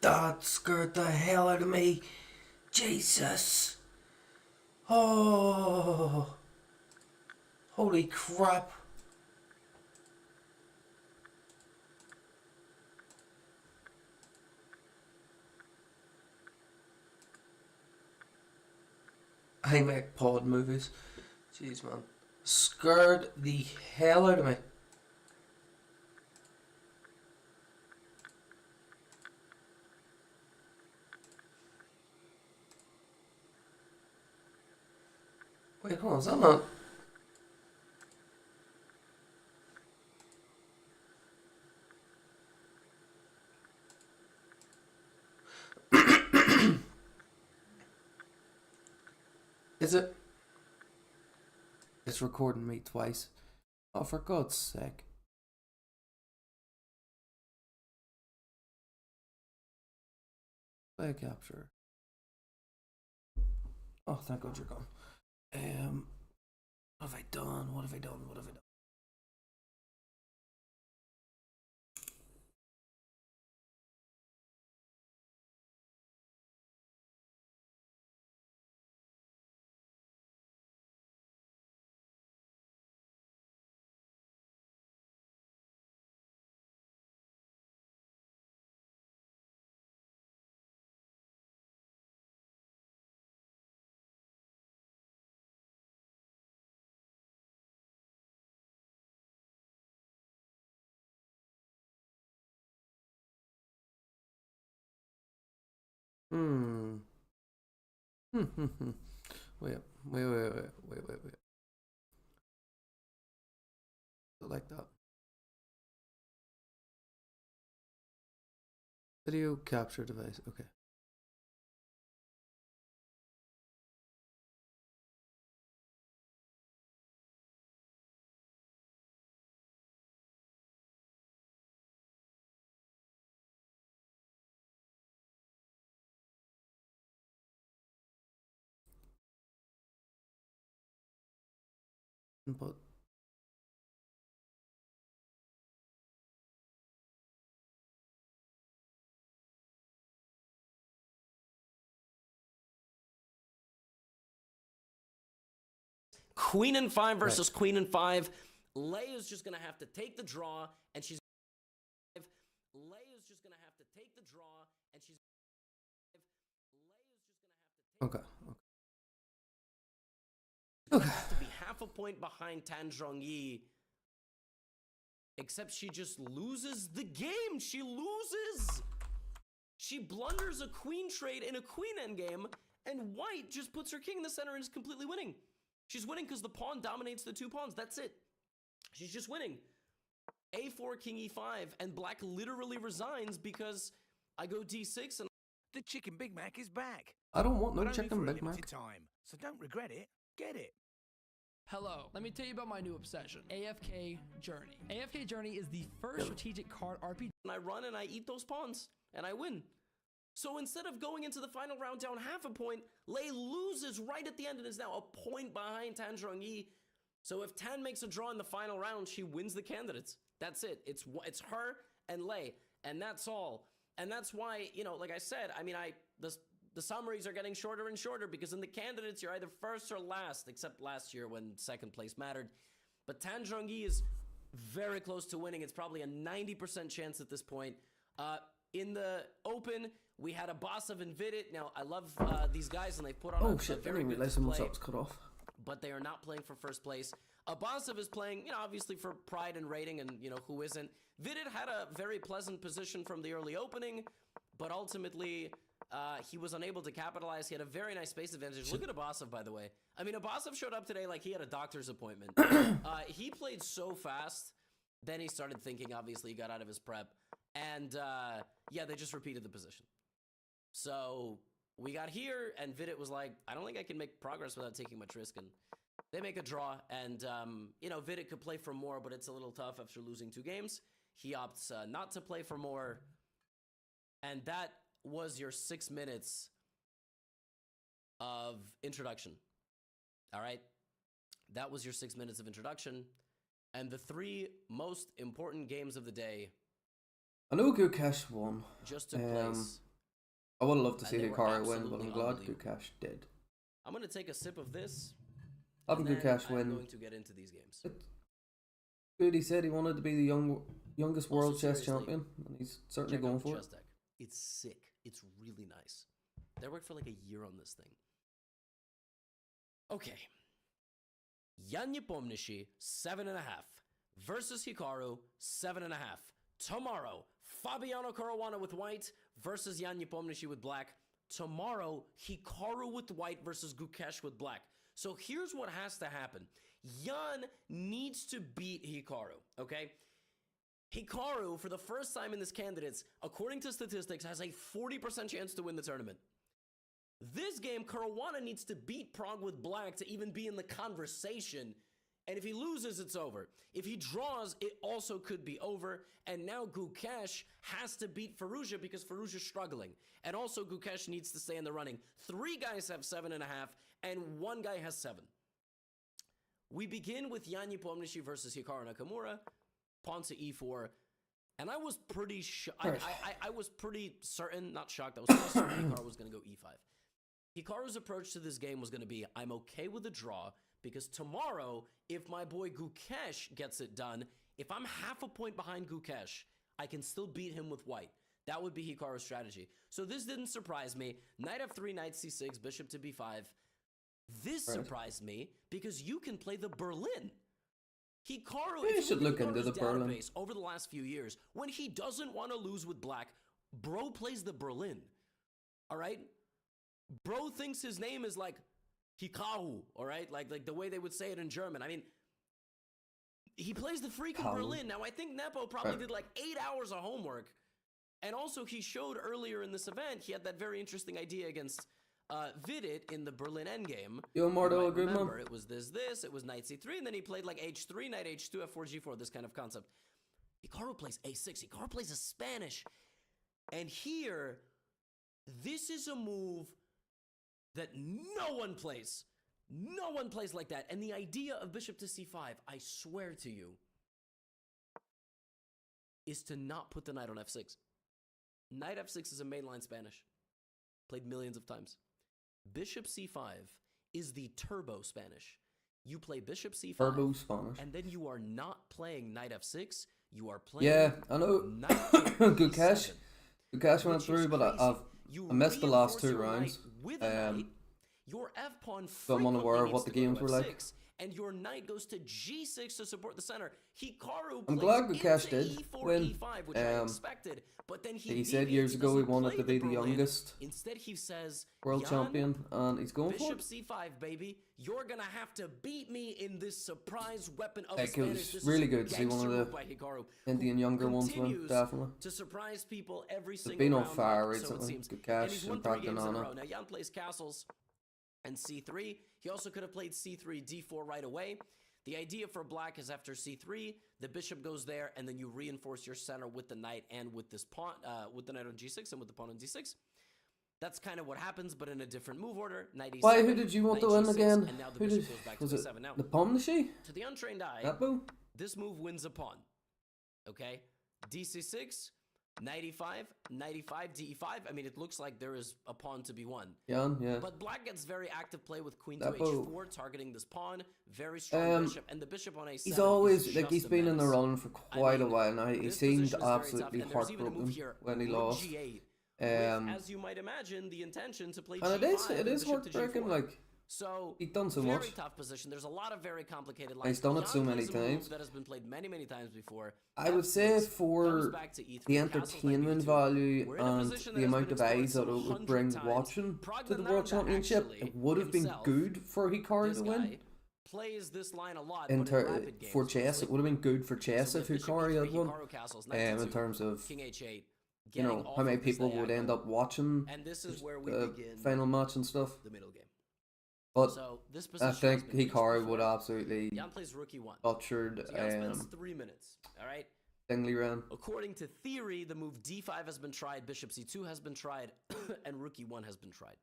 That scared the hell out of me. Jesus. Oh. Holy crap. I make pod movies. Jeez, man. Scared the hell out of me. Wait, hold on, is that not... Is it? It's recording me twice. Oh, for God's sake. Play capture. Oh, thank God you're gone. What have I done? What have I done? What have I done? Hmm. Wait. Like that. Video capture device. Okay. Input. Queen and 5 versus Queen and 5. Leia's just going to have to take the draw, and she's... Leia's just going to have to take the draw, and she's... Okay. Okay. Have to be half a point behind Tan Zhongyi Except she just loses the game. She loses. She blunders a queen trade in a queen endgame, and white just puts her king in the center and is completely winning. She's winning because the pawn dominates the 2 pawns. That's it. She's just winning. A4, king e5, and black literally resigns because I go d6 and The Chicken Big Mac is back. I don't want But no only chicken for a Big Mac. limited time, so don't regret it. Get it. Hello, let me tell you about my new obsession, AFK Journey. AFK Journey is the first strategic card RPG. I run and I eat those pawns, and I win. So instead of going into the final round down half a point, Lei loses right at the end and is now a point behind Tan Zhongyi. So if Tan makes a draw in the final round, she wins the candidates. That's it. It's her and Lei, and that's all. And that's why, you know, like I said, I mean, the summaries are getting shorter and shorter because in the candidates, you're either first or last, except last year when second place mattered. But Tan Zhongyi is very close to winning. It's probably a 90% chance at this point. In the open, we had Abasov and Vidit. Now, I love these guys, and they put on Oh a shit, I very didn't good realize someone's display, up's cut off. but they are not playing for first place. Abasov is playing, you know, obviously for pride and rating, and, you know, who isn't. Vidit had a very pleasant position from the early opening, but ultimately, he was unable to capitalize. He had a very nice space advantage. Look at Abasov, by the way. I mean, Abasov showed up today like he had a doctor's appointment. He played so fast. Then he started thinking, obviously, he got out of his prep. And, yeah, they just repeated the position. So we got here, and Vidit was like, I don't think I can make progress without taking much risk. And they make a draw, and, you know, Vidit could play for more, but it's a little tough after losing 2 games. He opts not to play for more. And that was your 6 minutes of introduction. All right? That was your 6 minutes of introduction. And the 3 most important games of the day. I know Gukesh won. Just took place. I would have loved to see And they were Hikaru win, but absolutely I'm glad unbelievable. Gukesh did. I'm going to take a sip of this. Having and then Gukesh I'm win. going to get into these games. Good, he said he wanted to be the youngest Also, world chess seriously, champion, and he's certainly Check going out the for chess it. deck. It's sick. It's really nice. They worked for like a year on this thing. Okay. Yan Nepomniachtchi, 7.5. Versus Hikaru, 7.5. Tomorrow, Fabiano Caruana with white versus Yan Nepomniachtchi with black. Tomorrow, Hikaru with white versus Gukesh with black. So here's what has to happen. Yan needs to beat Hikaru, okay? Hikaru, for the first time in this candidates, according to statistics, has a 40% chance to win the tournament. This game, Caruana needs to beat Prague with black to even be in the conversation. And if he loses, it's over. If he draws, it also could be over. And now Gukesh has to beat Firouzja because Firouzja's struggling. And also Gukesh needs to stay in the running. 3 guys have 7.5, and 1 guy has 7. We begin with Yan Nepomniachtchi versus Hikaru Nakamura. Pawn to e4. And I was pretty I was pretty certain, not shocked, I was pretty certain Hikaru was going to go e5. Hikaru's approach to this game was going to be, I'm okay with a draw, because tomorrow, if my boy Gukesh gets it done, if I'm half a point behind Gukesh, I can still beat him with white. That would be Hikaru's strategy. So this didn't surprise me. Knight f3, knight c6, bishop to b5. This surprised me because you can play the Berlin. Hikaru, You should look into the Berlin. database over the last few years, when he doesn't want to lose with black, bro plays the Berlin. All right? Bro thinks his name is like Hikaru, all right? Like the way they would say it in German. I mean, he plays the freaking Berlin. Now, I think Nepo probably did like 8 hours of homework. And also, he showed earlier in this event, he had that very interesting idea against Vidit in the Berlin endgame. Yo, Mardo, good man. Remember, it was this, it was knight c3, and then he played like h3, knight h2, f4, g4, this kind of concept. Hikaru plays a6, Hikaru plays a Spanish. And here, this is a move that no one plays. No one plays like that. And the idea of bishop to c5, I swear to you, is to not put the knight on f6. Knight f6 is a mainline Spanish. Played millions of times. Bishop c5 is the turbo Spanish. You play bishop c5. Turbo Spanish. And then you are not playing knight f6. You are playing. Yeah, I know. Gukesh. Gukesh went through, but I missed the last 2 rounds. With a knight, your f pawn So I'm unaware of what the games were like. and your knight goes to g6 to support the center. Hikaru I'm plays glad into Gukesh did e4, win. e5, which I expected, but then He said years deviates, ago he doesn't wanted play to be the Berlin. youngest Instead, he says, world Jan, champion, and he's going for Bishop it. c5, baby. You're gonna have to beat me in this surprise weapon of Like, Spanish. it was This really is good to see one of gangster the move by Hikaru, Indian who younger ones win, continues definitely. to surprise people every They've single been on round, fire so it recently. seems. And Gukesh he's and won 3 games in a Pragdanana. row. Now, Jan plays castles and c3. He also could have played c3, d4 right away. The idea for black is after c3, the bishop goes there, and then you reinforce your center with the knight and with this pawn, with the knight on g6 and with the pawn on d6. That's kind of what happens, but in a different move order. Knight e7, Why? Who did you want to knight win g6, again? And now the Who bishop did? goes back Was to it e7. Now, the Pomnishi? to the untrained eye, That boo? this move wins a pawn. Okay? dc6, knight e5, knight e5, de5. I mean, it looks like there is a pawn to be won. Jan, yeah. But black gets very active play with queen to That boo. h4, targeting this pawn. Very strong bishop, and the bishop on a7. He's always is like he's just a been in the menace. running for quite a mean, while now. He this seemed position is very tough, absolutely and there's even a move heartbroken here, when he rook lost. g8, with, as you might imagine, the intention to play And g5 it is bishop to heartbreaking. g4. Like, So he's done so very much. tough position. There's a lot of very complicated lines. He's done it so Jan many plays a move times. that has been played many, many times before. I would say Comes for back to E3, the castles knight entertainment B2. value We're in a and position that the has amount been of eyes that explored it some would bring 100 times. watching to the Pragdanana World Championship, actually it would have been himself, good for Hikaru This to win. guy plays this line a lot, In but in rapid games, for chess, mostly. it would have been good for chess So if we have Hikaru bishop had E3, won. Hikaru castles, knight In D2, terms of, king h8, you getting know, off how many of this people would end diagonal. up watching And this is where we the begin final match and stuff. the middle game. But So this position I has think been reached Hikaru would before. absolutely Jan plays rook e1. butchered So Jan spends 3 minutes. All right. Dingley ran. According to theory, the move d5 has been tried, bishop c2 has been tried, and rook e1 has been tried.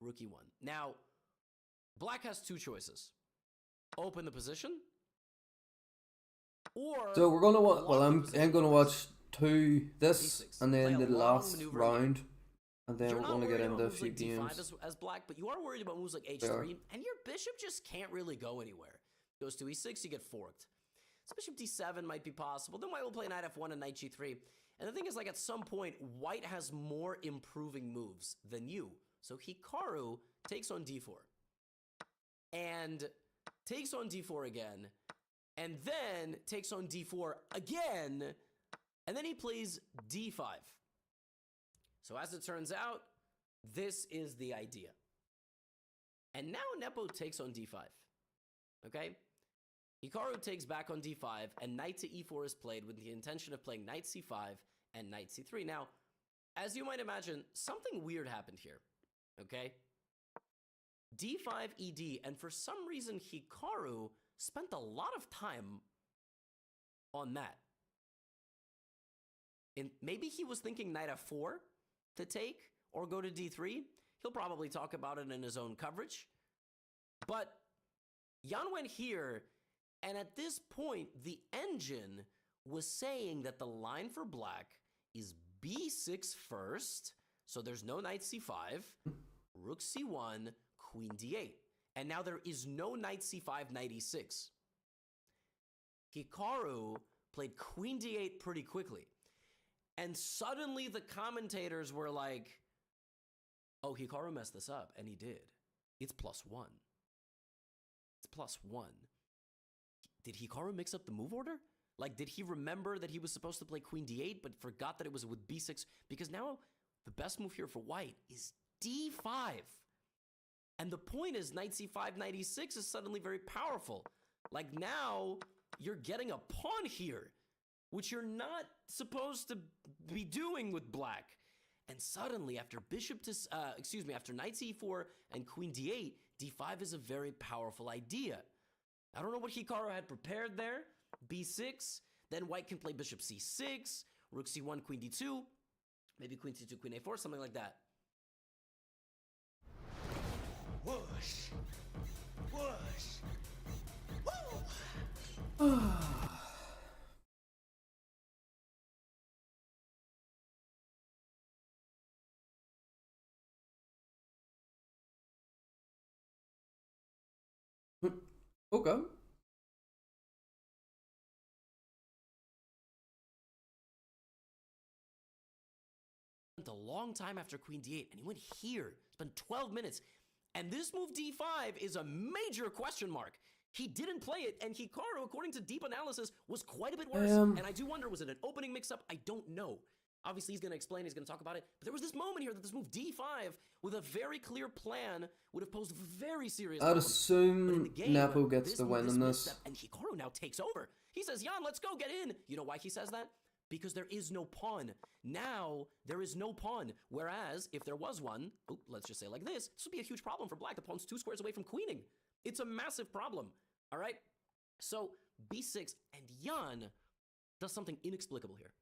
Rook e1. Now, black has 2 choices: open the position, or So we're gonna watch. block Well, the I'm position. gonna watch this D6. and then Play a the long last maneuver round, and then You're we're not gonna get worried about into a moves few like d5 games. as black, but you are worried about moves like are. h3, and your bishop just can't really go anywhere. Goes to e6, you get forked. So bishop d7 might be possible. Then white will play knight f1 and knight g3. And the thing is, like, at some point, white has more improving moves than you. So Hikaru takes on d4. And takes on d4 again. And then takes on d4 again. And then he plays d5. So as it turns out, this is the idea. And now Nepo takes on d5. Okay? Hikaru takes back on d5, and knight to e4 is played with the intention of playing knight c5 and knight c3. Now, as you might imagine, something weird happened here. Okay? d5 ed, and for some reason Hikaru spent a lot of time on that. And maybe he was thinking knight f4 to take or go to d3. He'll probably talk about it in his own coverage. But Jan went here, and at this point, the engine was saying that the line for black is b6 first, so there's no knight c5, rook c1, queen d8. And now there is no knight c5, knight e6. Hikaru played queen d8 pretty quickly. And suddenly the commentators were like, oh, Hikaru messed this up, and he did. It's +1. It's +1. Did Hikaru mix up the move order? Like, did he remember that he was supposed to play queen d8, but forgot that it was with b6? Because now the best move here for white is d5. And the point is, knight c5, knight e6 is suddenly very powerful. Like, now you're getting a pawn here, which you're not supposed to be doing with black. And suddenly, after after knight c4 and queen d8, d5 is a very powerful idea. I don't know what Hikaru had prepared there. b6, then white can play bishop c6, rook c1, queen d2, maybe queen c2, queen a4, something like that. Whoosh. Whoosh. Woo! Okay. A long time after queen d8, and he went here. It's been 12 minutes. And this move d5 is a major question mark. He didn't play it, and Hikaru, according to deep analysis, was quite a bit worse. And I do wonder, was it an opening mix-up? I don't know. Obviously, he's going to explain, he's going to talk about it. But there was this moment here that this move D5, with a very clear plan, would have posed very serious I'd problems. assume Game, Nepo gets the win in this. misstep, and Hikaru now takes over. He says, Jan, let's go, get in. You know why he says that? Because there is no pawn. Now, there is no pawn. Whereas, if there was one, let's just say like this would be a huge problem for black. The pawn's 2 squares away from queening. It's a massive problem. All right? So, b6, and Jan does something inexplicable here.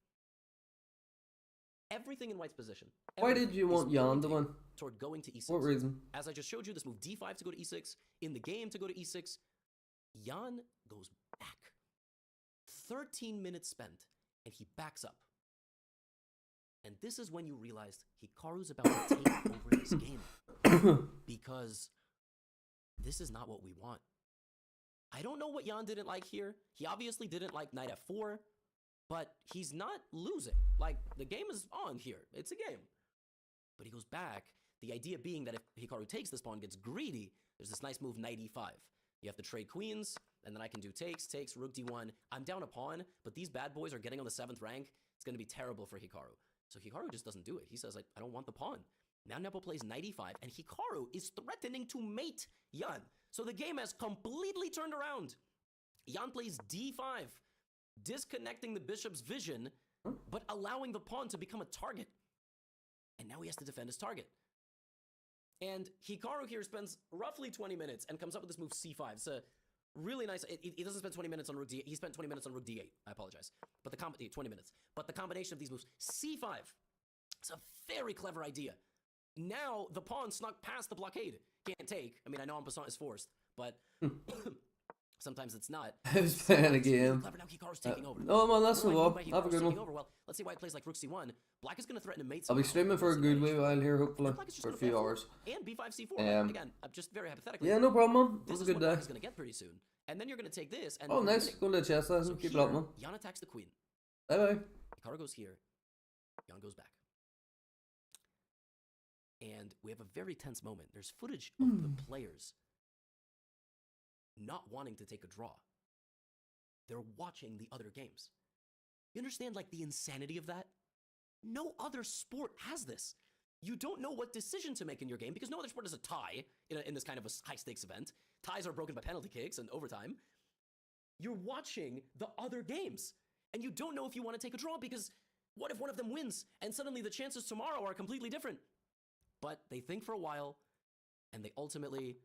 Everything in white's position. Why did you want Jan to win? Toward going to e6. What reason? As I just showed you, this move d5 to go to e6. In the game to go to e6. Jan goes back. 13 minutes spent, and he backs up. And this is when you realized Hikaru's about to take over this game. Because this is not what we want. I don't know what Jan didn't like here. He obviously didn't like knight f4. But he's not losing. Like, the game is on here. It's a game. But he goes back. The idea being that if Hikaru takes this pawn, gets greedy, there's this nice move, knight e5. You have to trade queens, and then I can do takes, rook d1. I'm down a pawn, but these bad boys are getting on the 7th rank. It's going to be terrible for Hikaru. So Hikaru just doesn't do it. He says, I don't want the pawn. Now Nepo plays knight e5, and Hikaru is threatening to mate Jan. So the game has completely turned around. Jan plays d5. Disconnecting the bishop's vision, but allowing the pawn to become a target. And now he has to defend his target. And Hikaru here spends roughly 20 minutes and comes up with this move c5. It's a really nice... He doesn't spend 20 minutes on rook d8. He spent 20 minutes on rook d8. I apologize. But the 20 minutes. But the combination of these moves, c5. It's a very clever idea. Now the pawn snuck past the blockade. Can't take. I mean, I know en passant is forced, but... Sometimes it's not. I was playing a game. Clever, now Hikaru's taking over. Oh man, that's the Well, one. Have a good one. over. Well, let's see why it plays like rook c1. Black is going to threaten to mate I'll be somehow. streaming for a good wee while here, hopefully. Black is just For a gonna few play hours. And b5 c4. Again, I'm just very hypothetically. Yeah, no problem, man. This Have a is good what day. Black is going to get pretty soon. And then you're going to take this. And Oh, nice. Go to the chess lesson. So Keep it here, up, man. Jan attacks the queen. Bye bye. Hikaru goes here. Jan goes back. And we have a very tense moment. There's footage of the players not wanting to take a draw. They're watching the other games. You understand, like, the insanity of that? No other sport has this. You don't know what decision to make in your game because no other sport has a tie in this kind of a high-stakes event. Ties are broken by penalty kicks and overtime. You're watching the other games, and you don't know if you want to take a draw because what if one of them wins and suddenly the chances tomorrow are completely different? But they think for a while, and they ultimately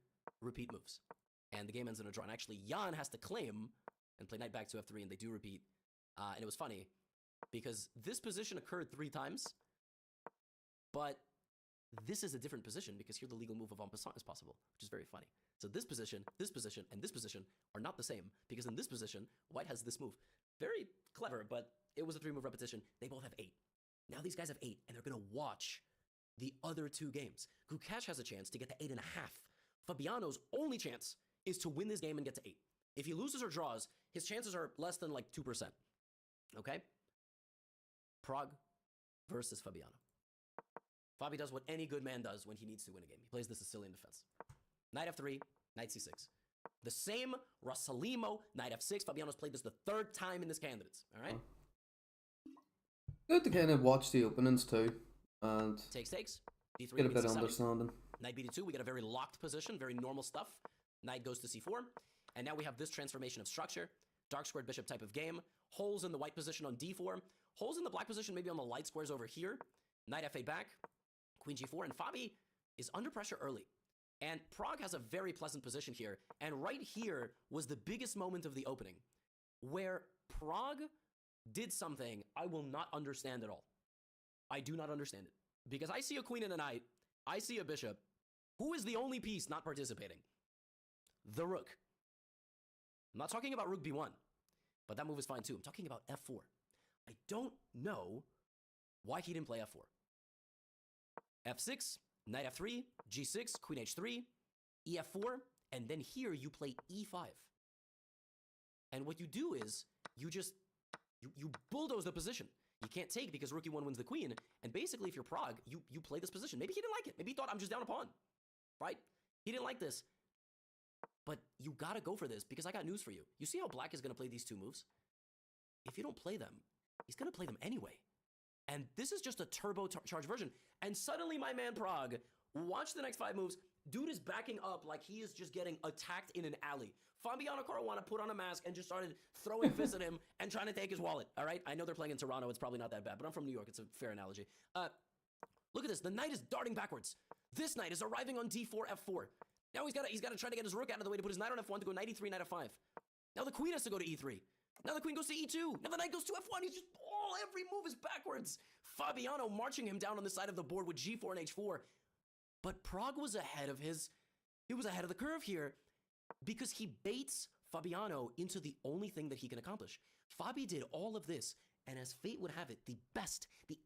repeat moves. And the game ends in a draw. And actually, Jan has to claim and play knight back to f3, and they do repeat. And it was funny, because this position occurred 3 times, but this is a different position, because here the legal move of en passant is possible, which is very funny. So this position, and this position are not the same, because in this position, white has this move. Very clever, but it was a 3-move repetition. They both have 8. Now these guys have 8, and they're going to watch the other 2 games. Gukash has a chance to get to 8.5. Fabiano's only chance is to win this game and get to 8. If he loses or draws, his chances are less than like 2%. Okay? Prague versus Fabiano. Fabi does what any good man does when he needs to win a game. He plays the Sicilian defense. Knight f3, knight c6. The same Rosalimo, knight f6. Fabiano's played this the 3rd time in this candidates. All right? Good to kind of watch the openings too, and takes, d3, get a bit of c7. understanding. Knight b2, we get a very locked position, very normal stuff. Knight goes to c4. And now we have this transformation of structure. Dark squared bishop type of game. Holes in the white position on d4. Holes in the black position maybe on the light squares over here. Knight f8 back. Queen g4. And Fabi is under pressure early. And Prague has a very pleasant position here. And right here was the biggest moment of the opening, where Prague did something I will not understand at all. I do not understand it. Because I see a queen and a knight. I see a bishop. Who is the only piece not participating? The rook. I'm not talking about rook b1, but that move is fine too. I'm talking about f4. I don't know why he didn't play f4. f6, knight f3, g6, queen h3, ef4, and then here you play e5. And what you do is you bulldoze the position. You can't take because rook e1 wins the queen, and basically if you're Prague, you play this position. Maybe he didn't like it. Maybe he thought I'm just down a pawn, right? He didn't like this. But you gotta go for this because I got news for you. You see how black is gonna play these two moves? If you don't play them, he's gonna play them anyway. And this is just a turbo charge version. And suddenly my man Prague, watch the next 5 moves. Dude is backing up like he is just getting attacked in an alley. Fabiano Caruana put on a mask and just started throwing fists at him and trying to take his wallet. All right, I know they're playing in Toronto. It's probably not that bad, but I'm from New York. It's a fair analogy. Look at this. The knight is darting backwards. This knight is arriving on d4, f4. Now he's got to try to get his rook out of the way to put his knight on f1 to go knight e3, knight f5. Now the queen has to go to e3. Now the queen goes to e2. Now the knight goes to f1. He's just, every move is backwards. Fabiano marching him down on the side of the board with g4 and h4. But Prague was ahead of he was ahead of the curve here because he baits Fabiano into the only thing that he can accomplish. Fabi did all of this, and as fate would have it, the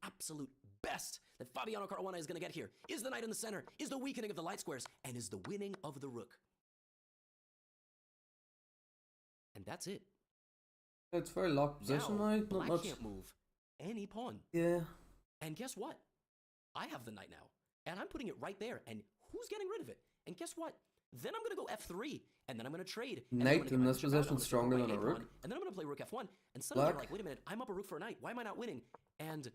absolute best that Fabiano Caruana is going to get here is the knight in the center, is the weakening of the light squares, and is the winning of the rook. And that's it. It's very locked position now. Not Black much. can't move any pawn. Yeah. And guess what? I have the knight now, and I'm putting it right there, and who's getting rid of it? And guess what? Then I'm going to go f3, and then I'm going to trade. Knight in this position stronger than a rook. And then I'm going to play rook f1, and suddenly I'm Black. like, wait a minute, I'm up a rook for a knight. Why am I not winning? And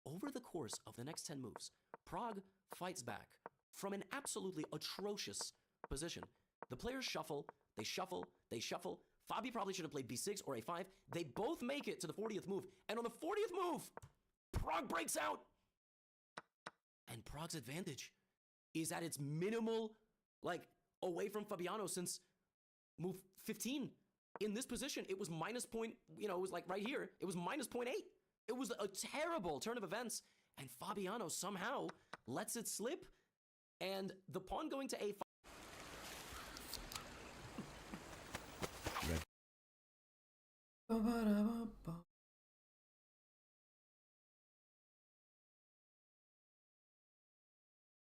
over the course of the next 10 moves, Prague fights back from an absolutely atrocious position. The players shuffle, they shuffle, they shuffle. Fabi probably should have played b6 or a5. They both make it to the 40th move, and on the 40th move, Prague breaks out. And Prague's advantage is at its minimal, away from Fabiano since move 15. In this position, it was minus point, it was like right here. It was minus 0.8. It was a terrible turn of events. And Fabiano somehow lets it slip. And the pawn going to a5.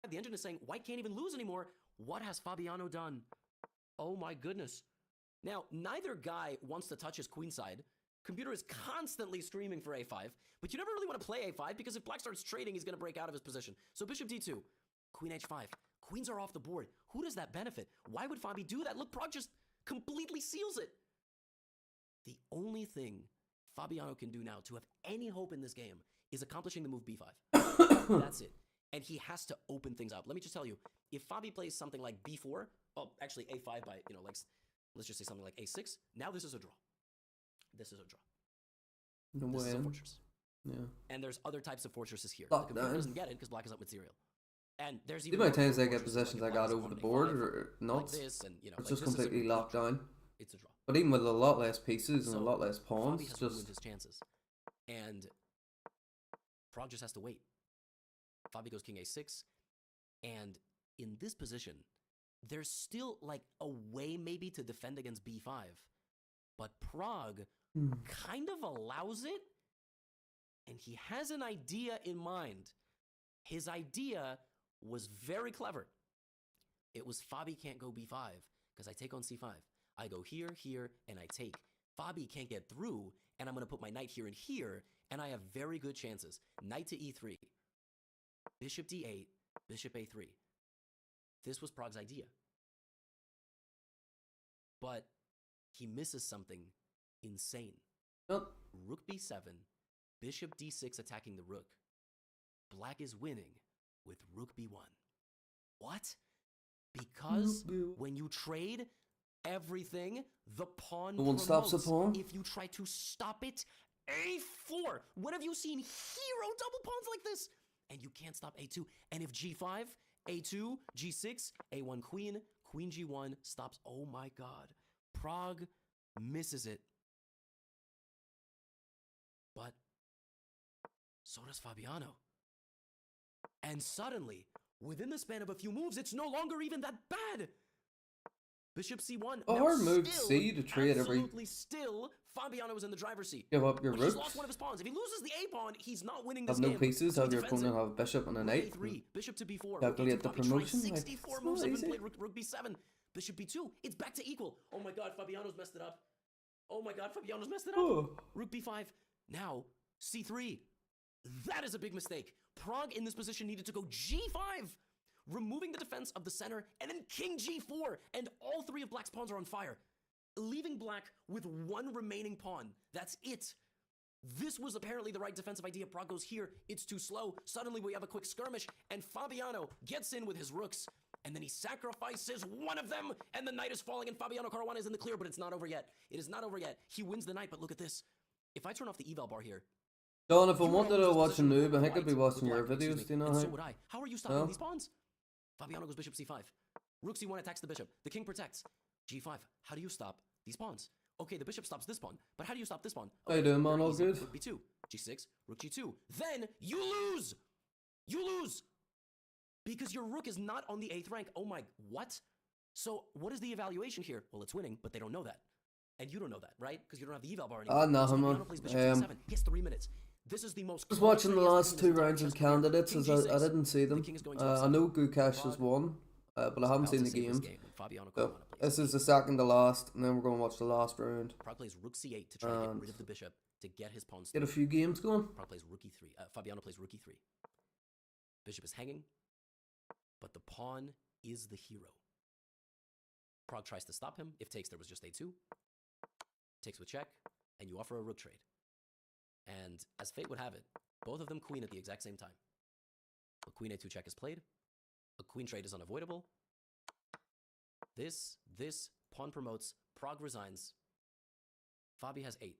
The engine is saying, white can't even lose anymore. What has Fabiano done? Oh my goodness. Now, neither guy wants to touch his queenside. Computer is constantly screaming for a5, but you never really want to play a5 because if black starts trading, he's going to break out of his position. So bishop d2, queen h5. Queens are off the board. Who does that benefit? Why would Fabi do that? Look, Prague just completely seals it. The only thing Fabiano can do now to have any hope in this game is accomplishing the move b5. That's it. And he has to open things up. Let me just tell you, if Fabi plays something like b4, actually a5 by, let's just say something like a6, now this is a draw. This is a draw. No This is a way. fortress. Yeah. And there's other types of fortresses here. Lock The computer down. doesn't get it because black is up material. And there's The even amount of more times I get fortresses, possessions I if got black is over on the a5, board or not. like this, and It's like just this is a completely draw. locked down. It's a draw. But even with a lot less pieces and So, a lot less pawns, Fabi has just ruined his chances. And Prague just has to wait. Fabi goes king a6. And in this position, there's still a way maybe to defend against b5. But Prague kind of allows it. And he has an idea in mind. His idea was very clever. It was Fabi can't go b5 because I take on c5. I go here, here, and I take. Fabi can't get through, and I'm going to put my knight here and here, and I have very good chances. Knight to e3, bishop d8, bishop a3. This was Prague's idea. But he misses something insane. oh, Rook b7, bishop d6 attacking the rook. Black is winning with rook b1. What? Because when you trade everything, the pawn No one stops the promotes. pawn? If you try to stop it, a4. When have you seen hero double pawns like this? And you can't stop a2. And if g5, a2, g6, a1 queen, queen g1 stops. Oh my god. Prague misses it. But so does Fabiano. And suddenly, within the span of a few moves, it's no longer even that bad. Bishop c1. A Now hard move still, C to trade every- absolutely still, Fabiano is in the driver's seat. give up your But he's rooks. lost one of his pawns. If he loses the a pawn, he's not winning this Have no game. pieces. So he Have your defends opponent it. have bishop and a Rook knight. a3, bishop to b4. Calculate rook the a2. Fabi tried promotion. 64 It's moves not up and easy. played rook b7. Bishop b2. It's back to equal. Oh my god, Fabiano's messed it up. Oh my god, Fabiano's messed it up. Oh. Rook b5. Now, c3. That is a big mistake. Prague in this position needed to go g5. removing the defense of the center, and then king g4, and all three of black's pawns are on fire, leaving black with one remaining pawn. That's it. This was apparently the right defensive idea. Prog goes here, it's too slow. Suddenly we have a quick skirmish, and Fabiano gets in with his rooks, and then he sacrifices one of them, and the knight is falling, and Fabiano Caruana is in the clear, but it's not over yet. It is not over yet. He wins the knight, but look at this. If I turn off the eval bar here, John, if I wanted to watch a noob, I think I'd be watching your videos, do you know and how? so would I. How are you stopping these pawns? Fabiano goes bishop c5. Rook c1 attacks the bishop. The king protects. g5. How do you stop these pawns? Okay, the bishop stops this pawn, but how do you stop this pawn? Okay, How you doing, man? All easy. good? Rook b2, g6, rook g2. Then you lose! You lose! Because your rook is not on the 8th rank. Oh my, what? So what is the evaluation here? Well, it's winning, but they don't know that. And you don't know that, right? Because you don't have the eval bar anymore. No, So man. Fabiano plays bishop c7. He has 3 minutes. This is the most... I was watching the last two rounds of chess player. candidates King as G6. I didn't see them. The king is going to I F7. know Gukesh has won, but I haven't seen the games. So, this is the second to last, and then we're going to watch the last round. Prog plays rook c8 to try to get rid of the bishop to get his pawns. Get a few games going. Prog plays rook e3. Fabiano plays rook e3. Bishop is hanging, but the pawn is the hero. Prog tries to stop him. If takes, there was just a2. Takes with check, and you offer a rook trade. And as fate would have it, both of them queen at the exact same time. A queen a2 check is played. A queen trade is unavoidable. This pawn promotes. Prog resigns. Fabi has 8.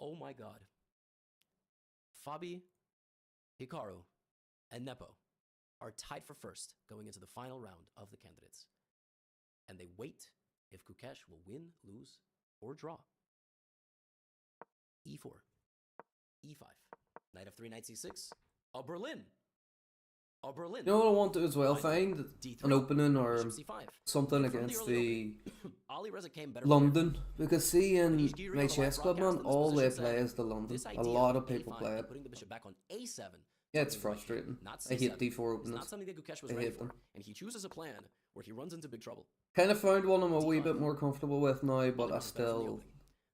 Oh my god. Fabi, Hikaru, and Nepo are tied for first going into the final round of the candidates. And they wait if Gukesh will win, lose, or draw. e4, e5, knight f3, knight c6, a Berlin. You know what I want to as well? Find D3, an opening or bishop c5. something From against early the opening, Ali Reza came better London, because see in Nishikiri my on the chess live club, man, broadcast in this all they position play said, is the London. this A idea lot of A5 people play and it. putting the bishop back on a7. Yeah, it's something like frustrating. not I hate C7. D4 It's not openings. something that Gukesh was I ready hate for, them. and he chooses a plan where he runs into big trouble. Kind of found one I'm a wee D5. bit more comfortable with now, but Ali I Reza better from the still opening.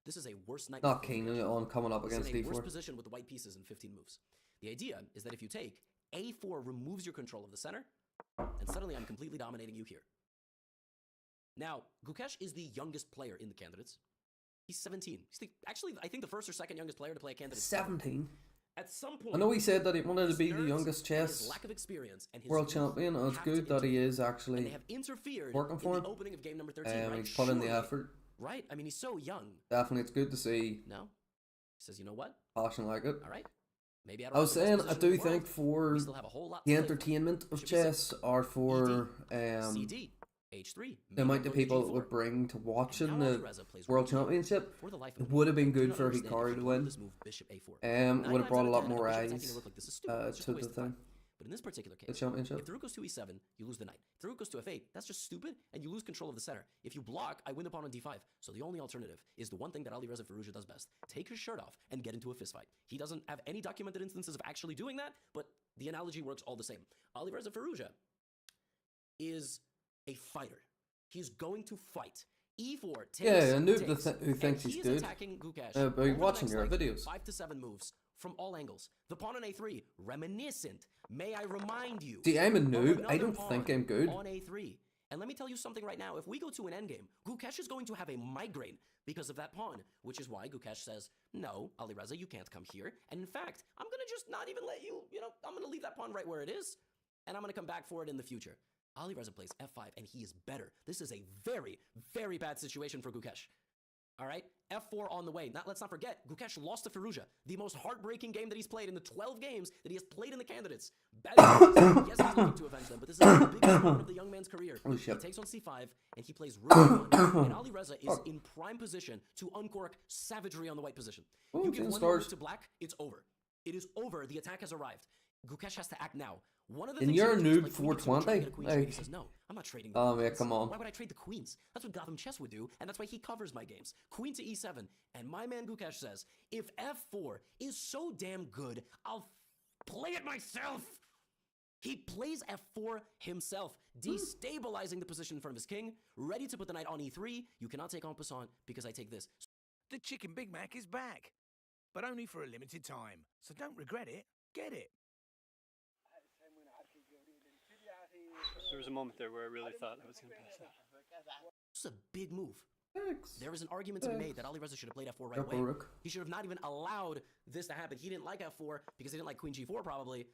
This is a worse night. not keen on coming up This is against a worse D4. position with the white pieces in 15 moves. The idea is that if you take, a4 removes your control of the center, and suddenly I'm completely dominating you here. Now, Gukesh is the youngest player in the candidates. He's 17. He's actually, I think the first or second youngest player to play a candidate. 17. At some point, I know he said that he wanted to his be the nerves youngest and his chess lack of experience and his world youth champion, and it's have to good that he interfere. is And they actually have interfered working for in him. the opening of game number 13, right? he's put in the Surely, effort. right? I mean, he's so young. Definitely, it's good to see No? He says, you know what? passion like it. All right. Maybe I don't I was have the best saying, I position do in the world. think for We still have a whole lot the to play for. entertainment of Bishop E6, chess, or for CD, H3. the amount of maybe people it G4. would bring to And watching now the Ali Reza plays World rook E8. Championship, For the life it of me, would have been I do good not for understand Hikaru if to you win. this move, bishop A4. Would 9 have times brought out a of lot 10, more bishop attacking eyes a rook like this is stupid. It's just to a waste the of time. thing, But in this particular the case, championship. if the rook goes to e7, you lose the knight. If the rook goes to f8, that's just stupid, and you lose control of the center. If you block, I win the pawn on d5. So the only alternative is the one thing that Ali Reza Firouzja does best. Take his shirt off and get into a fist fight. He doesn't have any documented instances of actually doing that, but the analogy works all the same. Ali Reza Firouzja is a fighter. He's going to fight. E4 takes. Yeah, a noob takes, who thinks and he's he is good. attacking Gukesh By over the watching next, your like, videos. 5 to 7 moves from all angles. The pawn on a3, reminiscent. May I remind you? See, I'm a of noob. I another don't pawn think I'm good. on a3. And let me tell you something right now. If we go to an endgame, Gukesh is going to have a migraine because of that pawn, which is why Gukesh says, no, Ali Reza, you can't come here. And in fact, I'm going to just not even let you, I'm going to leave that pawn right where it is, and I'm going to come back for it in the future. Ali Reza plays f5, and he is better. This is a very, very bad situation for Gukesh. All right? f4 on the way. Let's not forget, Gukesh lost to Firouzja, the most heartbreaking game that he's played in the 12 games that he has played in the candidates. Bad news. Yes, he's looking to avenge them, but this is the biggest moment of the young man's career. Oh, He shit. takes on c5, and he plays rook e1, and Ali Reza is in prime position to uncork savagery on the white position. Oh, You give 10 one more stars. move to black, it's over. It is over. The attack has arrived. Gukesh has to act now. One of the And things you're he a does, noob like, when he gets someone 420, trying to get a queen trade, he like- says, no, I'm not trading the Oh, yeah, queens. come on. Why would I trade the queens? That's what Gotham Chess would do, and that's why he covers my games. Queen to e7, and my man Gukesh says, if f4 is so damn good, I'll play it myself. He plays f4 himself, destabilizing the position in front of his king, ready to put the knight on e3. You cannot take en passant because I take this. The Chicken Big Mac is back, but only for a limited time. So don't regret it. Get it. There was a moment there where I really thought I was going to pass out. This is a big move. Thanks. There is an argument to be made that Ali Reza should have played f4 right Drop a away. rook. He should have not even allowed this to happen. He didn't like f4 because he didn't like queen g4 probably.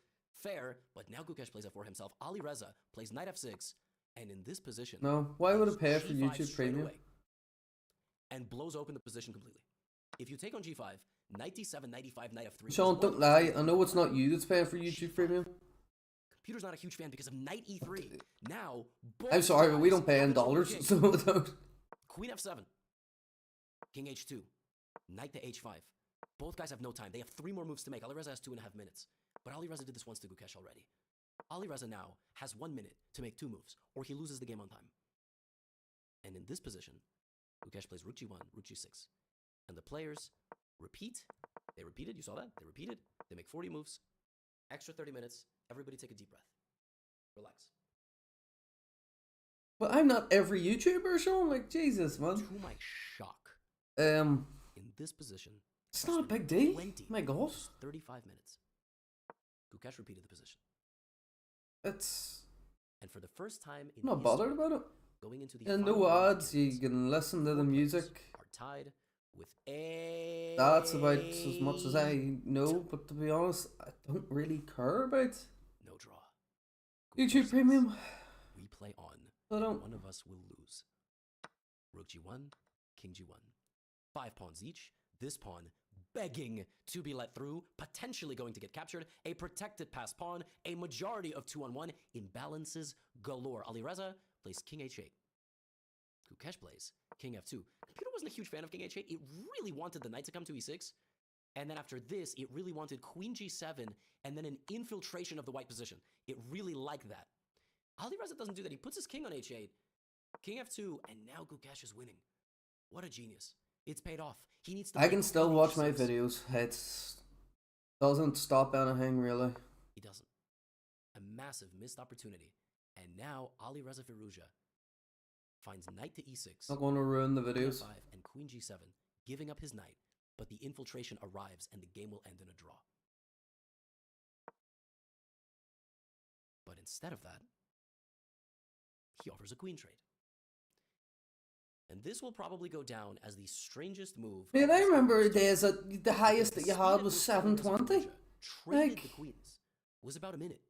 Fair, but now Gukesh plays f4 himself. Ali Reza plays knight f6, and in this position... No, why would it pay plays for g5 YouTube straight Premium? away and blows open the position completely. If you take on g5, knight d7, knight e5, knight f3... Sean, don't lie. I know it's not you that's paying for YouTube Premium. Computer's not a huge fan because of knight e3. Now, I'm sorry, but we both don't pay in sides have dollars, king. so we don't. Queen f7, king h2, knight to h5. Both guys have no time. They have 3 more moves to make. Ali Reza has 2.5 minutes. But Ali Reza did this once to Gukesh already. Ali Reza now has 1 minute to make 2 moves, or he loses the game on time. And in this position, Gukesh plays rook g1, rook g6. And the players repeat. They repeated, you saw that? They repeated. They make 40 moves. Extra 30 minutes. Everybody take a deep breath. Relax. But I'm not every YouTuber, Sean. Like, Jesus, man. To my shock, Um, in this position, it's not a big deal. My God. 35 minutes. Gukesh repeated the position. It's... And for the first time in I'm not history, bothered about it. going into the And final no round of ads, you games, can listen to the 4 players music. are tied with a... That's about as much as I know, but to be honest, I don't really care about No draw. YouTube Gukesh Premium. says, we play on. I don't. One of us will lose. Rook g1, king g1. 5 pawns each. This pawn begging to be let through, potentially going to get captured. A protected pass pawn. A majority of 2-on-1. Imbalances galore. Ali Reza plays king h8. Gukesh plays king f2. Computer wasn't a huge fan of king h8. It really wanted the knight to come to e6. And then after this, it really wanted queen g7 and then an infiltration of the white position. It really liked that. Ali Reza doesn't do that. He puts his king on h8, king f2, and now Gukesh is winning. What a genius. It's paid off. He needs to... I can break still queen watch my h6. videos. It doesn't stop anything, really. He doesn't. A massive missed opportunity. And now Ali Reza Firouzja finds knight to e6. Not going to ruin the Queen videos. f5 and queen g7, giving up his knight, but the infiltration arrives and the game will end in a draw. But instead of that, he offers a queen trade. And this will probably go down as the strangest move. Man, of I this remember tournament. days that the highest that you had was 720. Traded Like- the queens. Was about a minute.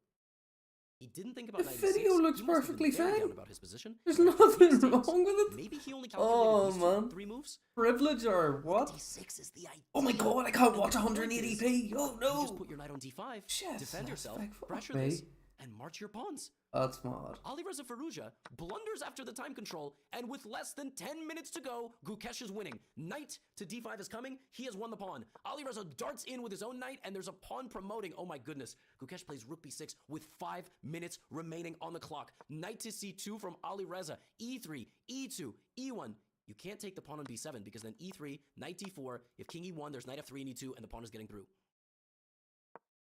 He didn't think about The 96. video looks He must have been perfectly very fine. down about his position. There's But after nothing these wrong days, with it. Maybe he only Oh, calculated man. 3 moves. Privilege or what? D6 is the idea. Oh my God, I can't And watch the point is, 180p. Oh You just no. put your knight on d5, Shit, defend that's yourself, like, fuck pressure me. this, and march your pawns. That's mad. Ali Reza Firouzja blunders after the time control, and with less than 10 minutes to go, Gukesh is winning. Knight to d5 is coming. He has won the pawn. Ali Reza darts in with his own knight, and there's a pawn promoting. Oh my goodness. Gukesh plays rook b6 with 5 minutes remaining on the clock. Knight to c2 from Ali Reza. e3, e2, e1. You can't take the pawn on b7 because then e3, knight d4. If king e1, there's knight f3 and e2, and the pawn is getting through.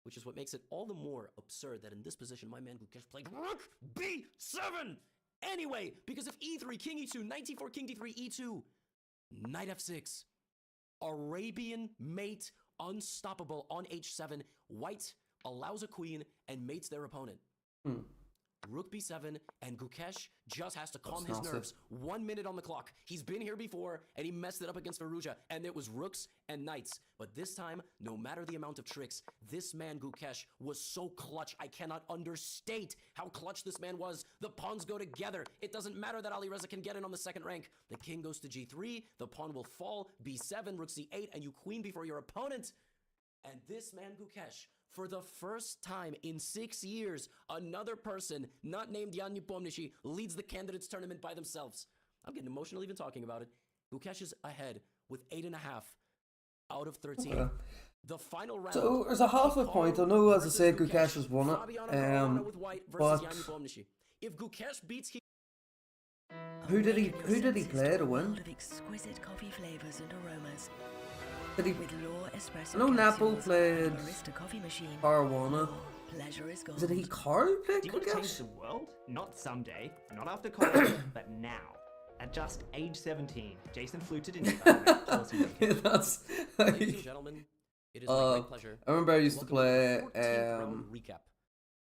Which is what makes it all the more absurd that in this position, my man Gukesh played rook b7 anyway, because if e3, king e2, knight d4, king d3, e2, knight f6, Arabian mate, unstoppable on h7, white allows a queen and mates their opponent. Rook b7, and Gukesh just has to calm his massive. nerves. 1 minute on the clock. He's been here before, and he messed it up against Firouzja, and it was rooks and knights. But this time, no matter the amount of tricks, this man Gukesh was so clutch. I cannot understate how clutch this man was. The pawns go together. It doesn't matter that Ali Reza can get in on the second rank. The king goes to g3, the pawn will fall, b7, rook c8, and you queen before your opponent. And this man Gukesh, for the first time in 6 years, another person, not named Jan Nepomniachtchi, leads the candidates tournament by themselves. I'm getting emotional even talking about it. Gukesh is ahead with 8.5 out of 13. Okay. The final round. So there's a half a point. I know, as I versus say, Gukesh has won Fabiano it. Caruana with white versus But Jan Nepomniachtchi. If Gukesh beats who did he play to win? Of exquisite coffee flavors and aromas. Did he? With Law espresso I know Napo capsules played and barista coffee machine. Caruana. Pleasure is gone. Did he Carl play Do you want to change Gukesh? the world? Not someday, not after college, but now. At just age 17, Jason fluted in That's. Ladies and gentlemen, it is my great pleasure. I remember I used to Welcome play. the 14th round recap.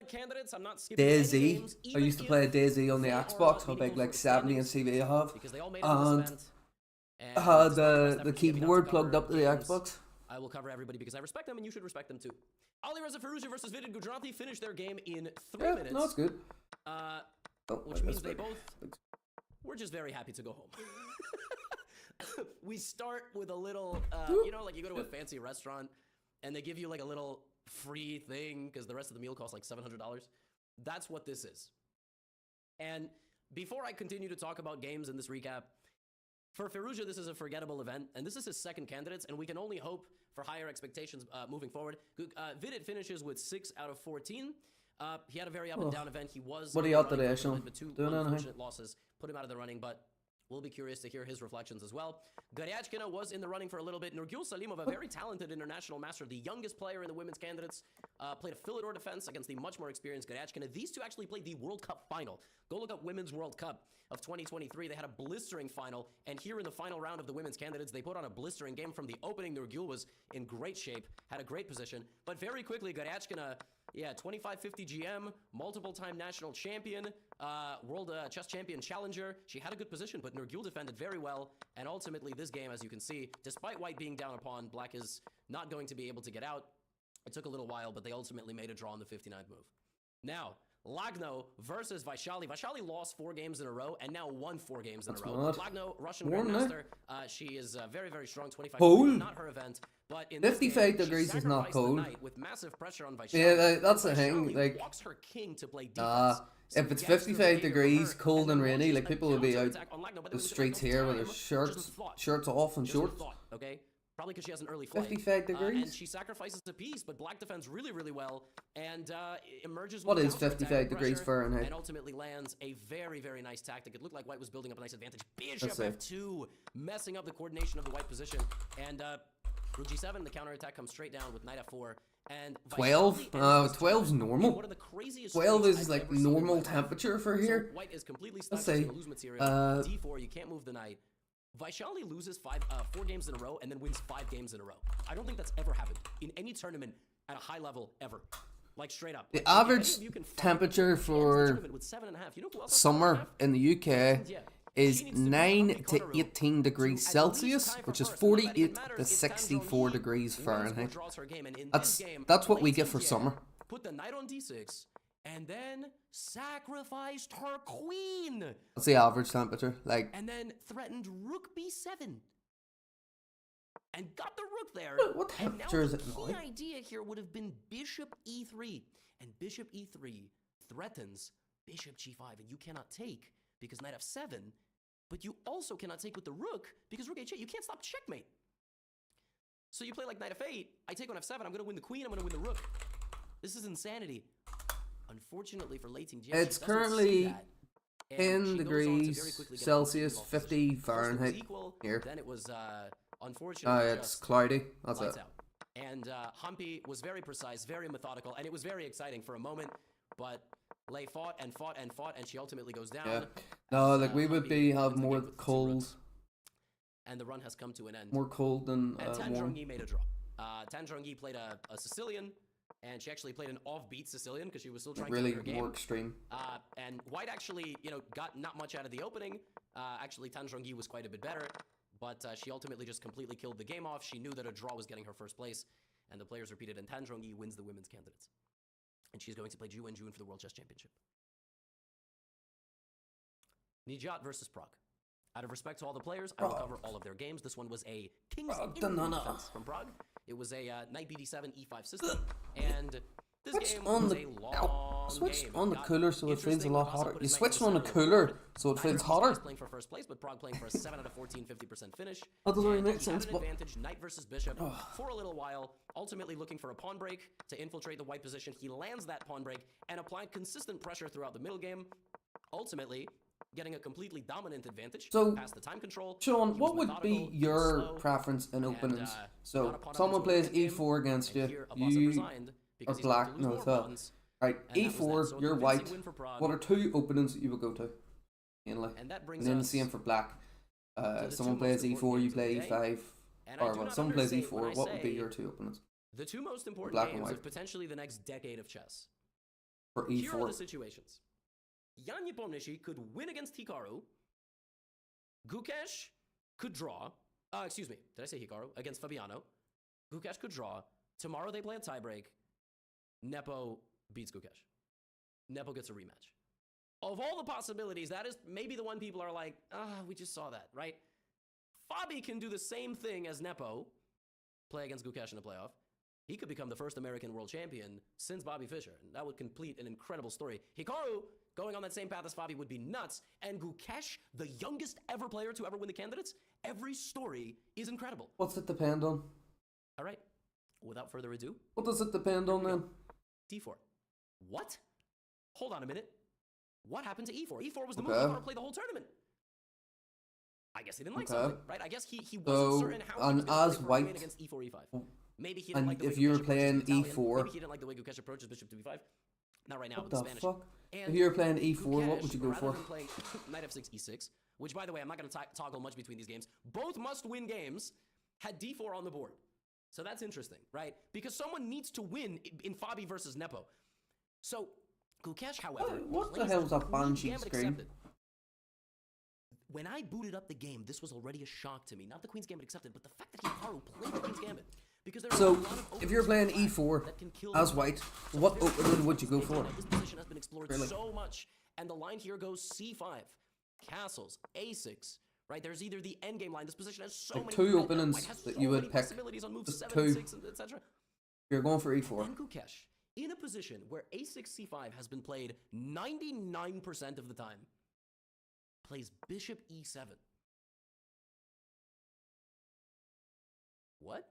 candidates. I'm not skipping DayZ. any games, I even used to if play DayZ on the they are Xbox. How meaningful big, like for 70 and standings, CV I have. because they all made it to this And event. I had despite the best the efforts giving out keyboard to plugged cover up to the games, Xbox. I will cover everybody because I respect them and you should respect them too. Ali Reza Firouzja versus Vidit Gujarati finished their game in 3 Yeah, minutes. no, it's good. Uh, Oh, which that's means they big. both were just very happy to go home. We start with a little, you know, like you go to a fancy restaurant and they give you like a little free thing because the rest of the meal costs like $700. That's what this is. And before I continue to talk about games in this recap, for Firouzja, this is a forgettable event, and this is his second candidates, and we can only hope for higher expectations moving forward. Vidit finishes with 6 out of 14. He had a very up and down event. He was What are in you the out today, running for the Sean? event, but 2 Doing anything? unfortunate losses put him out of the running, but we'll be curious to hear his reflections as well. Garyachkina was in the running for a little bit. Nurgul Salimov, a very talented international master, the youngest player in the women's candidates, played a Philidor defense against the much more experienced Garyachkina. These two actually played the World Cup final. Go look up Women's World Cup of 2023. They had a blistering final, and here in the final round of the women's candidates, they put on a blistering game from the opening. Nurgul was in great shape, had a great position, but very quickly, Garyachkina, 25-50 GM, multiple-time national champion, world chess champion challenger. She had a good position, but Nurgul defended very well, and ultimately this game, as you can see, despite white being down a pawn, black is not going to be able to get out. It took a little while, but they ultimately made a draw on the 59th move. Now, Lagno versus Vaishali. Vaishali lost 4 games in a row and now won 4 games in a row. mad. Lagno, Russian Warm, eh? grandmaster. She is very, very strong. 25, Cold. not her event. But in this 55 game, degrees she is not sacrificed the cold. knight with massive pressure on Vaishali. Yeah, that's the thing, Vaishali like, walks her king to play defense. if it's Gangster 55 behavior for degrees, her, cold and rainy, launches like a people will be out counterattack on Lagno, but the it was streets no here with their time, shirts just a thought. shirts off and Just a shorts. thought, okay? Probably because she has an early flight. 55 degrees? And she sacrifices a piece, but black defends really, really well and emerges What with a is counterattack 55 degrees pressure Fahrenheit? and ultimately lands a very, very nice tactic. It looked like white was building up a nice advantage. Bishop Let's F2, messing up the coordination of the white position. And rook G7, the counterattack comes straight down with knight F4. And 12? Vaishali ends this 12's tournament in normal. one of the craziest 12 streaks is I've like ever seen in normal my life. temperature for So here. white is completely stuck. Let's She's see. gonna lose material. D4, you can't move the knight. Vaishali loses 4 games in a row and then wins 5 games in a row. I don't think that's ever happened in any tournament at a high level ever. Like straight up. The Like, if any average of you can find- temperature she ends the for tournament with 7.5. You know who else has summer 7.5? in the UK Yeah. is She needs to 9 beat to Conor 18 degrees to at least Celsius, tie for which is first. None of that 48 even matters. to It's 64 Tanzong Yi degrees wins or Fahrenheit. draws her game. And in That's this game, that's what we played get for TJ, summer. Put the knight on D6 and then sacrificed her queen. That's the average temperature. Like, And then threatened rook B7. And got the rook there. What And now temperature is the it key now? idea here would have been bishop E3. And bishop E3 threatens bishop G5. And you cannot take because knight F7. But you also cannot take with the rook because rook H8. You can't stop checkmate. So you play like knight F8. I take on F7. I'm going to win the queen. I'm going to win the rook. This is insanity. Unfortunately for Leiting Jess, it's she doesn't see currently that. And in she goes on to very degrees quickly get Celsius, a position. 50 First it was Fahrenheit equal, here. Then it was unfortunately It's just cloudy. That's lights it. out. And Humpy was very precise, very methodical, and it was very exciting for a moment. But Lei fought and fought and fought, and she ultimately goes down. Yeah. No, as, like we would Humpy be have wins the more game with the 2 cold, rooks. And the run has come to an end. more cold than And Tan warm. Zhongyi made a draw. Tan Zhongyi played a Sicilian, and she actually played an offbeat Sicilian because she was still trying Really to win her game. more extreme. And white actually, got not much out of the opening. Actually, Tan Zhongyi was quite a bit better, but she ultimately just completely killed the game off. She knew that a draw was getting her first place, and the players repeated, and Tan Zhongyi wins the women's candidates. And she's going to play Ju in June for the World Chess Championship. Nijat versus Prague. Out of respect to all the players, I will cover all of their games. This one was a King's Indian defense from Prague. It was a knight BD7 E5 system, and this game was a long Switch game. on the Got cooler so it feels a interesting. lot Mufasa hotter. put You his knight switch in on the center of cooler board. so it feels Neither of these hotter. guys playing for first place, but Prague playing for a 7 out of 14, 50% finish. That doesn't really And make he had sense, an but- advantage, knight versus bishop, for a little while, ultimately looking for a pawn break to infiltrate the white position. He lands that pawn break and applied consistent pressure throughout the middle game, ultimately getting a completely dominant advantage So, past the time control. Sean, He what was would be methodical, he was your slow, preference in and, openings? got So, a pawn up someone into a plays endgame, e4 against and you. here Abasov You resigned because are he's going black. to lose No, more it's not. pawns, Right, and that was that. e4, So a you're convincing white. win for Prague. What are 2 openings that you would go to? Mainly. And that And brings then the us same for black. the Someone two plays most e4, important you games of play the day. e5. And I Or do well, not someone plays understate when e4. I What would be say your 2 openings? the 2 most important Black and games white. of potentially the next decade of chess. For Here are e4. the situations. Jan Nepomniachtchi could win against Hikaru. Gukesh could draw. Excuse me, did I say Hikaru? Against Fabiano. Gukesh could draw. Tomorrow they play a tiebreak. Nepo beats Gukesh. Nepo gets a rematch. Of all the possibilities, that is maybe the one people are like, we just saw that, right? Fabi can do the same thing as Nepo, play against Gukesh in a playoff. He could become the first American world champion since Bobby Fischer, and that would complete an incredible story. Hikaru, going on that same path as Fabi, would be nuts, and Gukesh, the youngest ever player to ever win the candidates, every story is incredible. What's it depend on? All right, without further ado, What does it depend on then? D4. What? Hold on a minute. What happened to E4? E4 was the move Okay. Hikaru played the whole tournament. I guess he didn't like Okay. something, right? I guess he wasn't So, certain how he and was going as to play white- White against E4, E5. Maybe he didn't And like the way if you were Gukesh playing approaches the Italian. E4, Maybe he didn't like the way Gukesh approaches bishop to B5. Not right now what with the the Spanish. fuck? And If you were playing e4, what Gukesh, would you go rather for? than playing knight f6, e6, which by the way, I'm not going to toggle much between these games. Both must-win games had d4 on the board. So that's interesting, right? Because someone needs to win in Fabi versus Nepo. So Gukesh, however, What the plays hell's a Queen Banshee Gambit screen? accepted. When I booted up the game, this was already a shock to me. Not the Queen's Gambit accepted, but the fact that Hikaru played the Queen's Gambit. Because there are So, a lot of if you're openings playing for black e4 that can kill as the white, So what this opening would you go for? This position has been explored Really? so much, and the line here goes c5, castles, a6. Right, there's either the endgame line. This position has so Like many two white openings has that so you would many pick. possibilities on moves Just 7, two. 6, etc. You're going for e4. Then Gukesh, in a position where a6 c5 has been played 99% of the time, plays bishop e7. What?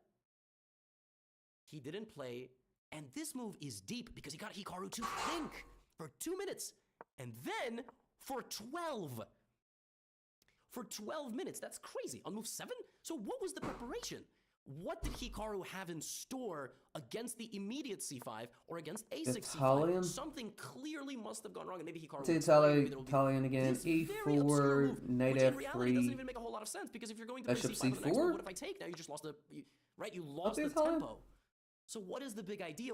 He didn't play, and this move is deep because he got Hikaru to think for 2 minutes, and then for 12. For 12 minutes, that's crazy. On move 7? So what was the preparation? What did Hikaru have in store against the immediate c5 or against a6 Italian? c5? Something clearly must have gone wrong, and maybe Hikaru... It's will explain, maybe Italian, there will be Italian again. this very obscure e4, move, knight which in reality doesn't f3. even make a whole lot of sense, because if you're going to play Bishop c5 on the next move, c4? what if I take? Now you just lost the... right, you lost the the Italian? tempo. So what is the big idea?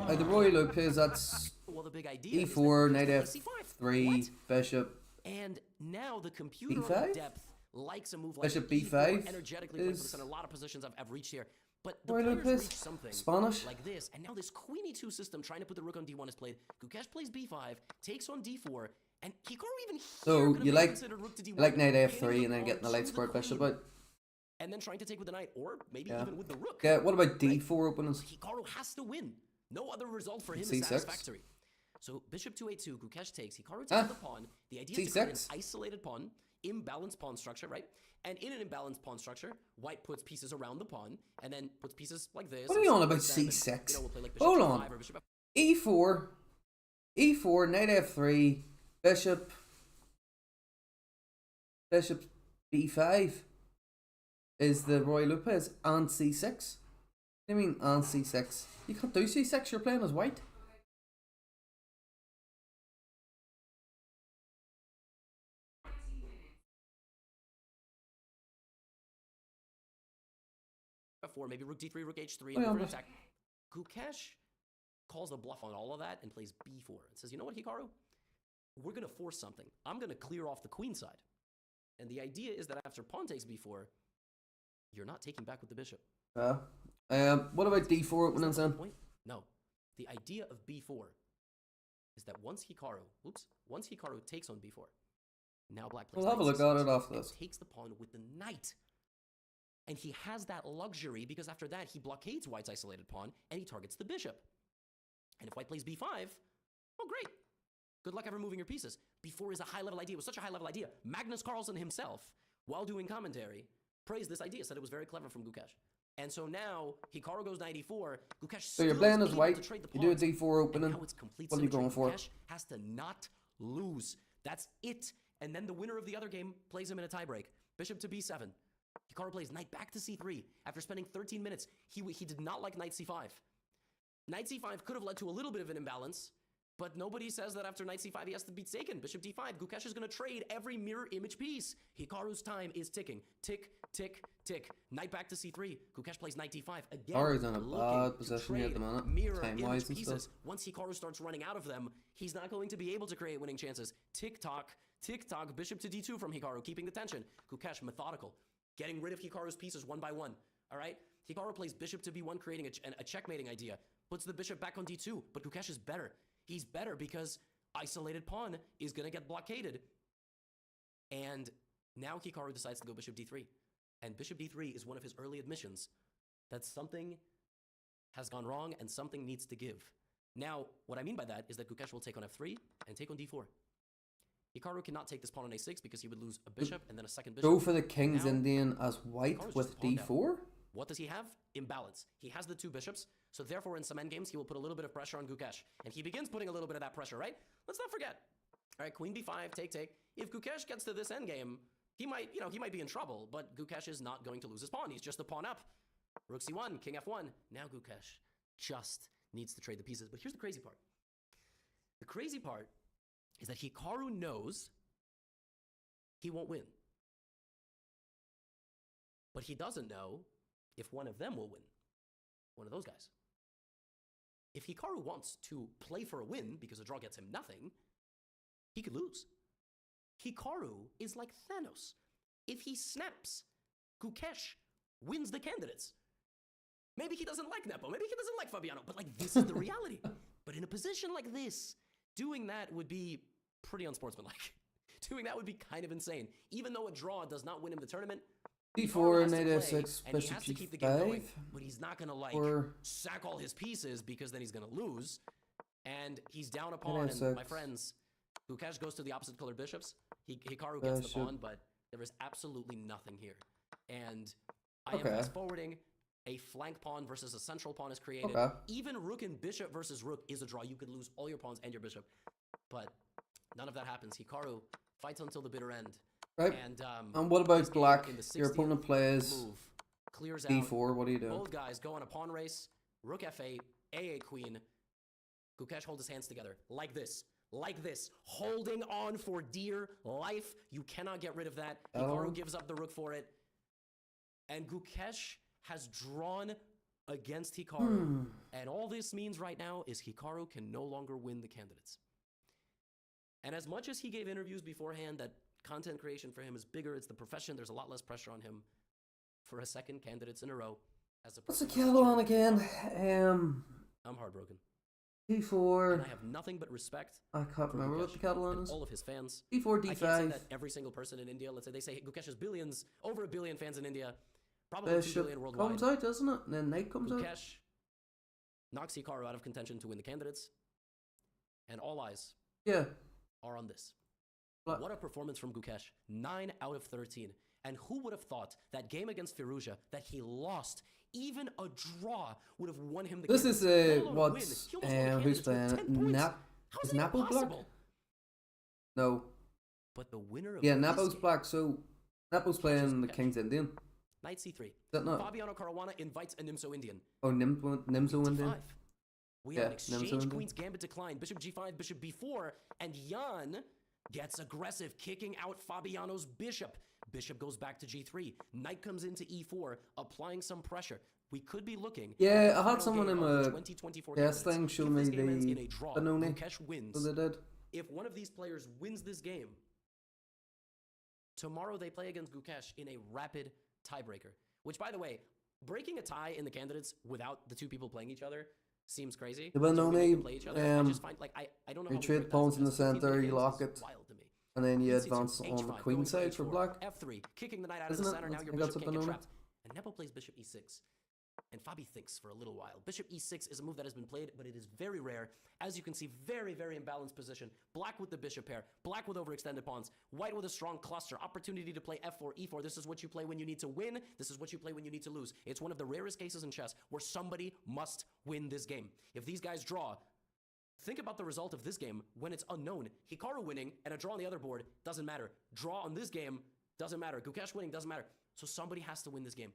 The Royal loop is that's Well, the big idea is that e4, you knight just play f3, c5. What? bishop. And now the computer B5? of depth likes a move like Bishop E4, B5 energetically playing for is- this in a lot of positions I've reached here. But the Royal loop players is reach something Spanish. like this, and now this queen e2 system trying to put the rook on d1 is played. Gukesh plays b5, takes on d4, and Hikaru even here So could have you maybe like considered rook to d1, knight pinning f3 the and then pawn getting the to light squared queen, bishop out. and then trying to take with the knight, or maybe Yeah. even with the rook. Yeah, what about d4 openings? Hikaru has to win. No other result for him is C6. satisfactory. So bishop to a2, Gukesh takes. Hikaru takes the pawn. The idea is to create an C6. isolated pawn, imbalanced pawn structure, right? And in an imbalanced pawn structure, white puts pieces around the pawn, and then puts pieces like this. What are and you on stuff about like that, and, C6? you know, we'll play like bishop Hold G5 on. or bishop e4, e4, knight f3, bishop b5 is the Royal Lopez, and c6. What do you mean and c6? You can't do c6, you're playing as white. f4, maybe rook d3, rook h3, Oh, and yeah, move an but- attack. Gukesh calls a bluff on all of that and plays b4 and says, you know what, Hikaru? We're going to force something. I'm going to clear off the queen side. And the idea is that after pawn takes b4, you're not taking back with the bishop. What about d4 openings Is that then? the point? No. The idea of b4 is that once Hikaru takes on b4, now black plays We'll have a knight look c6 at it after and this. takes the pawn with the knight. And he has that luxury because after that he blockades white's isolated pawn and he targets the bishop. And if white plays b5, oh great. Good luck ever moving your pieces. b4 is a high-level idea. It was such a high-level idea. Magnus Carlsen himself, while doing commentary, praised this idea, said it was very clever from Gukesh. And so now Hikaru goes knight e4. Gukesh So you're still playing is as able white, to trade the you do a pawns. d4 And opening. now it's complete What are you symmetry. going for? Gukesh has to not lose. That's it. And then the winner of the other game plays him in a tiebreak. Bishop to b7. Hikaru plays knight back to c3. After spending 13 minutes, he did not like knight c5. Knight c5 could have led to a little bit of an imbalance, But nobody says that after knight c5 he has to be taken. Bishop d5. Gukesh is going to trade every mirror image piece. Hikaru's time is ticking. Tick, tick, tick. Knight back to c3. Gukesh plays knight d5. Again, Hikaru's in a looking bad to position here at the trade minute, mirror time-wise image and pieces. stuff. Once Hikaru starts running out of them, he's not going to be able to create winning chances. Tick-tock, tick-tock. Bishop to d2 from Hikaru, keeping the tension. Gukesh, methodical. Getting rid of Hikaru's pieces one by one. All right? Hikaru plays bishop to b1, creating a checkmating idea. Puts the bishop back on d2, but Gukesh is better. He's better because isolated pawn is going to get blockaded. And now Hikaru decides to go bishop d3. And bishop d3 is one of his early admissions that something has gone wrong and something needs to give. Now, what I mean by that is that Gukesh will take on f3 and take on d4. Hikaru cannot take this pawn on a6 because he would lose a bishop and then a second bishop. Go for the King's Now, Indian as white Hikaru's with just pawned out. d4? What does he have? Imbalance. He has the two bishops, so therefore in some endgames he will put a little bit of pressure on Gukesh. And he begins putting a little bit of that pressure, right? Let's not forget. All right, queen b5, take, take. If Gukesh gets to this endgame, he might be in trouble, but Gukesh is not going to lose his pawn. He's just a pawn up. Rook c1, king f1. Now Gukesh just needs to trade the pieces. But here's the crazy part. The crazy part is that Hikaru knows he won't win. But he doesn't know if one of them will win. One of those guys. If Hikaru wants to play for a win because a draw gets him nothing, he could lose. Hikaru is like Thanos. If he snaps, Gukesh wins the candidates. Maybe he doesn't like Nepo, maybe he doesn't like Fabiano, but like this is the reality. But in a position like this, doing that would be pretty unsportsmanlike. Doing that would be kind of insane. Even though a draw does not win him the tournament, d4, knight play, f6, and he bishop has to keep the game going, g5. but he's not gonna like Or sack all his pieces because then he's gonna lose. And he's down a pawn, Knight and my f6. friends, Gukesh goes to the opposite colored bishops. Hikaru gets the Bishop. pawn, but there is absolutely nothing here. And I am Okay. fast forwarding. A flank pawn versus a central pawn is created. Okay. Even rook and bishop versus rook is a draw. You could lose all your pawns and your bishop. But none of that happens. Hikaru fights until the bitter end. right. And what about this game black? in the Your 60th opponent plays move clears out. d4. What do you do? Both guys go on a pawn race. Rook f8, a8 queen. Gukesh holds his hands together like this. Like this. Holding on for dear life. You cannot get rid of that. Hikaru gives up the rook for it. And Gukesh has drawn against Hikaru. And all this means right now is Hikaru can no longer win the candidates. And as much as he gave interviews beforehand that content creation for him is bigger, it's the profession, there's a lot less pressure on him for a second candidates in a row. As a What's the professional Catalan teacher. again? I'm heartbroken. d4. And I have nothing but respect I can't for remember what Gukesh the Catalan and is. all of his fans. d4, I can't say d5. that every single person in India, let's say they say Gukesh has billions, over 1 billion fans in India, probably 2 Bishop billion worldwide. comes out, doesn't it? And then knight comes out. Gukesh knocks Hikaru out of contention to win the candidates. And all eyes Yeah. are on this. Black. What a performance from Gukesh. 9 out of 13. And who would have thought that game against Firouzja that he lost, even a draw, would have won him the This candidates? is Let alone a what's win. He almost won the who's candidates with playing 10 it? points. Nap How is is that Napo black? possible? No. But the winner of Yeah, this Napo's game, black. So Napo's playing the Gukesh. King's Indian. Is Knight c3. that not? Fabiano Caruana invites a Nimso Indian. Oh, Nimzo Indian. D5. We Yeah, have an Nimzo exchange, Indian. Queen's Gambit decline, Bishop g5, Bishop b4, and Jan gets aggressive, kicking out Fabiano's bishop. Bishop goes back to g3. Knight comes into e4, applying some pressure. We could be looking. Yeah, at the I had final someone game in of the my 2024 guest candidates. thing show If me this game ends in a the draw, Benoni. Gukesh wins. So they did. If one of these players wins this game, tomorrow they play against Gukesh in a rapid tiebreaker. Which, by the way, breaking a tie in the candidates without the two people playing each other seems crazy. The So when they Benoni, can play each other, I just find, like, I don't know you how we trade break that. pawns in the Just 15 center, minute you games lock is it, wild to me. and then you C2, advance on the H5, queen going to side for H4, black. F3, kicking the knight out Isn't of it? the center. Now I your think that's bishop what can't get Benoni. trapped. And Nepo plays bishop e6. And Fabi thinks for a little while. Bishop e6 is a move that has been played, but it is very rare. As you can see, very, very imbalanced position. Black with the bishop pair. Black with overextended pawns. White with a strong cluster. Opportunity to play f4, e4. This is what you play when you need to win. This is what you play when you need to lose. It's one of the rarest cases in chess where somebody must win this game. If these guys draw, think about the result of this game when it's unknown. Hikaru winning and a draw on the other board doesn't matter. Draw on this game doesn't matter. Gukesh winning doesn't matter. So somebody has to win this game.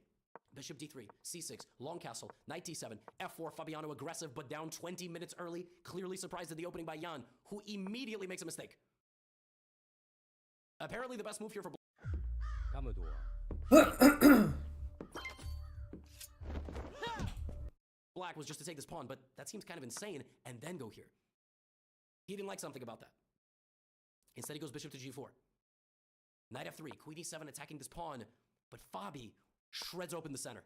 Bishop d3, c6, long castle, knight d7, f4, Fabiano aggressive but down 20 minutes early, clearly surprised at the opening by Jan, who immediately makes a mistake. Apparently the best move here for Black was just to take this pawn, but that seems kind of insane, and then go here. He didn't like something about that. Instead he goes bishop to g4. Knight f3, queen e7 attacking this pawn, but Fabi shreds open the center.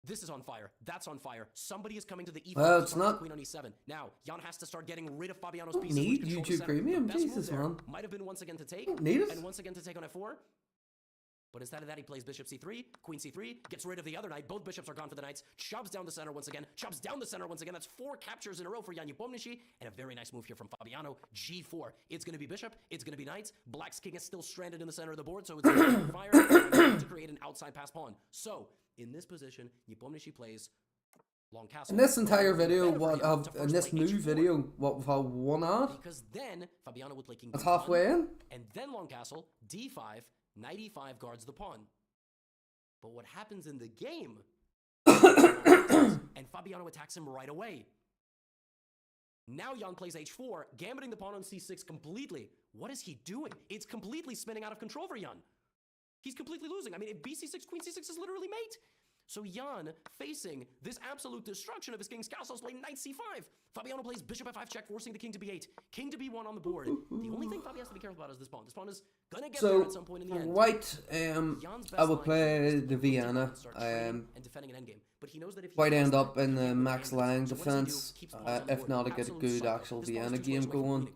This is on fire. That's on fire. Somebody is coming to the e5. Well, it's not. Queen on e7. Now, Jan has to start getting rid of Fabiano's pieces. Need which control the YouTube center. Premium, The best move Jesus, there man. might have been once again to take, Don't need it. and once again to take on f4. But instead of that, he plays bishop c3, queen c3, gets rid of the other knight. Both bishops are gone for the knights. Chops down the center once again. Chops down the center once again. That's 4 captures in a row for Jan Nepomniachtchi. And a very nice move here from Fabiano. g4. It's going to be bishop. It's going to be knights. Black's king is still stranded in the center of the board, so it's going to be fire to create an outside pass pawn. So, in this position, Nepomniachtchi plays long castle. In this entire video, Better for him to in first this play new h4. video, what we've had one ad? Because then Fabiano would play king That's d1, halfway in. and then long castle, d5, knight e5 guards the pawn. But what happens in the game? And Fabiano attacks him right away. Now Jan plays h4, gambiting the pawn on c6 completely. What is he doing? It's completely spinning out of control for Jan. He's completely losing. I mean, if bc6, queen c6 is literally mate. So Jan, facing this absolute destruction of his king's castle, is playing knight c5. Fabiano plays bishop f5 check, forcing the king to b8. King to b1 on the board. The only thing Fabi has to be careful about is this pawn. This pawn is gonna get there So at some point in the for end. white, Jan's I best would line play is the to Vienna. start trading and defending an endgame. But he knows that if he White does end that, up in he the can max win line games. So what does he do? defense. Keeps pawns on the If board. not, to get a Absolute good cycle. actual This pawn's Vienna too game close to going. winning.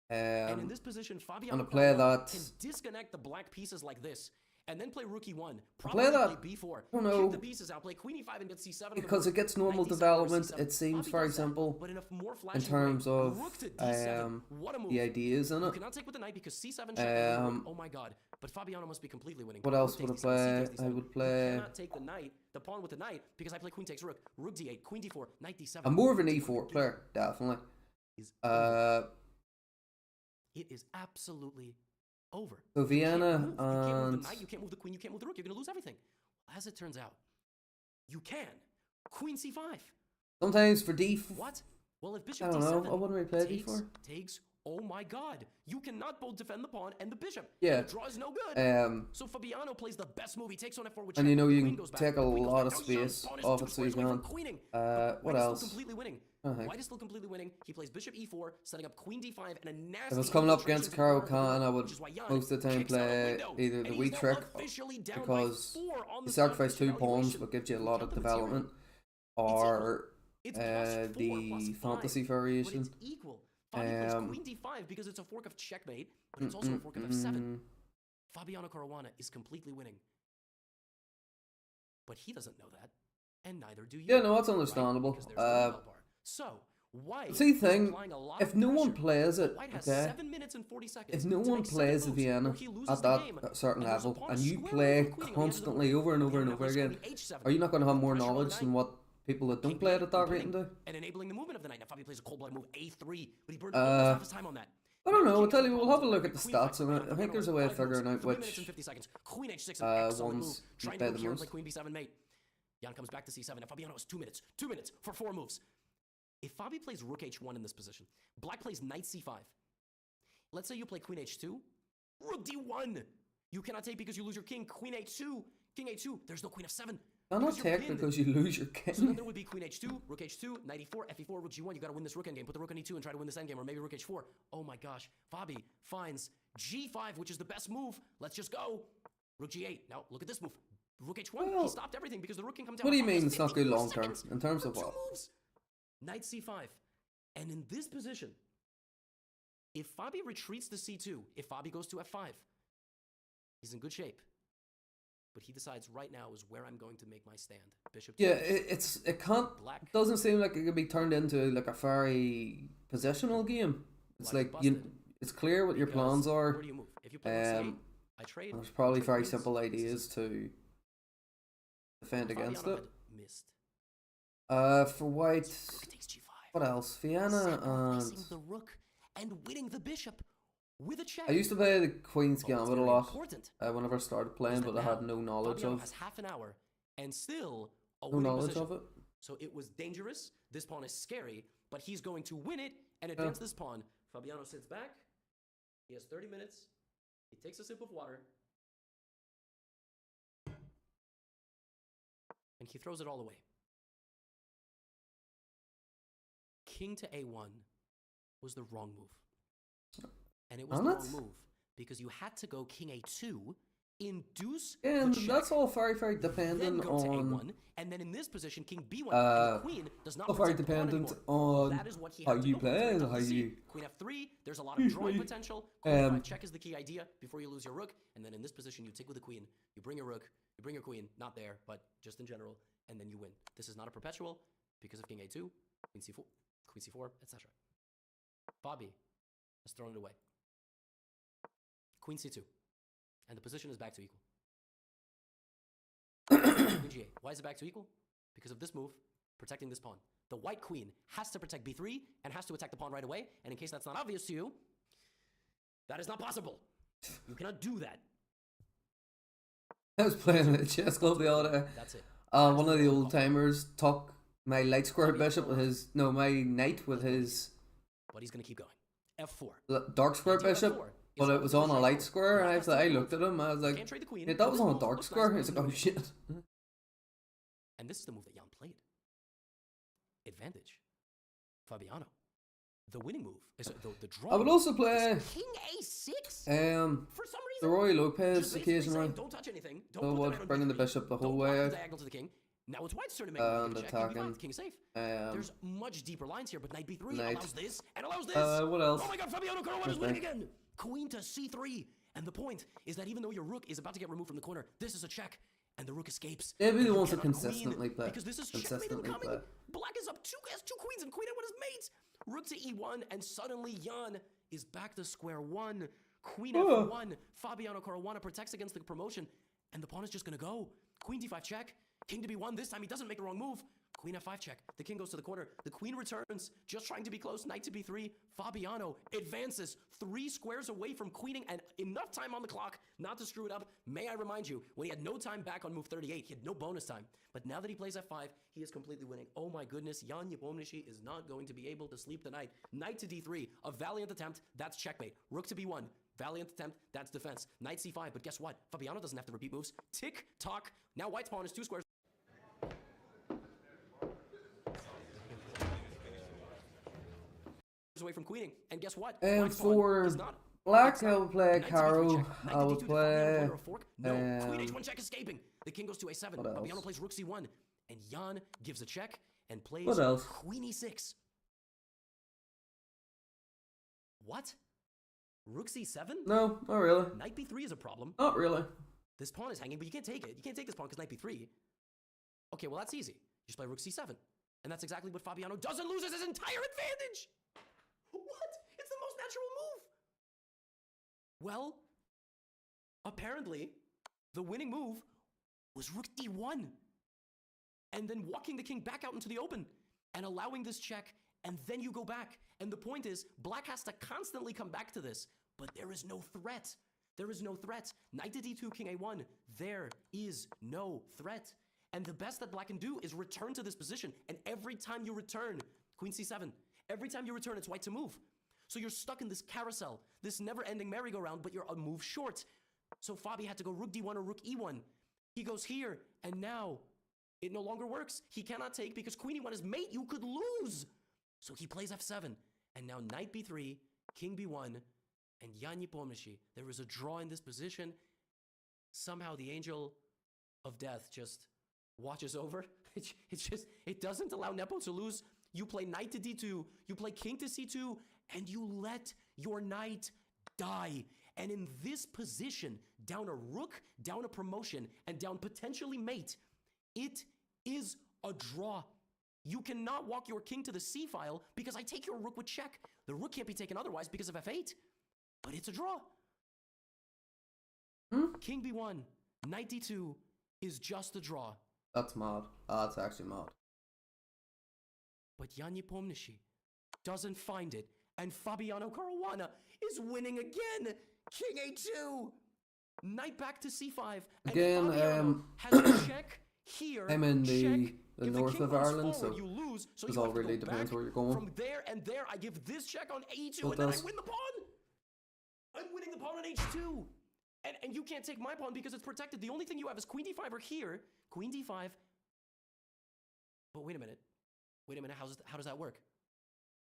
And in this position, Fabiano play Caruana that- can disconnect the black pieces like this, and then play rook e1. play Probably that- play b4. I don't know. Kick the pieces out. Play queen e5 and get c7. on the Because board. it gets normal Knight d7 development, c7. it seems Fabi very does that, simple but in a more in flashy terms way. of Rook to d7. What a move. the ideas in You it. cannot take with the knight because c7 check. Um, Oh my god. But Fabiano must be completely winning. What Rook else takes would I d7, play? c takes d7. I would You play- cannot take the knight, the pawn with the knight, because I play queen takes rook. Rook d8, queen d4, knight d7. I'm more of an e4 player, definitely. Is It is absolutely over. So You can't Vienna move. You can't move and the knight, you can't move the queen, you can't move the rook. You're going to lose everything. As it turns out, you can. Queen c5. sometimes for d4. What? Well, if bishop I don't d7 know. I wouldn't really play takes, d4. takes, oh my god. You cannot both defend the pawn and the bishop. Yeah. And the draw is no good. So Fabiano plays the best move. He takes on f4 with And you check. know The you queen can goes back. take a The queen goes lot back. of Now Jan's space pawn is off two it so you squares away from can. queening. But What White else? is still completely winning. I think. White is still completely winning. He plays bishop e4, setting up queen d5 and a nasty. If it's coming up infiltration against to the Karo corner of the board, Khan, I would which is why Jan most of the time kicks out a play window. either And the he's wheat now trick officially down by because 4 on you the sacrifice strategy 2 pawns evaluation. but gives you a You lot count of the material. development. It's Or It's +4, the +5, fantasy but variation. it's equal. Fabi plays Um, queen d5 because it's a fork of checkmate, but it's also a fork of f7. Fabiano Caruana is completely winning. But he doesn't know that, and neither do you. Yeah, no, that's right? understandable. Because there's the email part. So, White See, is thing, applying a lot if of no one pressure, plays but it, White has okay, 7 minutes and 40 seconds if no to one make 7 plays the moves, Vienna or he loses at the that game. certain And there's a level, pawn and you squarely play with the queen on the edge of the constantly board. over and over and Vienna over plays again, queen h7. are you not going to have more Pressure on the knowledge knight. than what people that don't King play it b8, at that rate opening do? and enabling the movement of the knight. Now Fabi plays a cold-blooded move, a3, but he burned Uh, almost half his time on that. I don't Now know, King I'll tell has you, we'll pawns have a on look the at the queen f5, stats on it. I think there's a way of 5 moves, figuring out 3 minutes which and 50 seconds. Queen h6, an excellent ones move. Trying play to the go here and most. play queen b7 mate. Jan comes back to c7, and Fabiano has 2 minutes. 2 minutes for 4 moves. If Fabi plays rook h1 in this position, Black plays knight c5. Let's say you play queen h2, rook d1. You cannot take because you lose your king. Queen h2, king h2. There's no queen f7. Why not because you're take pinned. because you lose your So then king? there would be queen h2, rook h2, knight e4, fe4, rook g1. You gotta win this rook endgame. Put the rook on e2 and try to win this endgame, or maybe rook h4. Oh my gosh. Fabi finds g5, which is the best move. Let's just go. Rook g8. Now look at this move. Rook h1. Well, he stopped everything because the rook can come down. What do you Fabi mean has it's not good 54 long term? seconds In terms for of 2 what? moves. Knight c5. And in this position, if Fabi retreats to c2, if Fabi goes to f5, he's in good shape. But he decides right now is where I'm going to make my stand. Bishop to Yeah, f6. it can't. Black. Doesn't seem like it could be turned into like a very positional game. It's Black is like you. busted. It's clear what your Because plans are. Where do you move? If you play c8, Um, I trade. There's probably trade very queens. simple This ideas is- to defend against Fabiano it. had missed. For white, Rook takes g5. what else? Vienna Sacrificing and the rook and winning the bishop with a check. I used to play the Queen's Oh, it's Gambit a very lot important. whenever I started playing, Because but I now had no knowledge Fabiano of. has half an hour and still a No winning knowledge position. of it. So it was dangerous. This pawn is scary, but he's going to win it and advance this pawn. Fabiano sits back. He has 30 minutes. He takes a sip of water. And he throws it all away. King to A1 was the wrong move. And it was the wrong move because you had to go King A2, induce And the check, that's all very, very then dependent go to on A1, and then in this position, King B1, and the queen does not all very protect the pawn dependent anymore. on That is what he how had to you go. play Three and down how to C. you. Queen F3, there's a lot of drawing potential. Queen F5 check is the key idea before you lose your rook, and then in this position, you take with the queen, you bring your rook, you bring your queen, not there, but just in general, and then you win. This is not a perpetual because of King A2, Queen C4, etc. Bobby has thrown it away. Queen C2, and the position is back to equal. Queen G8. Why is it back to equal? Because of this move, protecting this pawn. The white queen has to protect B3 and has to attack the pawn right away. And in case that's not obvious to you, that is not possible. You cannot do that. I was playing at a chess club the other day. That's it. One of the old timers took my light square bishop with his my knight with his But he's going to keep going. F4. dark square Idea bishop, F4 is but it was on a light square, and Black I has was to like, I move. looked at him, I was like, Can't trade the queen. yeah, that was This on a move dark looks square. nice, He's like, but oh it's shit. And this is the move that Jan played. Advantage. Fabiano. The winning move is the draw. I would also play is King A6. For some reason, the Roy just Lopez basically occasionally. saying, don't touch anything. Don't So put the what, knight on bringing the B3, bishop the whole don't way block out. the diagonal to the king. Now it's white's turn to make And a check. King attacking. B5, king safe. There's much deeper lines here, but knight B3 Knight. allows this and allows this. What else? Oh my god, Fabiano Caruana is winning again. Queen to C3. And the point is that even though your rook is about to get removed from the corner, this is a check. And the rook escapes. Yeah, but he And you wants to cannot consistently queen, play. because this is checkmate Consistently incoming. play. Black is up has two queens and queen A1 is mate. Rook to E1 and suddenly Jan is back to square one. Queen F1. Fabiano Caruana protects against the promotion. And the pawn is just going to go. Queen D5 check. King to B1. This time he doesn't make the wrong move. Queen F5 check. The king goes to the corner. The queen returns, just trying to be close. Knight to B3. Fabiano advances 3 squares away from queening and enough time on the clock not to screw it up. May I remind you, when he had no time back on move 38, he had no bonus time. But now that he plays F5, he is completely winning. Oh my goodness, Jan Nepomniachtchi is not going to be able to sleep the night. Knight to D3, a valiant attempt, that's checkmate. Rook to B1, valiant attempt, that's defense. Knight C5, but guess what? Fabiano doesn't have to repeat moves. Tick, tock. Now white's pawn is 2 squares away from queening, and guess what? And White's pawn for is not. black, I would play Knight to B3 Caro. check. Knight I to would D2, play. Fabiano player a fork. No, queen H1 check escaping. The king goes to A7. What else? Fabiano plays rook C1, and Jan gives a check and plays What else? queen E6. What? Rook C7? No, not really. Knight B3 is a problem. Not really. This pawn is hanging, but you can't take it. You can't take this pawn because Knight B3. Okay, well that's easy. You just play rook C7. And that's exactly what Fabiano does and loses his entire advantage. What? It's the most natural move. Well, apparently, the winning move was rook D1. And then walking the king back out into the open and allowing this check, and then you go back. And the point is, black has to constantly come back to this, but there is no threat. There is no threat. Knight to D2, king A1. There is no threat. And the best that black can do is return to this position. And every time you return, queen C7, every time you return, it's white to move. So you're stuck in this carousel, this never-ending merry-go-round, but you're a move short. So Fabi had to go rook D1 or rook E1. He goes here, and now it no longer works. He cannot take because queen E1 is mate. You could lose. So he plays F7. And now knight B3, king B1, and Jan Nepomniachtchi. There is a draw in this position. Somehow the angel of death just watches over. It doesn't allow Nepo to lose. You play knight to D2, you play king to C2, and you let your knight die. And in this position, down a rook, down a promotion, and down potentially mate, it is a draw. You cannot walk your king to the C file because I take your rook with check. The rook can't be taken otherwise because of F8. But it's a draw. King B1, knight D2 is just a draw. That's mad. That's actually mad. But Jan Nepomniachtchi doesn't find it, and Fabiano Caruana is winning again. King A2, knight back to C5, and Again, Fabiano has a check. here. I'm in check. the If north king of runs Ireland, forward, so you lose. So this you all have to really go depends back where you're going. from there and there. I give this check on e2, So it and then I does. win the pawn. I'm winning the pawn on h2. And you can't take my pawn because it's protected. The only thing you have is queen d5 or here. Queen d5. But wait a minute. Wait a minute. How does that work?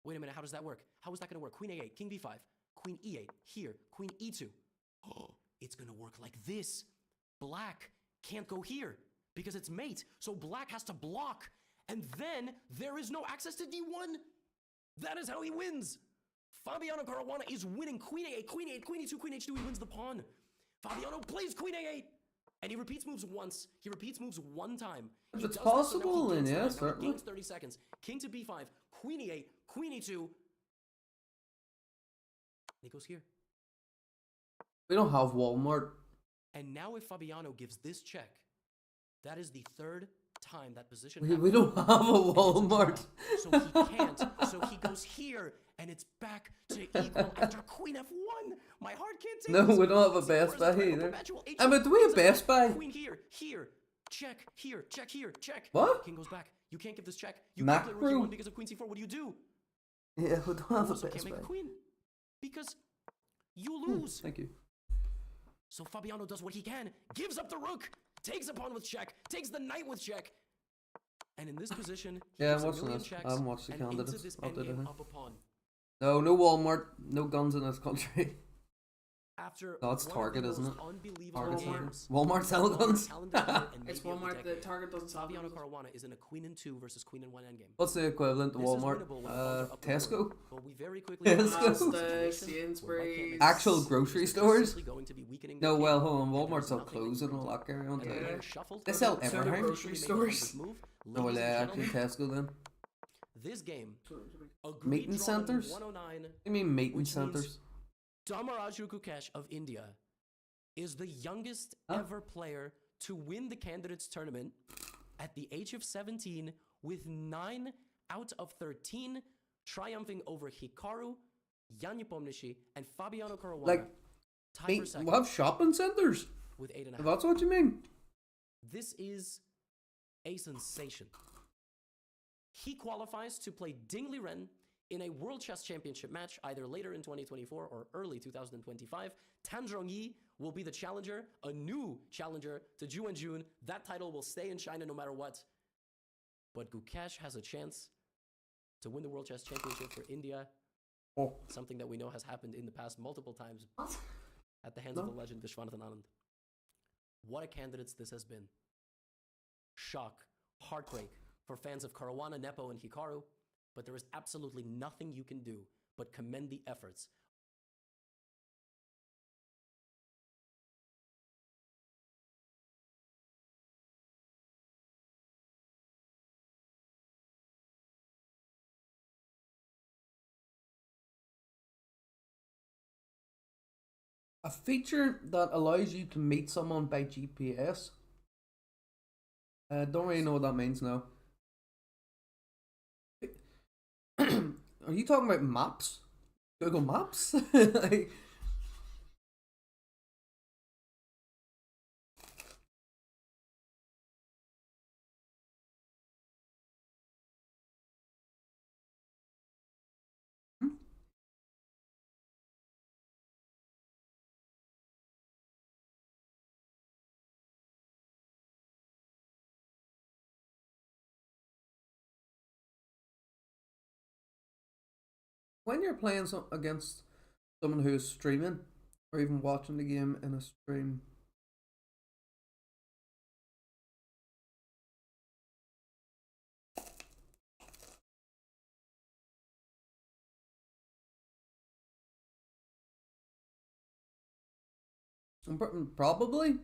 Wait a minute. How does that work? How is that going to work? Queen a8, king b5, queen e8, here, queen e2. Oh, it's going to work like this. Black can't go here because it's mate. So black has to block. And then there is no access to d1. That is how he wins. Fabiano Caruana is winning queen a8, queen a8, queen e2, queen h2. He wins the pawn. Fabiano plays queen a8. And he repeats moves once. He repeats moves one time. If He it's does this, so now possible, he then gains yeah, time. Now he certainly. gains 30 seconds. King to b5, queen e8, queen e2. And he goes here. We don't have Walmart. And now if Fabiano gives this check, that is the third time that position We don't have a Walmart. So he can't. So he goes here, and it's back to equal after queen f1. My heart can't take No, this. we don't have a See, Best where's the Buy final either. perpetual H- I mean, do we have queen's Best Buy? Queen here, check here, check. What? King goes back. You can't give this check. You Macro? can't play rook e1 because of queen c4. What do you do? Yeah, we don't You have a also Best can't make Buy. a queen because you lose. Thank you. So Fabiano does what he can, gives up the rook, takes a pawn with check, takes the knight with check. And in this position, he Yeah, gives I'm a watching million this. checks I haven't watched the and into candidates. this I'll do endgame that. up a pawn. No Walmart, no guns in this country. After No, it's one Target, of the isn't most it? unbelievable Target's games, Walmart selling guns. calendar year and It's maybe of the Walmart. The decade, Target doesn't sell Fabiano them. Caruana is in a queen and 2 versus queen and 1 endgame. What's the equivalent to This is Walmart? winnable when the pawns are up and Tesco? forward, but we very quickly Tesco. find ourselves in a Asda, situation where white can't Sainsbury's. make Actual moves, grocery because they're stores? simply going to be weakening No, their well, king, hold on. and there Walmart is sell nothing clothes and to all do. that carry on. And the too. player shuffles They the sell rook, So do everything. grocery actually made a stores. move. No, well, Ladies and actually gentlemen, Tesco then. this game, Meeting agreed drawn in centres? 109, I mean meeting which means centres. Damaraju Gukesh of India is the youngest ever player to win the candidates tournament at the age of 17 with 9 out of 13, triumphing over Hikaru, Jan Nepomniachtchi, and Fabiano Caruana. Like, tied for second we have shopping centres. with If 8.5. that's what you mean. This is a sensation. He qualifies to play Dingley Ren in a World Chess Championship match either later in 2024 or early 2025. Tan Zhongyi will be the challenger, a new challenger to Zhu Wenjun. That title will stay in China no matter what. But Gukesh has a chance to win the World Chess Championship for India, Oh, something that we know has happened in the past multiple times what? at the hands of the legend Vishwanathan Anand. What a candidates this has been. Shock, heartbreak for fans of Caruana, Nepo, and Hikaru, but there is absolutely nothing you can do but commend the efforts A feature that allows you to meet someone by GPS. Don't really know what that means now. Are you talking about maps? Google Maps? Like, when you're playing against someone who is streaming or even watching the game in a stream, probably.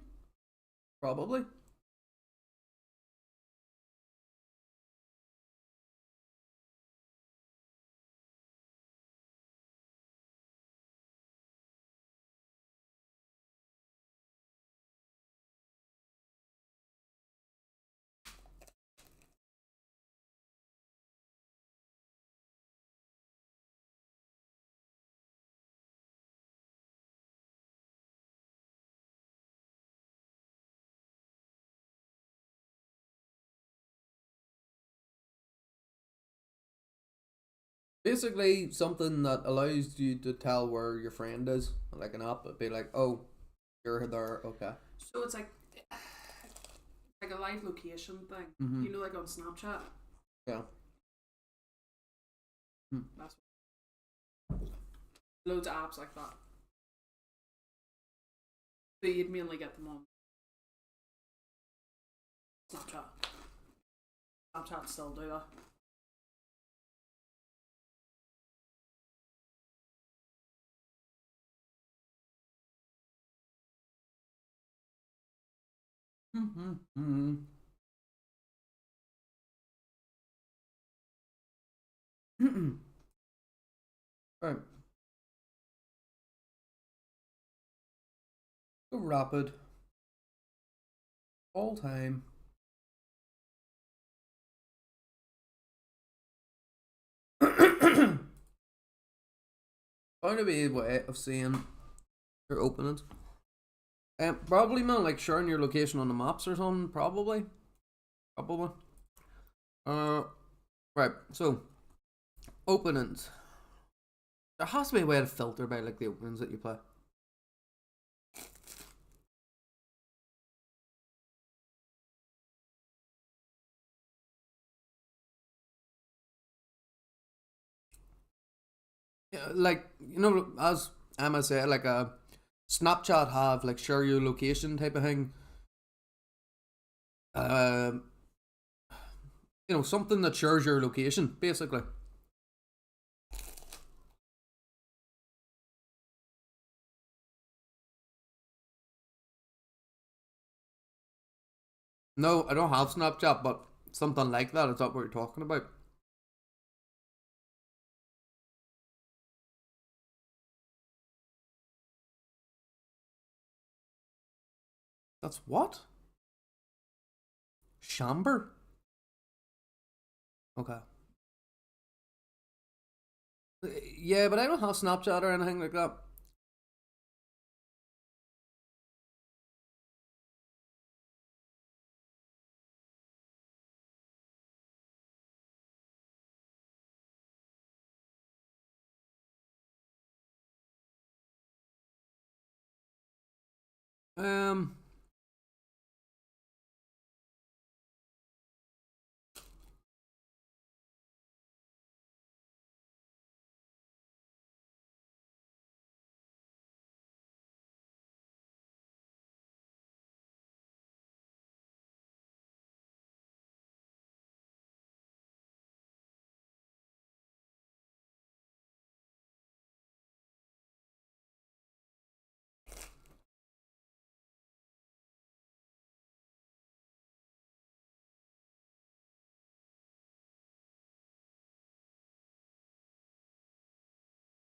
Basically, something that allows you to tell where your friend is, like an app. It'd be like, oh, you're there. Okay. So it's like a live location thing. Mhm. You know, like on Snapchat. Yeah. That's loads of apps like that. But you'd mainly get them on Snapchat. Snapchat still do that. Mm-hmm. Right. So rapid. All time. Found a way of seeing your openings. Probably man, like sharing your location on the maps or something. Probably. Right. So openings. There has to be a way to filter by like the openings that you play. Yeah, like you know, as Emma said, like a Snapchat have like share your location type of thing. Um, you know, something that shares your location, basically. No, I don't have Snapchat, but something like that. Is that what you're talking about? That's what? Chamber? Okay. Yeah, but I don't have Snapchat or anything like that. Um,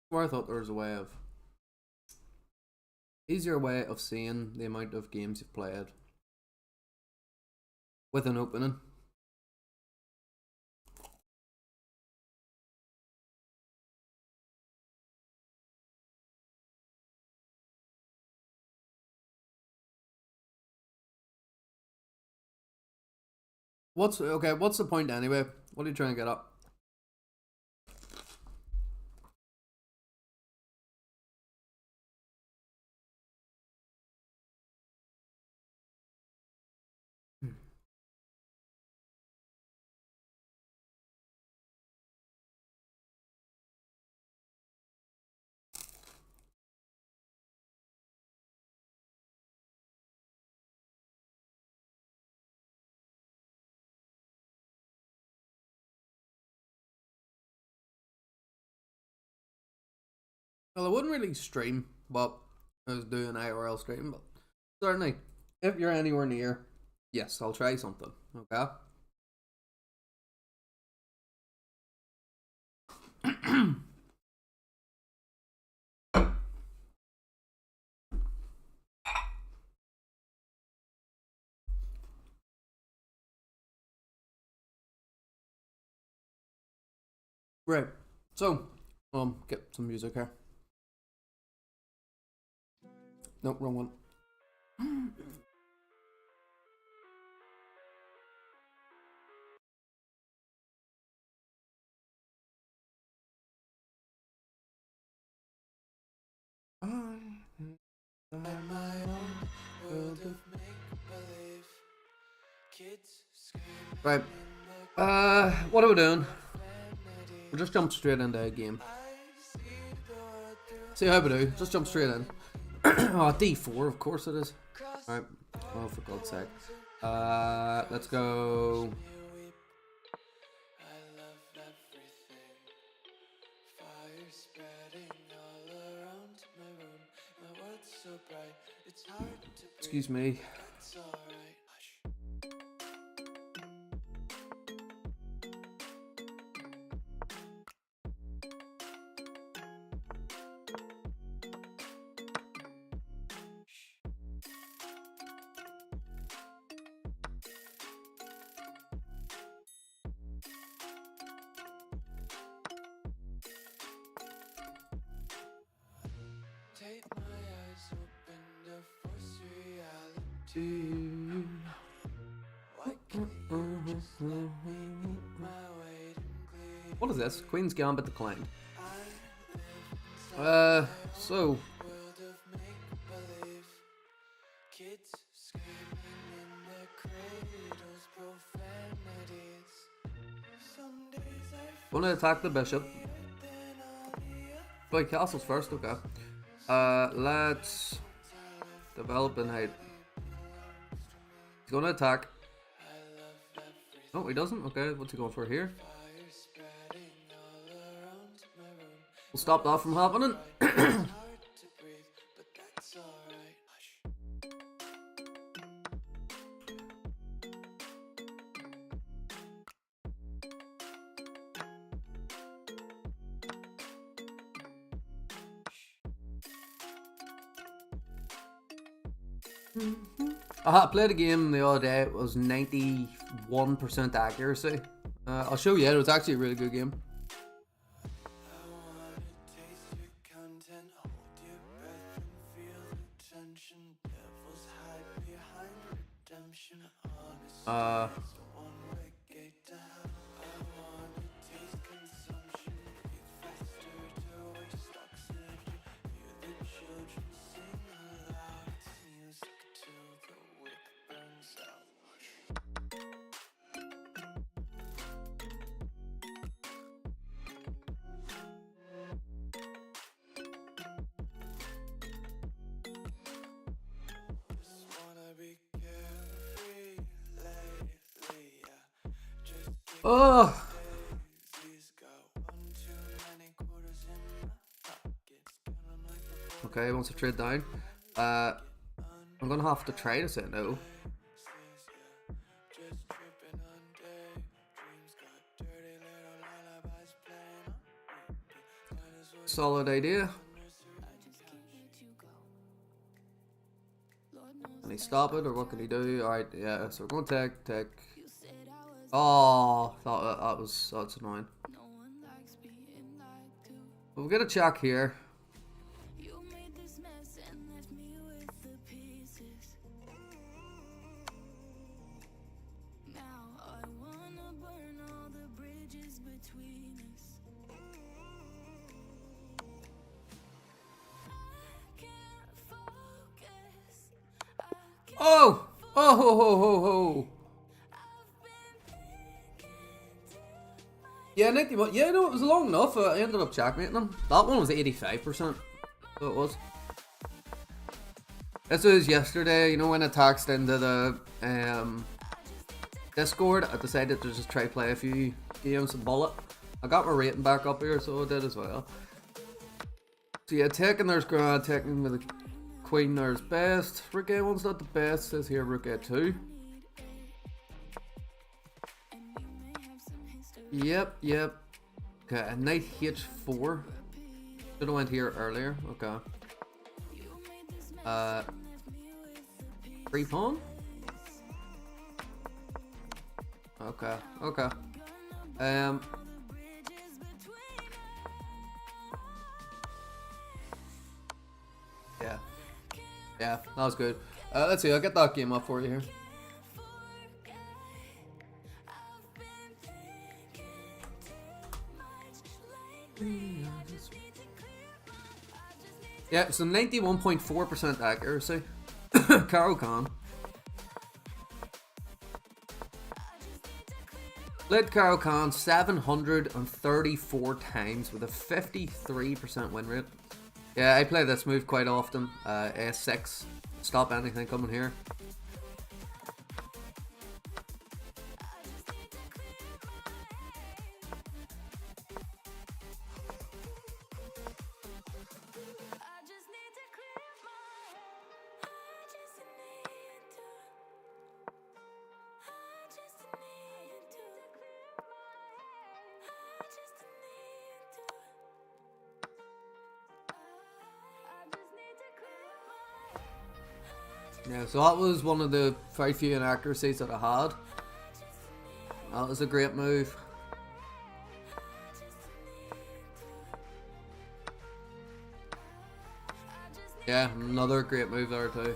where I thought there was a way of easier way of seeing the amount of games you've played with an opening. What's okay? What's the point anyway? What are you trying to get at? Well, I wouldn't really stream, but I was doing IRL stream. But certainly, if you're anywhere near, yes, I'll try something. Okay. Right. So, get some music here. Nope, wrong one. Right. What are we doing? We'll just jump straight into a game. See how we do. Just jump straight in. Oh, D4, of course it is. Alright. Oh, for God's sake. Let's go. Excuse me. What is this? Queen's Gambit declined. So. Gonna attack the bishop. Play castles first, okay. Let's develop and hide. He's gonna attack. No, he doesn't. Okay, what's he going for here? We'll stop that from happening. I played a game the other day. It was 91% accuracy. I'll show you. It was actually a really good game. Oh. Okay, he wants to trade down. I'm gonna have to try to say no. Solid idea. Can he stop it or what can he do? Alright, yeah, so we're gonna take. Oh, that's annoying. We'll get a check here. Oh! Oh ho ho ho ho! Yeah, 91. Yeah, no, it was long enough. I ended up checkmating them. That one was 85%. So it was. This was yesterday, you know, when I taxed into the Discord. I decided to just try play a few games and bullet. I got my rating back up here, so I did as well. So yeah, taking there's grand, taking with the Queen there's best. Rook A1's not the best, says here Rook A2. Yep. Okay, Knight H4. Should have went here earlier. Okay. Free pawn? Okay. Yeah, that was good. Let's see, I'll get that game up for you here. Yeah, so 91.4% accuracy. Caro Khan. Played Caro Khan 734 times with a 53% win rate. Yeah, I play this move quite often. A6. Stop anything coming here. Yeah, so that was one of the very few inaccuracies that I had. That was a great move. Yeah, another great move there too.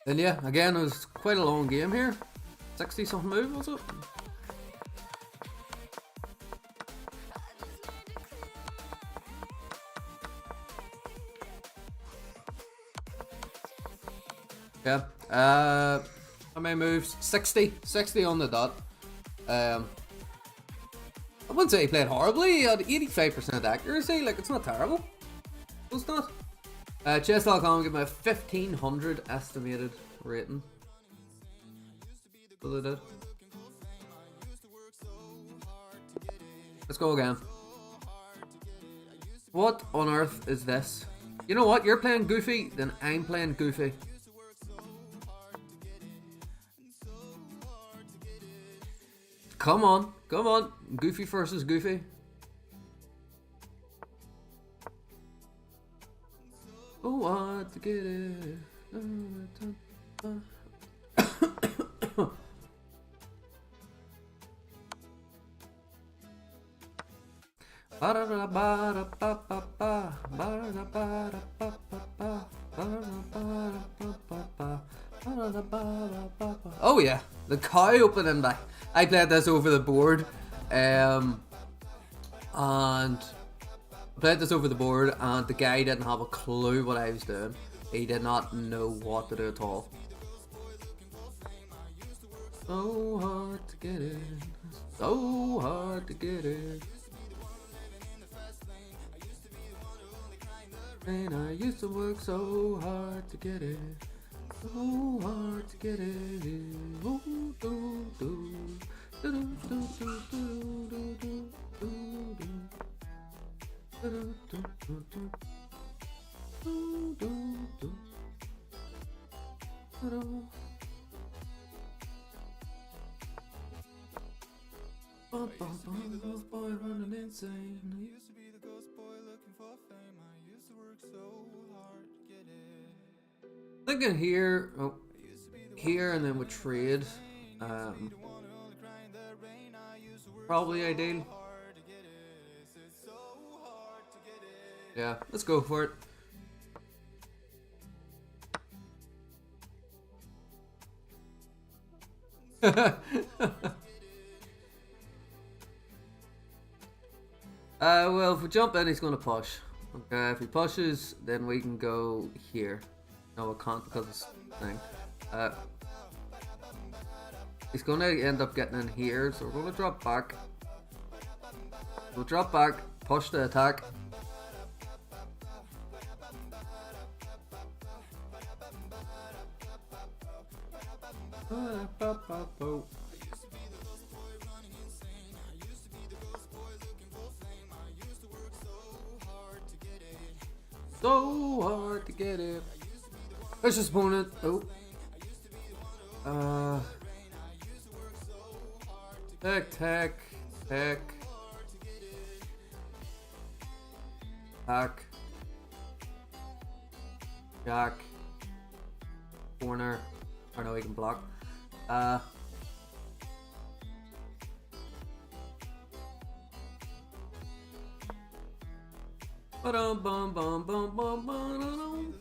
And yeah, again, it was quite a long game here. 60 something move, was it? Yeah. How many moves? 60 on the dot. I wouldn't say he played horribly. He had 85% accuracy. Like, it's not terrible. It's not. Chess.com give me a 1500 estimated rating. So they did. Let's go again. What on earth is this? You know what? You're playing Goofy, then I'm playing Goofy. Come on, come on. Goofy versus Goofy. Oh, what to get it? Oh yeah, the cow opening back. I played this over the board, and played this over the board, and the guy didn't have a clue what I was doing. He did not know what to do at all. So hard to get it. So hard to get it. And I used to work so hard to get it. So hard to get it. Ooh, do, do. Do, do, do, do, do, do, do, do. Do, do, do, do. Do, do, do. Do, do. Bum, bum, bum, ghost boy running insane. I used to be the ghost boy looking for fame. I used to work so hard to get it. Thinking here, here and then with trade, probably ideal. Yeah, let's go for it. Well, if we jump in, he's going to push. Okay, if he pushes, then we can go here. No, I can't because it's thing. He's going to end up getting in here, so we're going to drop back. We'll drop back, push the attack. So hard to get it. Let's just opponent. Oh. Tech. Hack. Jack. Corner. Or no, he can block. Bum bum bum bum bum bum.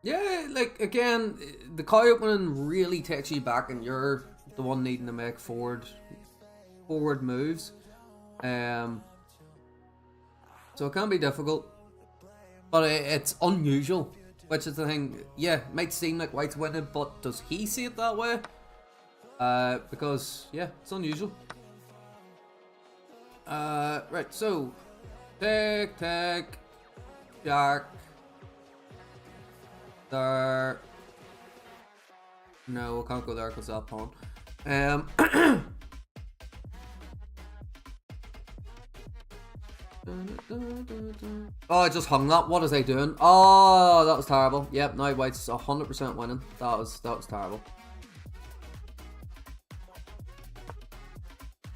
Yeah, like again, the cow opening really takes you back, and you're the one needing to make forward moves. So it can be difficult, but it's unusual, which is the thing. Yeah, it might seem like White's winning, but does he see it that way? Because yeah, it's unusual. Right. So, take, Jack. There. No, we can't go there because that pawn. Oh, I just hung that. What is they doing? Oh, that was terrible. Yep, now White's 100% winning. That was terrible.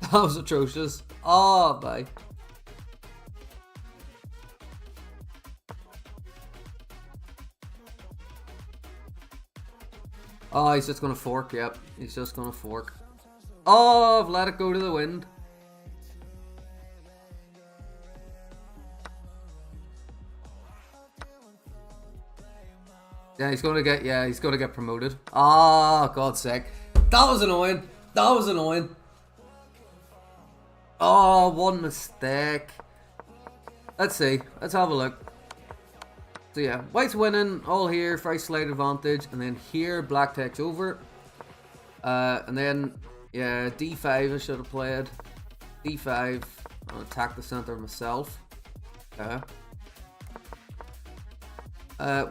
That was atrocious. Oh, bye. Oh, he's just gonna fork. Yep, he's just gonna fork. Oh, I've let it go to the wind. Yeah, he's gonna get promoted. Ah, oh, God's sake. That was annoying. That was annoying. Oh, one mistake. Let's see. Let's have a look. So yeah, White's winning all here, very slight advantage, and then here Black takes over. And then yeah, D5 I should have played. D5. I'll attack the center myself. Okay.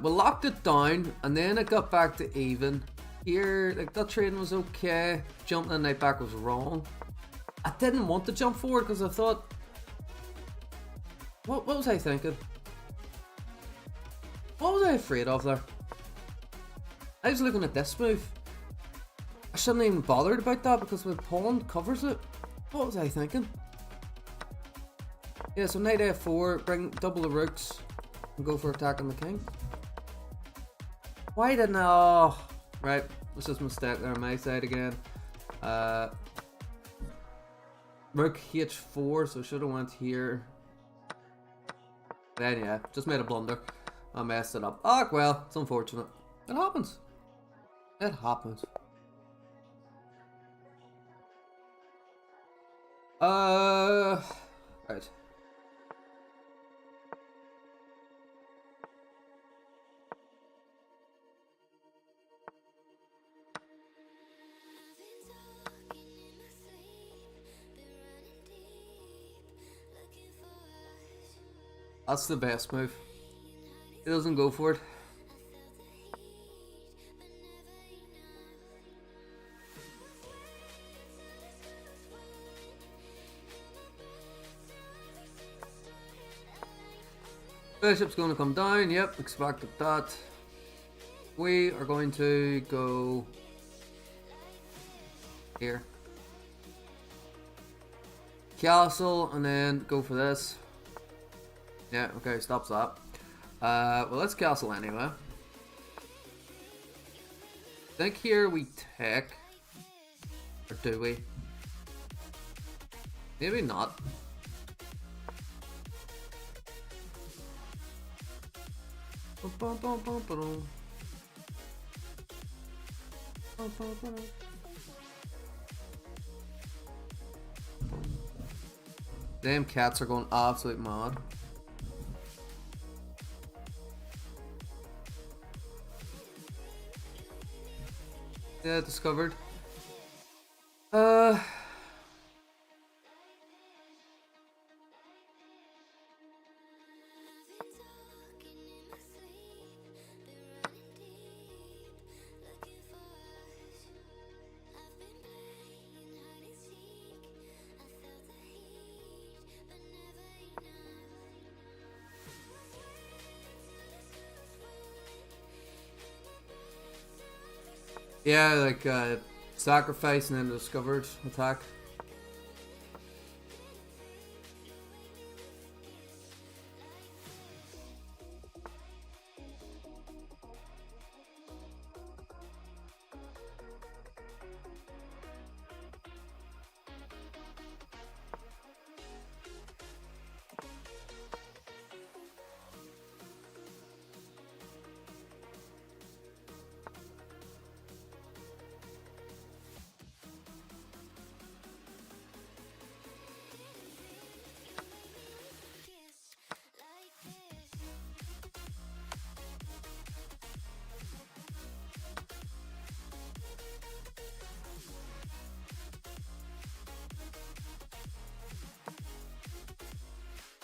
We locked it down, and then it got back to even. Here, like that trading was okay. Jumping the knight back was wrong. I didn't want to jump forward because I thought, what was I thinking? What was I afraid of there? I was looking at this move. I shouldn't even bothered about that because my pawn covers it. What was I thinking? Yeah, so knight f4, bring double the rooks, and go for attacking the king. Why didn't I? Oh, right, this is a mistake there on my side again. Rook h4, so should have went here. Then yeah, just made a blunder. I messed it up. Oh well, it's unfortunate. It happens. It happens. Right. That's the best move. He doesn't go for it. Bishop's going to come down. Yep, expected that. We are going to go here. Castle, and then go for this. Yeah, okay, stops that. Well, let's castle anyway. I think here we take. Or do we? Maybe not. Damn cats are going absolute mad. Yeah, discovered. Yeah, like sacrifice and then discovered attack.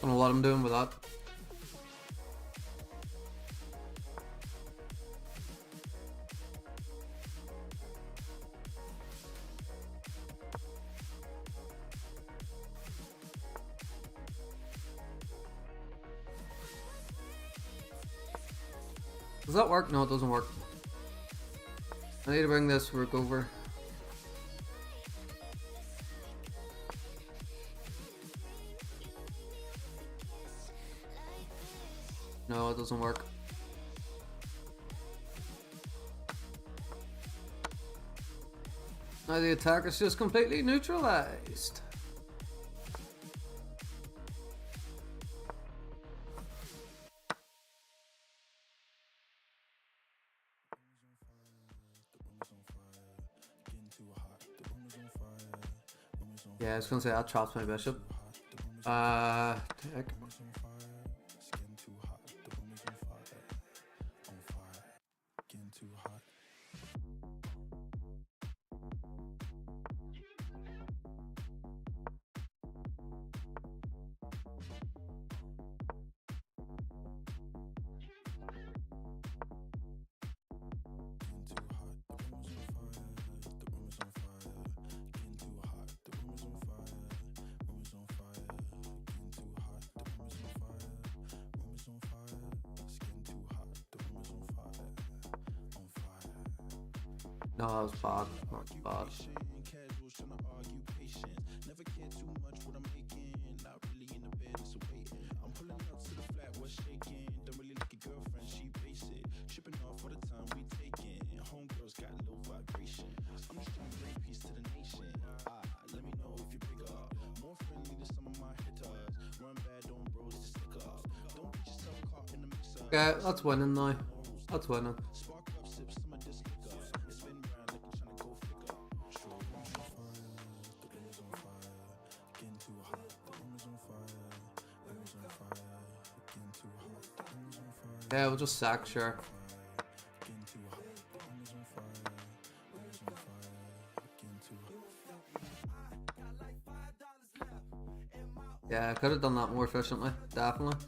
Don't know what I'm doing with that. Does that work? No, it doesn't work. I need to bring this rook over. No, it doesn't work. Now the attack is just completely neutralized. Yeah, I was gonna say that traps my bishop. Take. No, that was bad. Not bad. Okay, that's winning now. That's winning. Yeah, we'll just sack, sure. Yeah, I could have done that more efficiently, definitely.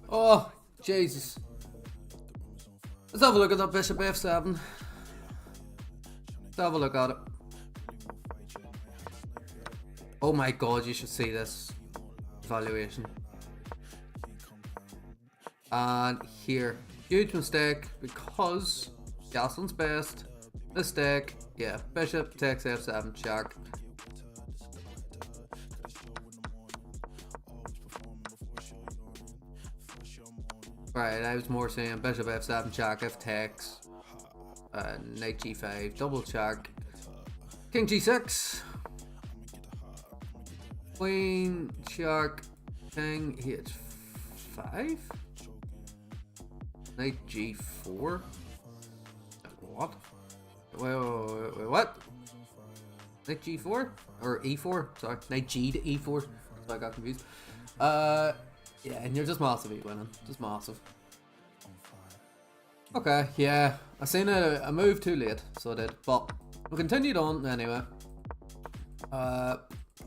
Oh, Jesus. Let's have a look at that bishop f7. Let's have a look at it. Oh my god, you should see this evaluation. And here, huge mistake because Gaston's best. Mistake, yeah, bishop takes f7, check. Right, I was more saying bishop f7, check, if takes, knight g5, double check, king g6. Queen, check, king, h5, knight g4, what? Wait, what? Knight g4? Or e4? Sorry, knight g to e4, so I got confused. Yeah, and you're just massively winning, just massive. Okay, yeah, I seen a move too late, so I did, but we continued on anyway.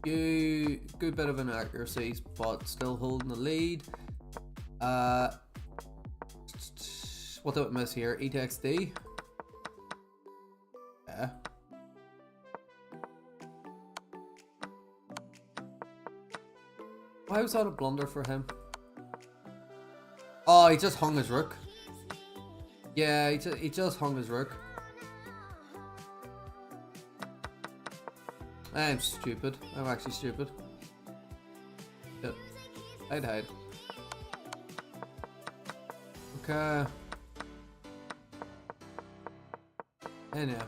Good bit of inaccuracies, but still holding the lead. What did I miss here? E takes D. Yeah. Why was that a blunder for him? Oh, he just hung his rook. Yeah, he just hung his rook. I'm stupid. I'm actually stupid. Yep. Hide. Okay. Anyhow.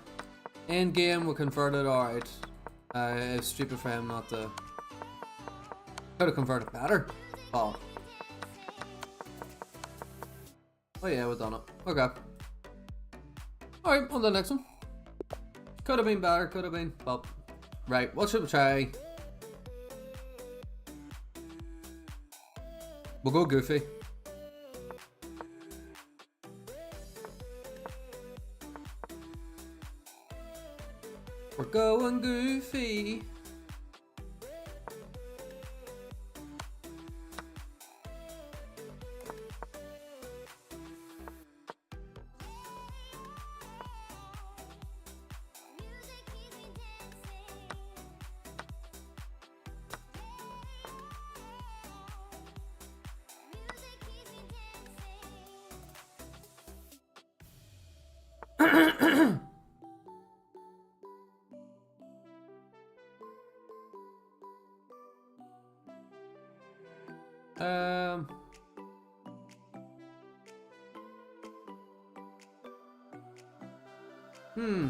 End game, we converted alright. It's stupid for him not to. Could have converted better. Oh. Oh yeah, we've done it. Okay. Alright, on to the next one. Could have been better, could have been, but. Right, what should we try? We'll go goofy. We're going goofy. Um. Hmm.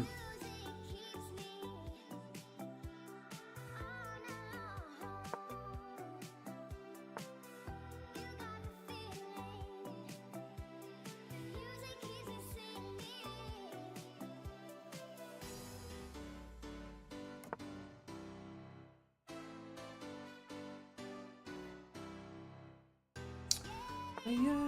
Yeah.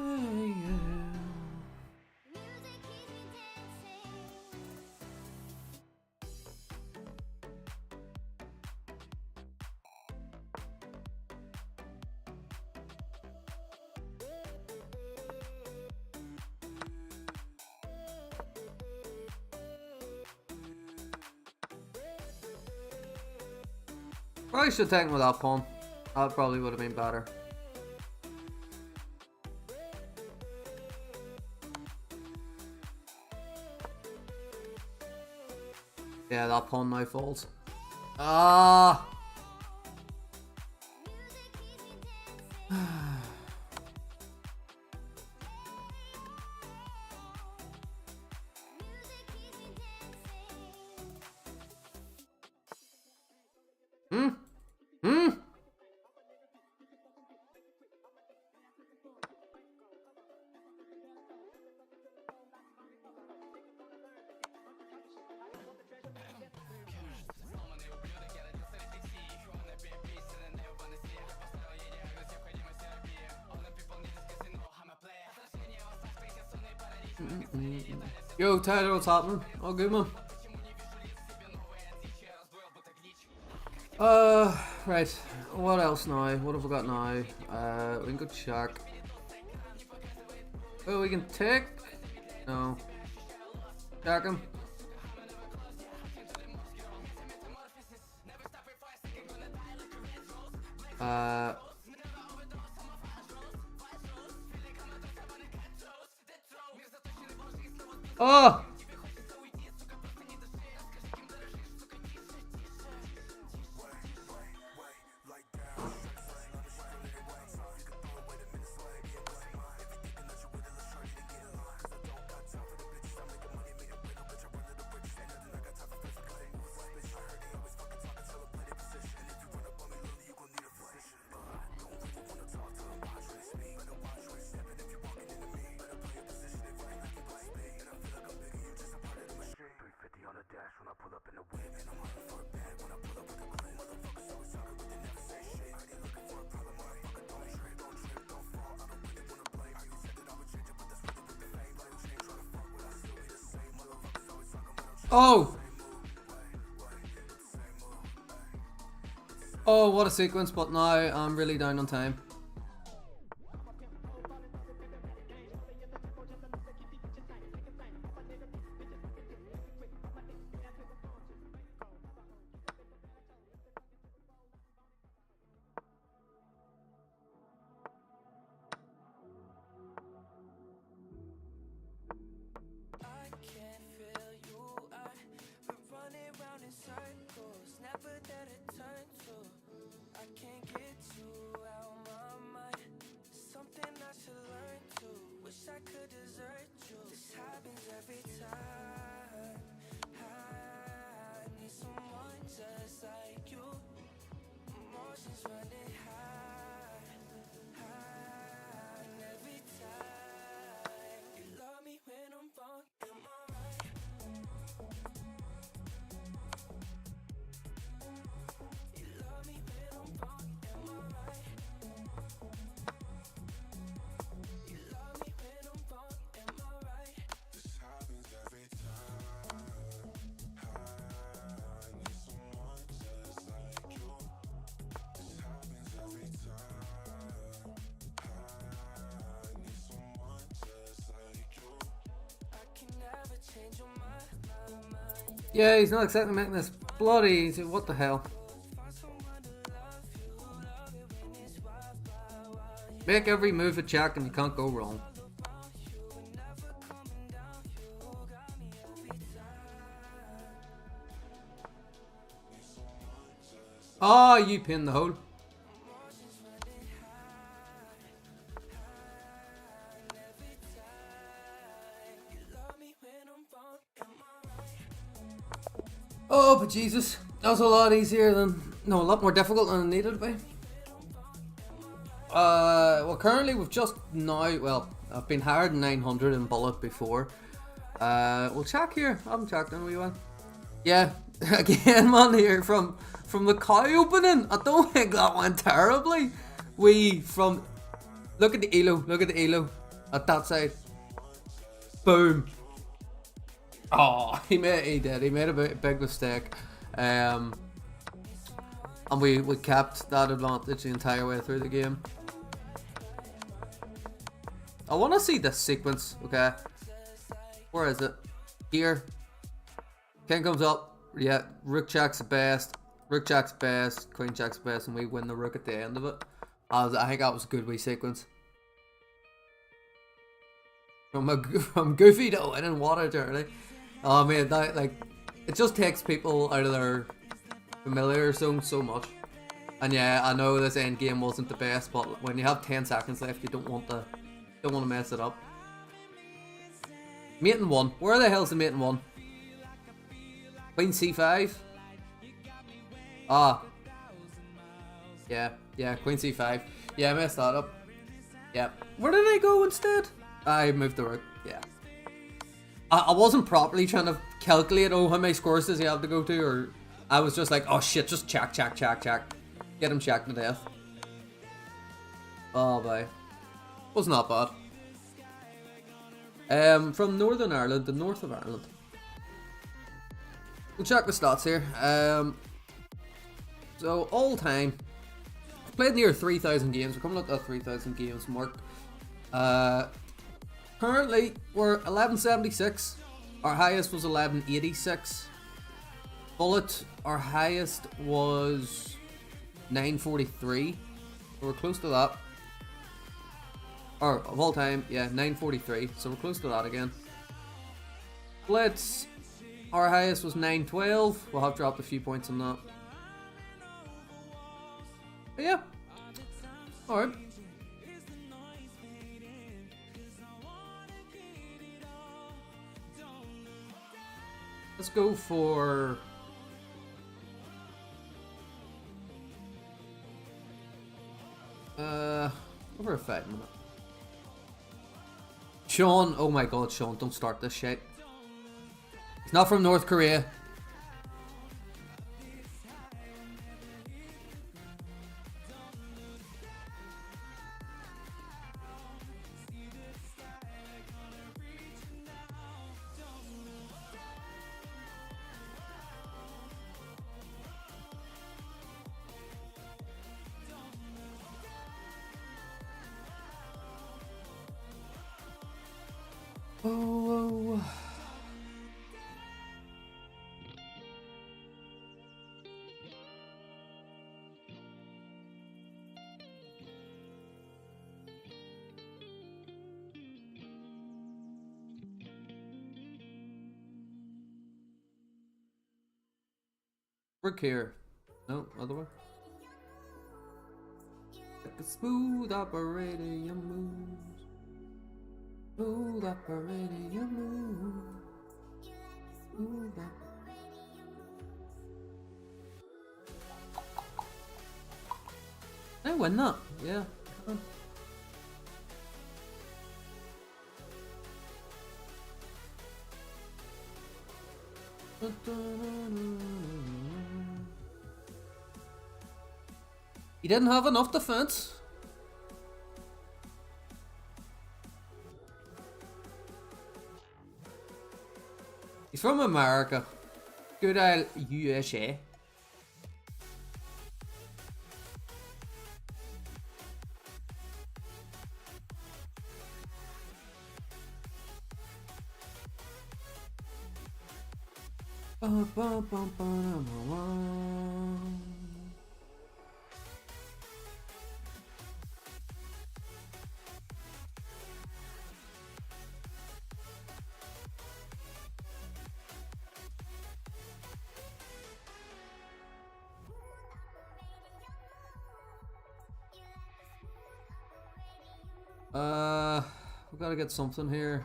Probably should take him with that pawn. That probably would have been better. Yeah, that pawn now falls. Ah! Hmm? Hmm? Yo, Tyler, what's happening? All good, man. Right. What else now? What have we got now? We can go check. Oh, we can take? No. Check him. Oh! Oh! Oh, what a sequence, but now I'm really down on time. Yeah, he's not exactly making this bloody easy. What the hell? Make every move a check and you can't go wrong. Oh, you pinned the hole. Oh, but Jesus. That was a lot easier than... No, a lot more difficult than it needed to be. Well, currently we've just now... Well, I've been higher than 900 in Bullet before. We'll check here. I haven't checked in a wee while. Yeah, again, man, here from the cow opening. I don't think that went terribly. Look at the elo. Look at the elo. At that side. Boom. Oh, he did. He made a big mistake. And we kept that advantage the entire way through the game. I want to see this sequence, okay? Where is it? Here. King comes up. Yeah, rook checks the best. Rook checks best. Queen checks best, and we win the rook at the end of it. I think that was a good wee sequence. From goofy to winning, what a journey. Oh man, that, like, it just takes people out of their familiar zone so much. And yeah, I know this end game wasn't the best, but when you have 10 seconds left, you don't want to mess it up. Mate in 1. Where the hell's the mate in 1? Queen c5. Ah. Yeah, Queen c5. Yeah, I messed that up. Yeah. Where did I go instead? I moved the rook. Yeah. I wasn't properly trying to calculate, oh, how many squares does he have to go to, or I was just like, oh shit, just check. Get him checked to death. Oh boy. Was not bad. From Northern Ireland to north of Ireland. We'll check the stats here. So all time, I've played near 3,000 games. We're coming up to that 3,000 games mark. Currently, we're 1176. Our highest was 1186. Bullet, our highest was 943. So we're close to that. Or of all time, yeah, 943. So we're close to that again. Blitz, our highest was 912. We'll have dropped a few points on that. But yeah. Alright. Let's go for... over a 5 minute. Sean, oh my god, Sean, don't start this shit. He's not from North Korea. Oh. Rook here. No, other way. Like a smooth operating your moves. Smooth operating your moves. Smooth I win that. Yeah. He didn't have enough defense. He's from America. Good old USA. We gotta get something here.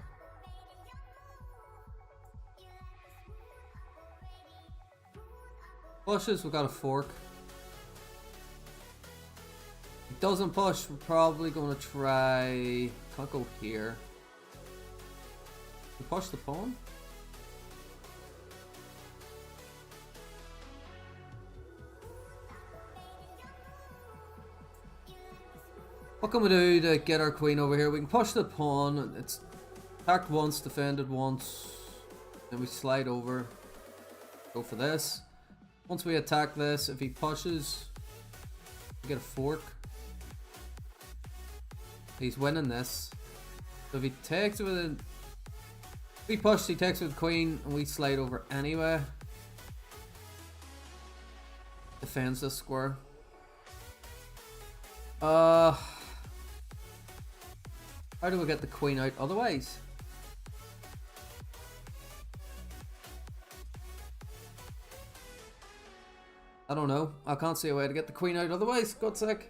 Pushes, we got a fork. If it doesn't push, we're probably gonna try. Can't go here. We push the pawn. What can we do to get our queen over here? We can push the pawn. It's attacked once, defended once. Then we slide over. Go for this. Once we attack this, if he pushes, we get a fork. He's winning this. So if he takes it with a... If he pushes, he takes it with queen, and we slide over anyway. Defends this square. How do we get the queen out otherwise? I don't know. I can't see a way to get the queen out otherwise. God's sake.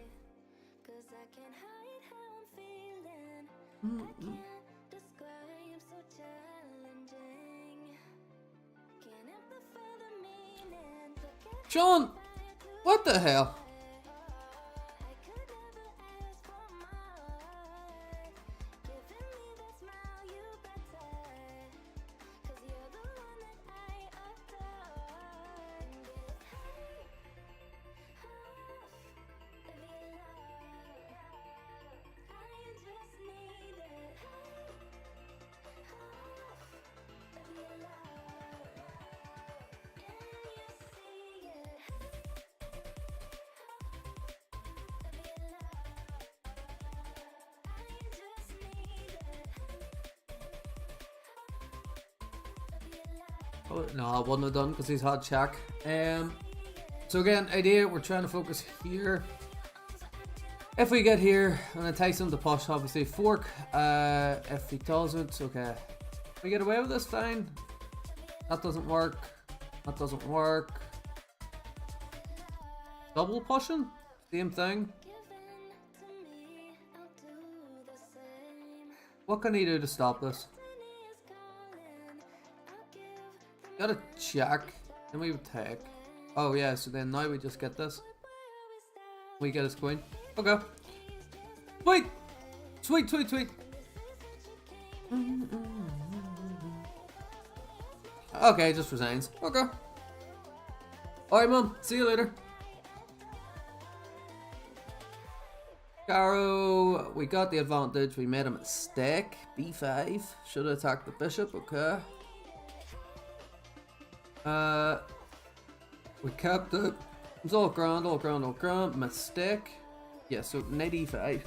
John! What the hell? Oh, no, I wouldn't have done because he's had check. So again, idea, we're trying to focus here. If we get here and entice him to push, obviously fork. If he doesn't, okay. If we get away with this, fine. That doesn't work. That doesn't work. Double pushing? Same thing. What can he do to stop this? Got a check, then we would take. Oh yeah, so then now we just get this. We get his queen. Okay. Sweet! Sweet, sweet, sweet. Okay, just resigns. Okay. Alright, mum. See you later. Caro, we got the advantage. We made a mistake. B5. Should have attacked the bishop. Okay. We kept it. It's all grand, all grand, all grand. Mistake. Yeah, so knight e5.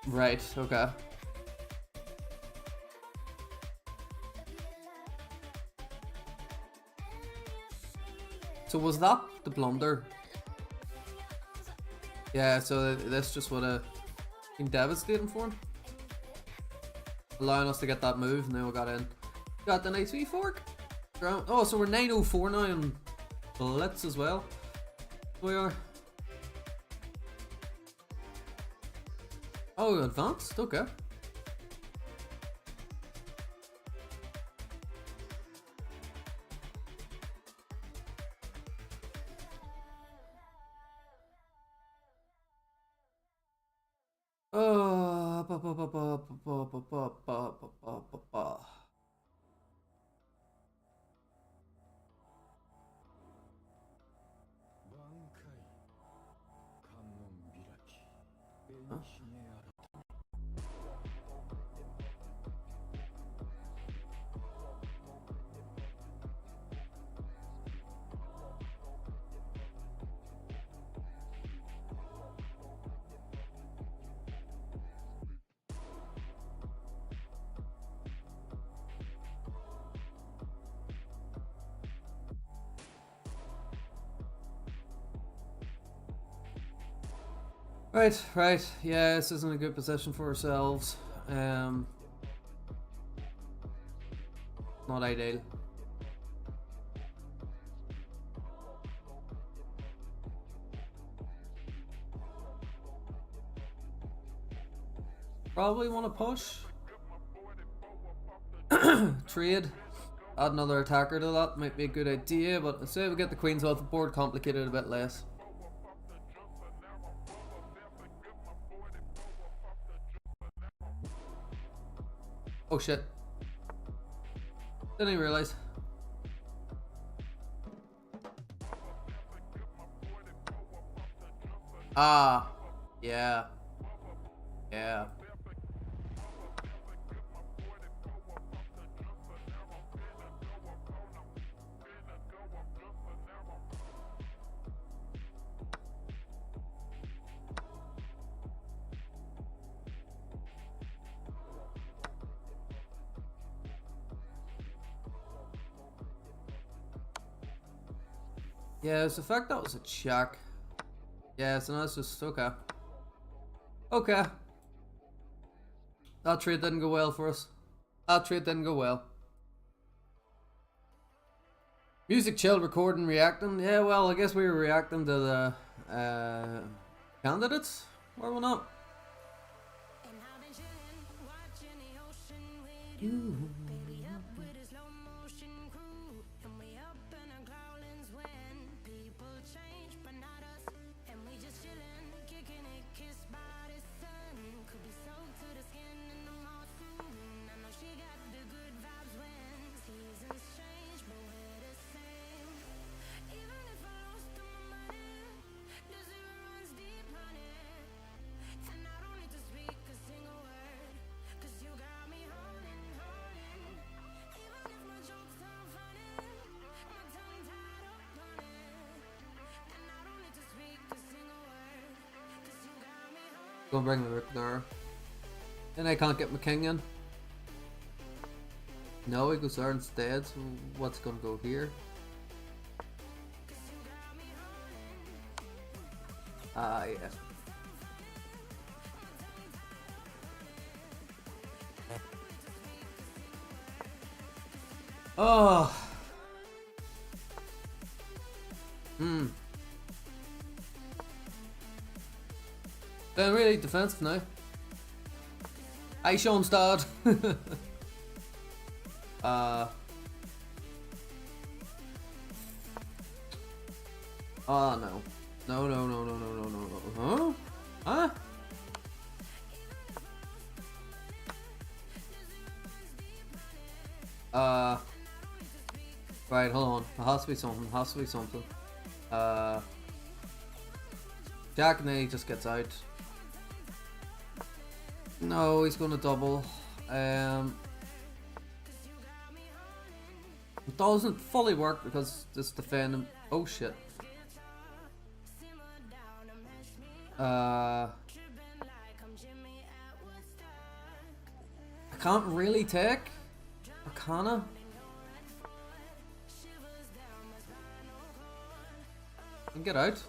Right, okay. So was that the blunder? Yeah, so this just would have been devastating for him. Allowing us to get that move, and then we got in. Got the knight c fork. Oh, so we're 904 now on blitz as well. We are. Oh, advanced? Okay. Oh, Right, right. Yeah, this isn't a good position for ourselves. Not ideal. Probably want to push. Trade. Add another attacker to that might be a good idea, but instead we get the queens off the board, complicate it a bit less. Oh shit. Didn't even realize. Ah. Yeah. Yeah. Yeah, it's the fact that was a check. Yeah, so now it's just okay. Okay. That trade didn't go well for us. That trade didn't go well. Music chill, recording, reacting. Yeah, well, I guess we were reacting to the candidates, were we not? Gonna bring the rook there. Then I can't get my king in. No, he goes there instead, so what's gonna go here? Ah, yeah. Oh. Then really defensive now. Hey, Sean Stad. Oh no. No, no, no, no, no, no, no, no. Huh? Huh? Right, hold on. There has to be something. Has to be something. Jack and then he just gets out. No, he's gonna double. It doesn't fully work because this defending. Oh shit. I can't really take. Arcana. And get out.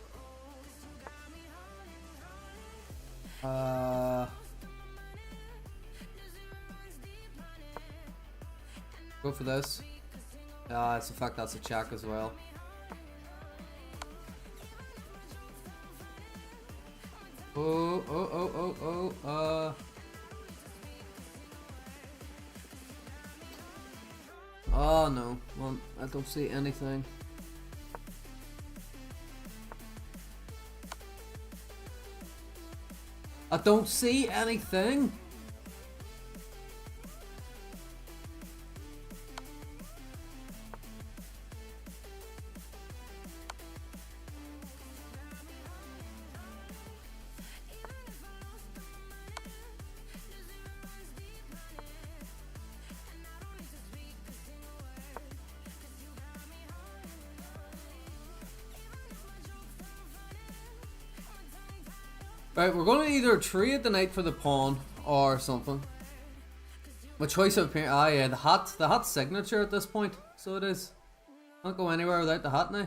Go for this. It's the fact that's a check as well. Oh no, well, I don't see anything. I don't see anything. Right, we're going to either trade the knight for the pawn or something. My choice of appearance. Ah, yeah, the hat signature at this point. So it is. Can't go anywhere without the hat now.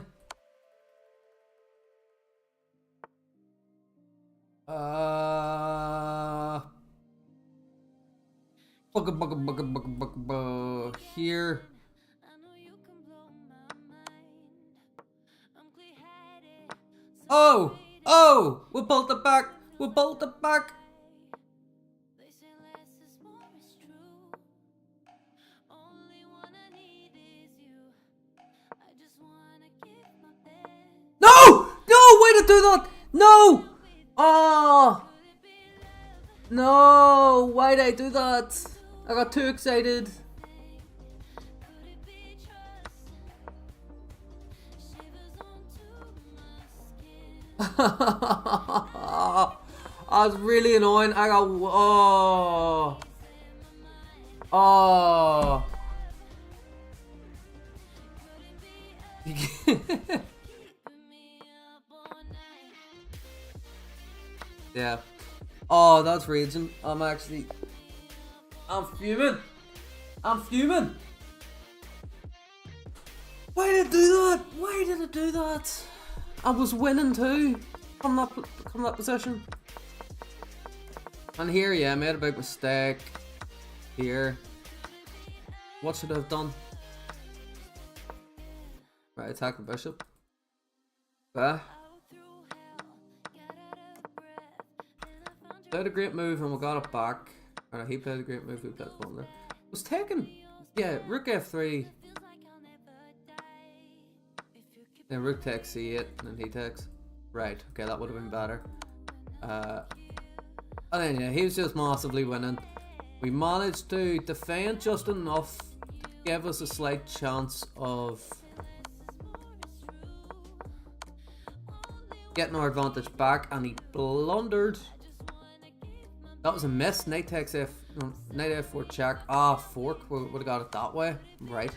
Here. Oh! Oh! We pulled it back! We pulled it back! No! No! Way to do that! No! Oh! No! Why did I do that? I got too excited. I was really annoying. I got oh. Yeah. Oh, that's raging. I'm fuming. I'm fuming. Why did I do that? Why did I do that? I was winning too from that position. And here, yeah, I made a big mistake. Here. What should I have done? Right, attack the bishop. Played a great move and we got it back. Alright, he played a great move, we played one there. Was taken. Yeah, rook f3. Then rook takes c8 and then he takes. Right, okay, that would have been better. And then yeah, he was just massively winning. We managed to defend just enough to give us a slight chance of getting our advantage back, and he blundered. That was a miss. Knight takes knight f4 check. Ah, fork. We would have got it that way. Right.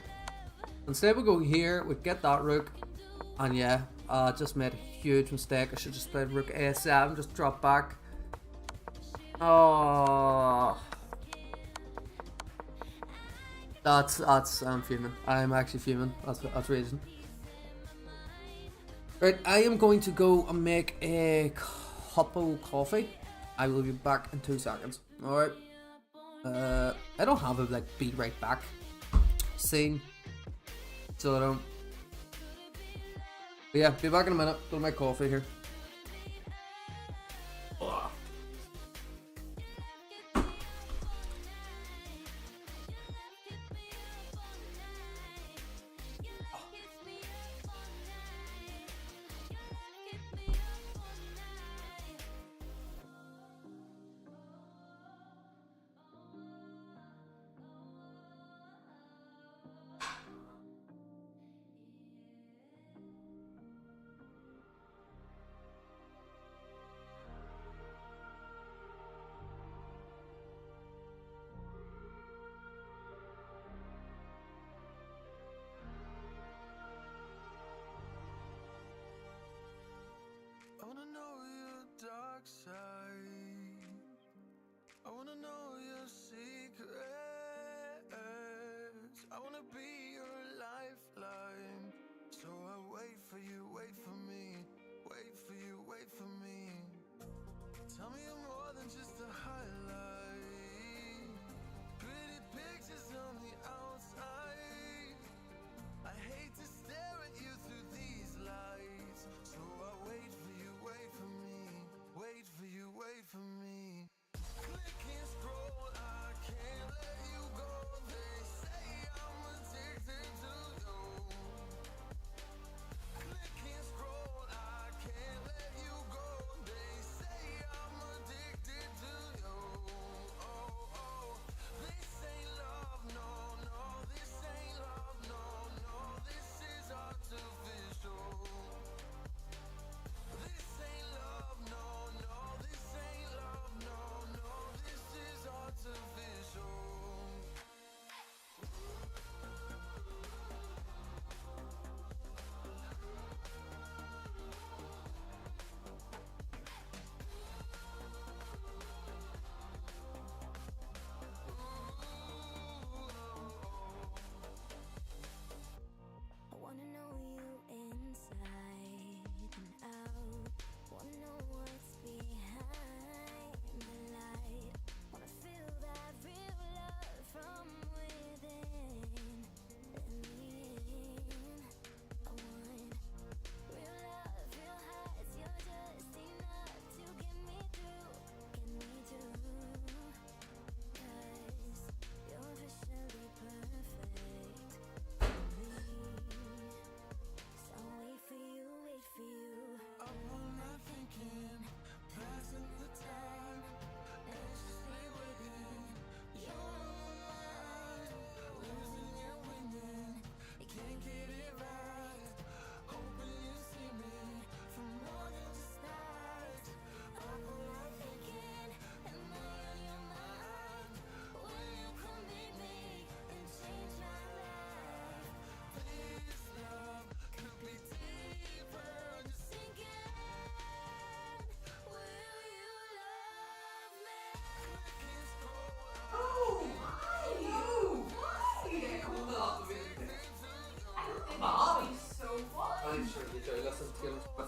Instead we go here, we get that rook. And yeah, just made a huge mistake. I should just played rook a7, just drop back. Oh, I'm fuming. I'm actually fuming. That's raging. Right, I am going to go and make a cup of coffee. I will be back in 2 seconds. Alright. I don't have a like be right back scene, so I don't. But yeah, be back in a minute. Go make coffee here.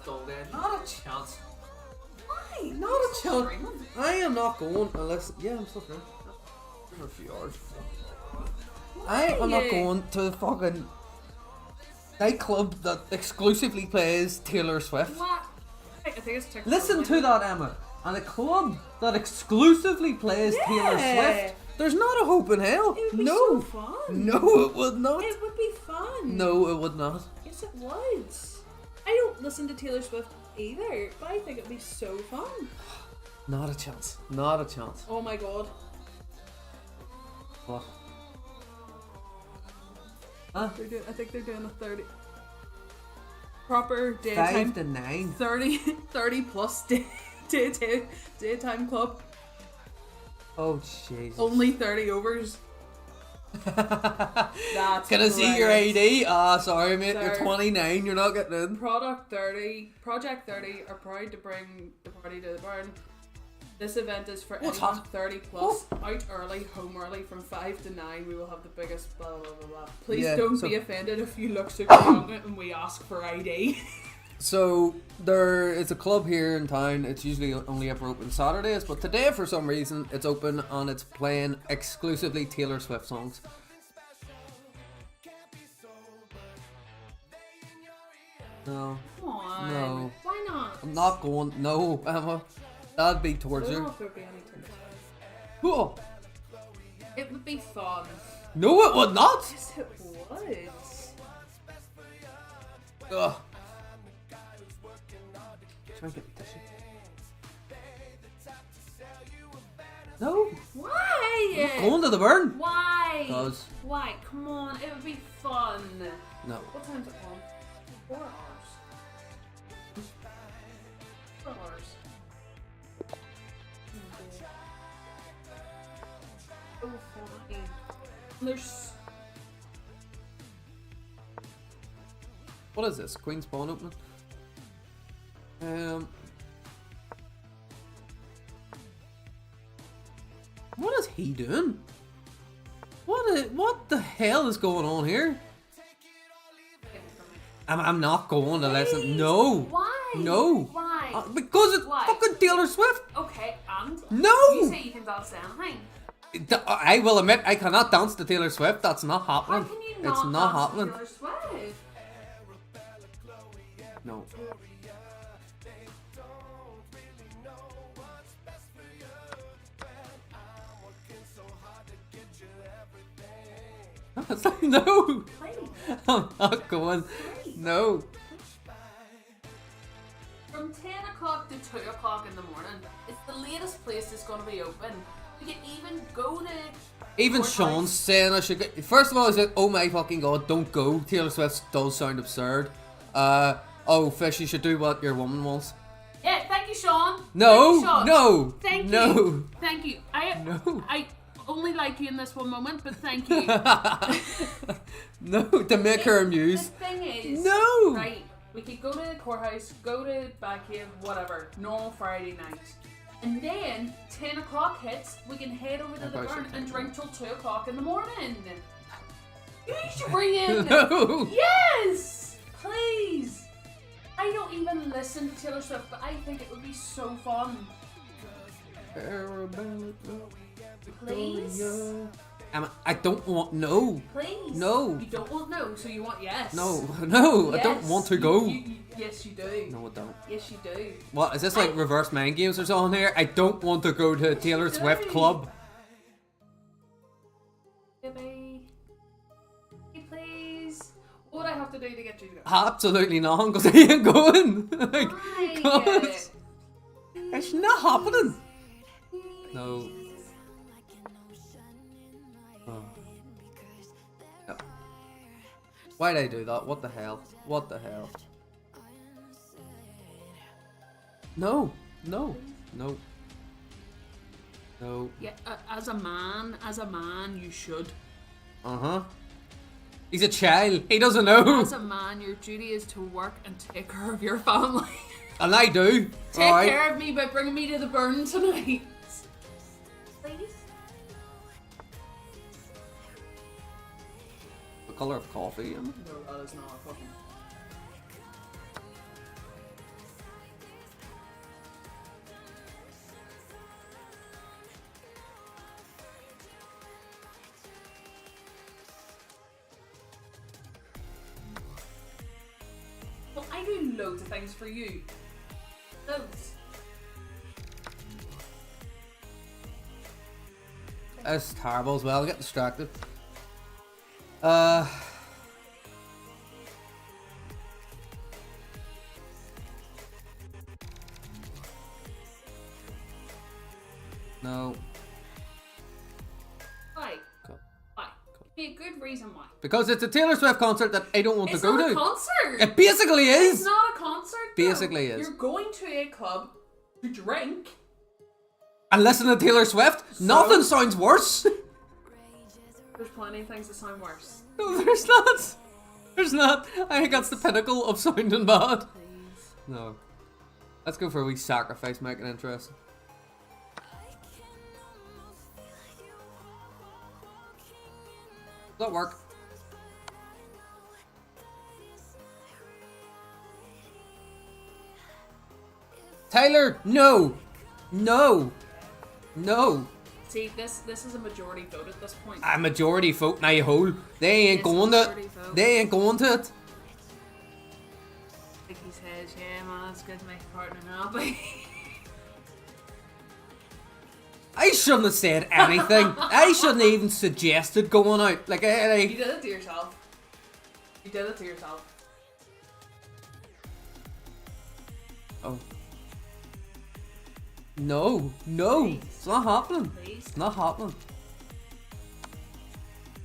Swift all day. Not a chance. Why? Not a chance. I am not going unless. Yeah, I'm still streaming. For a few hours. I am not going to the fucking nightclub that exclusively plays Taylor Swift. What? I think it's TikTok. Listen to that, Emma. And a club that exclusively plays Taylor Swift. There's not a hope in hell. It would be No. so fun. No, it would not. It would be fun. No, it would not. Yes, it would. I don't listen to Taylor Swift either, but I think it'd be so fun. Not a chance. Not a chance. Oh my god. What? Huh? I think they're doing a 30. Proper daytime. 5 to 9. 30 plus daytime club. Oh, Jesus. Only 30 overs. That's Can I see your brilliant. ID? Ah, sorry, mate. You're Sir. 29. You're not getting in. Project 30 are proud to bring the party to the barn. This event is for What's anyone hot? 30 plus. Out early, home early from 5 to 9. We will have the biggest blah blah blah blah. Please Yeah, don't so- be offended if you look super young and we ask for ID. So there is a club here in town. It's usually only ever open Saturdays, but today for some reason it's open and it's playing exclusively Taylor Swift songs. No, Come on. No. Why not? I'm not going. No, Emma, that'd be I don't know torture. if there'd be any tickets. Oh, It would be fun. no, it would not. Yes, it would. Ugh. Try and get the tissue. No, Why? going to the burn. Why? Cause Why? Come on, it would be fun. no. What time's it on? 4 hours. 4 hours. Oh, fine. There's. What is this? Queen's Pawn opening? What is he doing? What the hell is going on here? I'm not going to listen. No. Why? No. Why? Because it's Why? fucking Taylor Swift. Okay, and? No. You say you can dance anything. I will admit I cannot dance to Taylor Swift. That's not How happening. can you not It's not dance to happening. Taylor Swift? No. It's like, no. Please. I'm not going. No. From 10 o'clock to 2 o'clock in the morning, it's the latest place that's going to be open. You can even go to. Even Courthouse. Sean's saying I should go. First of all, he said, "Oh my fucking god, don't go." Taylor Swift does sound absurd. Oh, Fish, you should do what your woman wants. Yeah, thank you, Sean. No, Thank you, Sean. no, Thank no. you. Thank you. No. I only like you in this one moment, but thank you. No, to make her amuse. The thing is, No. right? We could go to the courthouse, go to Batcave, whatever, normal Friday night. And then 10 o'clock hits, we can head over to the probably barn should and take drink till 2 o'clock in the morning. You should bring in. No. Yes! Please! I don't even listen to Taylor Swift, but I think it would be so fun. Please? I don't want no. Please? No. You don't want no, so you want yes. No, no, I don't Yes. want to go. Yes, you do. No, I don't. Yes, you do. What, is this like reverse mind games or something here? I don't want to go to Taylor you Swift do. club. Baby. Hey, please. What would I have to do to get you to go? Absolutely not, because I ain't going. Like, Why? God, it's not happening. No. Oh. No. Why'd I do that? What the hell? What the hell? No. No. No. No. Yeah, as a man, you should. Uh-huh. He's a child. He doesn't know. As a man, your duty is to work and take care of your family. And I do. Take Alright. care of me by bringing me to the burn tonight. Please? The colour of coffee. No, that is not fucking. loads of things for you. Loads. That's terrible as well. I get distracted. No. Why? Cool. Why? Give me a good reason why. Because it's a Taylor Swift concert that I don't want It's to go not to. a concert. It basically is. It's not a concert. though. Basically is. You're going to a club to drink. And listen to Taylor Swift. Nothing sounds worse. There's plenty of things that sound worse. No, there's not. There's not. I think that's the pinnacle of sounding bad. Please. No. Let's go for a wee sacrifice, make it interesting. Does that work? Tyler, no! No! No! See, this is a majority vote at this point. A majority vote in a hole. They ain't It's a going to majority it. vote. They ain't going to it. Like he says, yeah, man, it's good to make a partner happy. I shouldn't have said anything. I shouldn't have even suggested going out. Like, You did it to yourself. You did it to yourself. oh. No, no, Please. it's not happening. Please. It's not happening.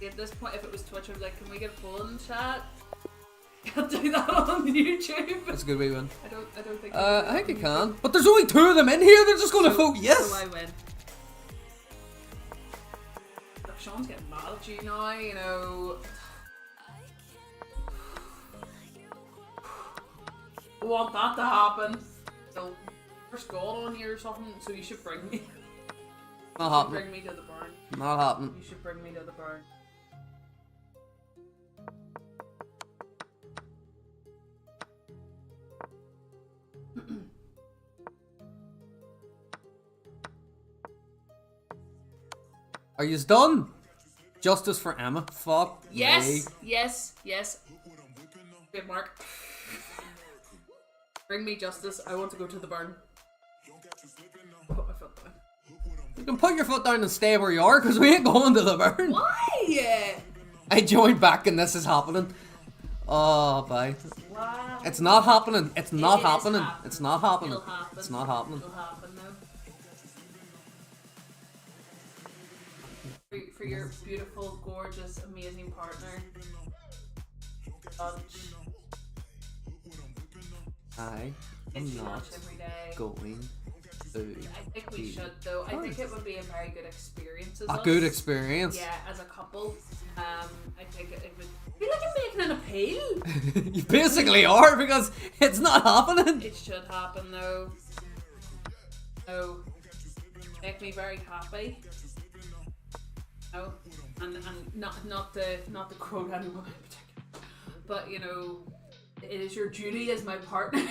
At this point, if it was Twitch, I'd be like, can we get a poll in the chat? Can't do that on YouTube. That's a good wee win. I don't think. I think you can. But there's only 2 of them in here. They're just going to vote yes. So I win. Look, Sean's getting mad at you now. You know. I want that to happen. So there's God on here or something. So you should bring me. Not You should happening. bring me to the burn. Not happening. You should bring me to the burn. Are you done? Justice for Emma. Fuck me. Yes, yes, yes. Good mark. Bring me justice. I want to go to the burn. Put my foot down. You can put your foot down and stay where you are because we ain't going to the burn. Why? I joined back and this is happening. Oh, bye. Why? It's not happening. It's not It is happening. happening. It's not happening. It'll happen. It's not happening. It'll happen though. For your beautiful, gorgeous, amazing partner. Lunch. I Get am you not lunch every day. going to I think we should though. I think it would be a very good experience. As a us. good experience. Yeah, as a couple. I think it would feel like I'm making an appeal. You basically are because it's not happening. It should happen though. No. Make me very happy. No. And not the quote anyone in particular. But you know, it is your duty as my partner.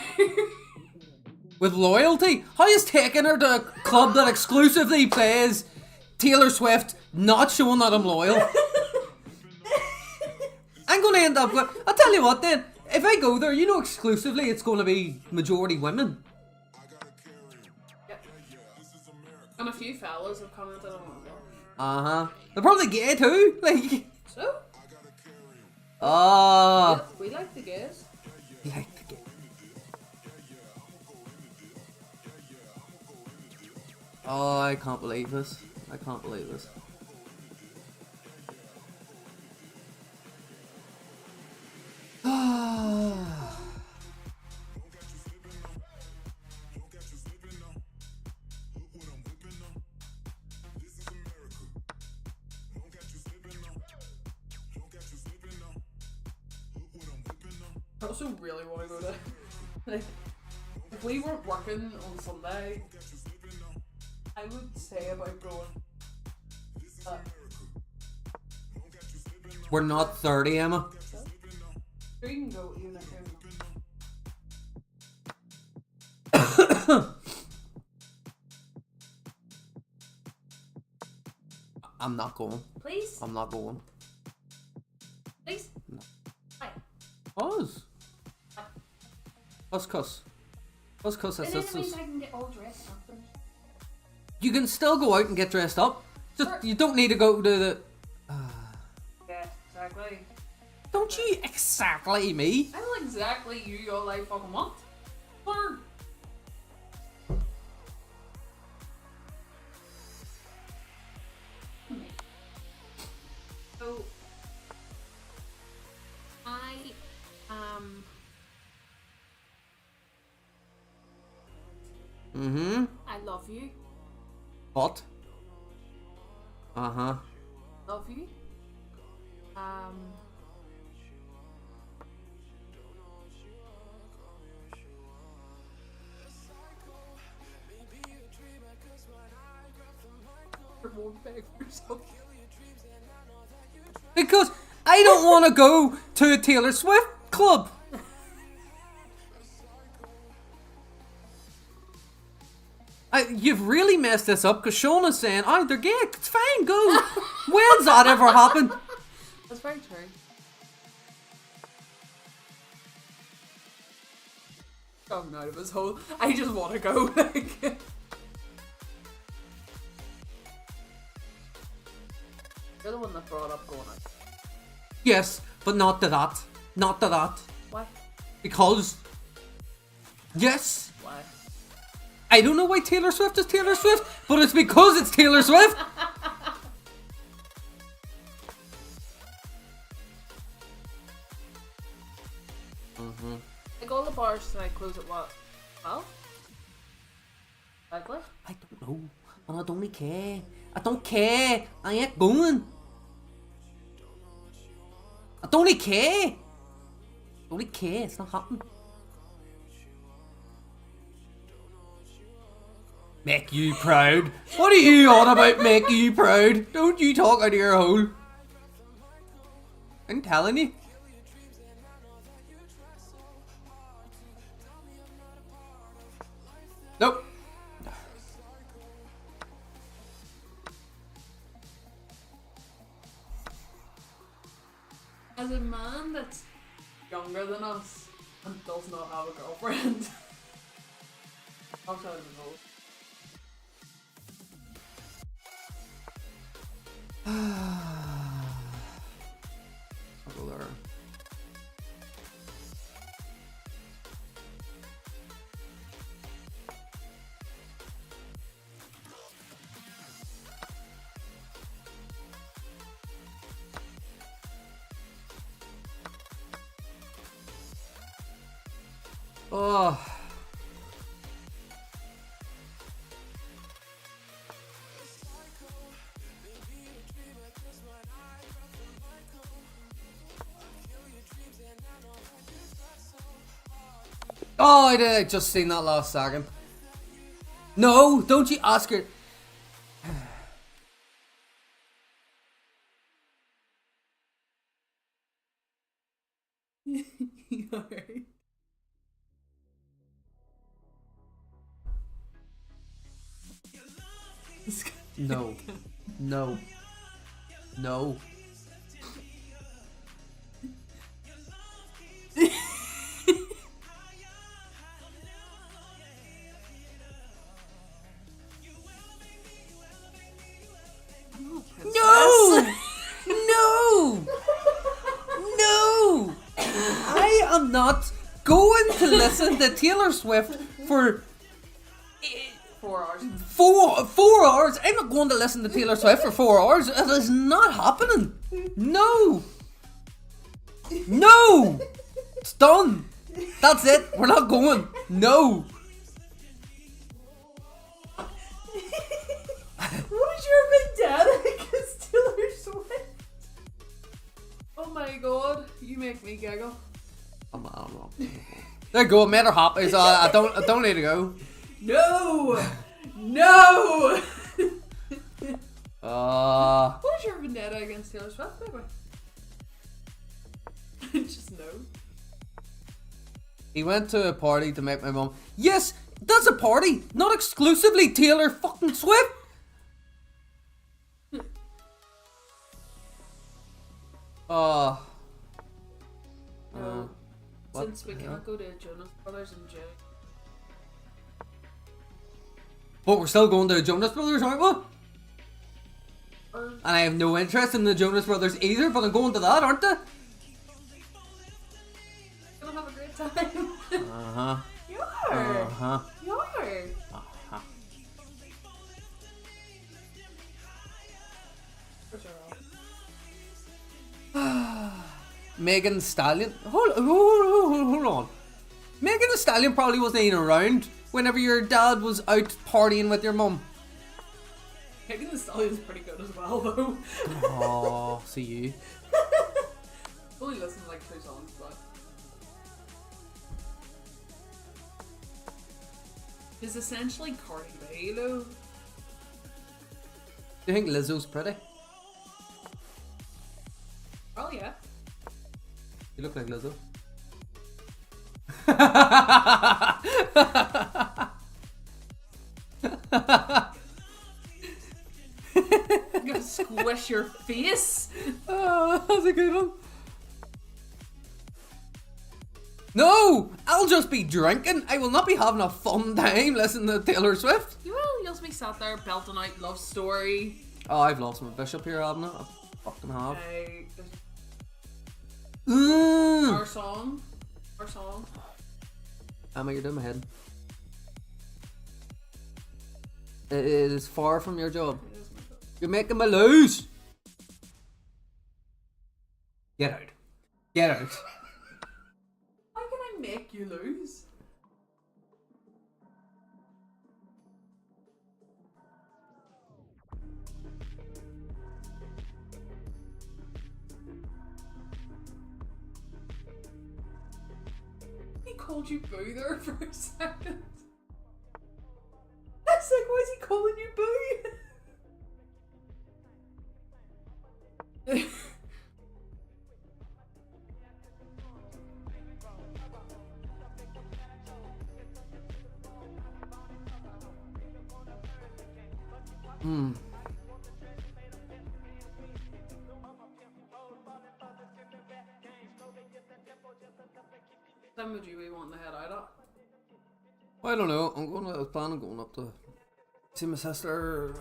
With loyalty? How is taking her to a club that exclusively plays Taylor Swift not showing that I'm loyal? I'm going to end up with... I'll tell you what then. If I go there, you know exclusively it's going to be majority women. Yep. And a few fellas have commented on it. Uh-huh. They're probably gay too. Like... So? Ah. We like the gays. You like the gay. Oh, I can't believe this. I can't believe this. I also really want to go to. Like, if we weren't working on Sunday, I would say about going. We're not 30, Emma. Sure, you can go even if you're. I'm not going. Please? I'm not going. Please? Hi. Pause. Cuss. And then it Sisters. means I can get all dressed up. And... You can still go out and get dressed up. Just Sure. you don't need to go to the. Yeah, exactly. Don't you exactly me? I'm exactly you all I fucking want. Learn. So, I love you. What? Uh-huh. Love you. Won't beg for something. Because I don't want to go to a Taylor Swift club. You've really messed this up because Shauna's saying, oh, they're gay. It's fine, go. When's that ever happened? That's very true. Coming out of his hole. I just want to go. Like. You're the one that brought up going out. Yes, but not to that. Not to that. Why? Because. Yes. Why? I don't know why Taylor Swift is Taylor Swift, but it's because it's Taylor Swift. Like all the bars tonight close at what? 12? Likely? I don't know. And I don't really care. I don't care. I ain't going. I don't really care. I don't really care. It's not happening. Make you proud. What are you on about make you proud? Don't you talk out of your hole. I'm telling you. Nope. As a man that's younger than us and does not have a girlfriend. Outside of the hole. I'll go there. Oh. Oh, I did. I just seen that last second. No, don't you ask her. Alright. No. No. No. No! No! No! I am not going to listen to Taylor Swift for 4 hours. 4 hours. I'm not going to listen to Taylor Swift for 4 hours. It is not happening. No. No. It's done. That's it. We're not going. No. What is your vendetta against Taylor Swift? Oh my god, you make me giggle. I'm not. There you go. Made her happy. So I don't need to go. No! No! What is your vendetta against Taylor Swift, baby? Just no. He went to a party to make my mum. Yes, that's a party, not exclusively Taylor fucking Swift. No. Since we can't go to Jonas Brothers in June. But we're still going to the Jonas Brothers, aren't we? Or And I have no interest in the Jonas Brothers either, but I'm going to that, aren't I? gonna have a great time. Uh-huh. You are. Uh-huh. You are. Uh-huh. For sure. Megan Thee Stallion. Hold on. Megan Thee Stallion probably wasn't even around whenever your dad was out partying with your mum. Megan Thee Stallion's pretty good as well, though. Oh, see you. Only listened to like 2 songs, but it's essentially Cardi B, though. Do you think Lizzo's pretty? Oh yeah. You look like Lizzo. I'm gonna squish your face. Oh, that's a good one. No! I'll just be drinking. I will not be having a fun time listening to Taylor Swift. You will. You'll just be sat there belting out Love Story. Oh, I've lost my bishop here, haven't I? I fucking have. Our song. Our song. Emma, you're doing my head. It is far from your job. You're making me lose. Get out. Get out. How can I make you lose? He called you boo there for a second. I was like, why is he calling you boo? Then would you be wanting to head out at? I don't know. I was planning on going up to see my sister.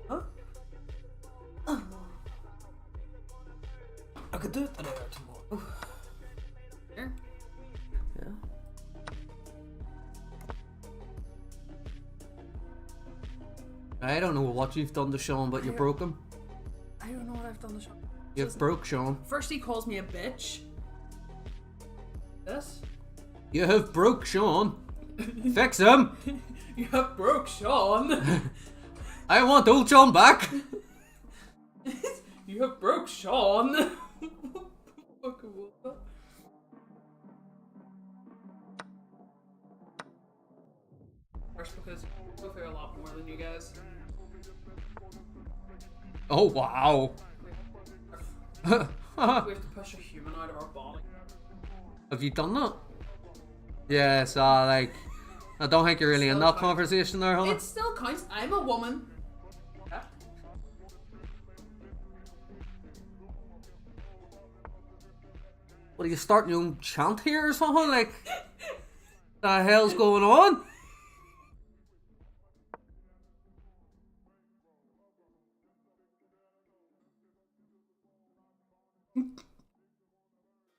Huh? I could do it today or tomorrow. Here. Yeah. I don't know what you've done to Sean, but you broke him. I don't know what I've done to Sean. You've broke Sean. First he calls me a bitch. This? You have broke Sean. Fix him. You have broke Sean. I want old Sean back. You have broke Sean. Fucking what the? First because I go through a lot more than you guys. Oh wow. We have to push a human out of our body. Have you done that? Yes, like, I don't think you're really in that conversation there, honey. It still counts. I'm a woman. Yeah. What are you starting your own chant here or something? Like, the hell's going on?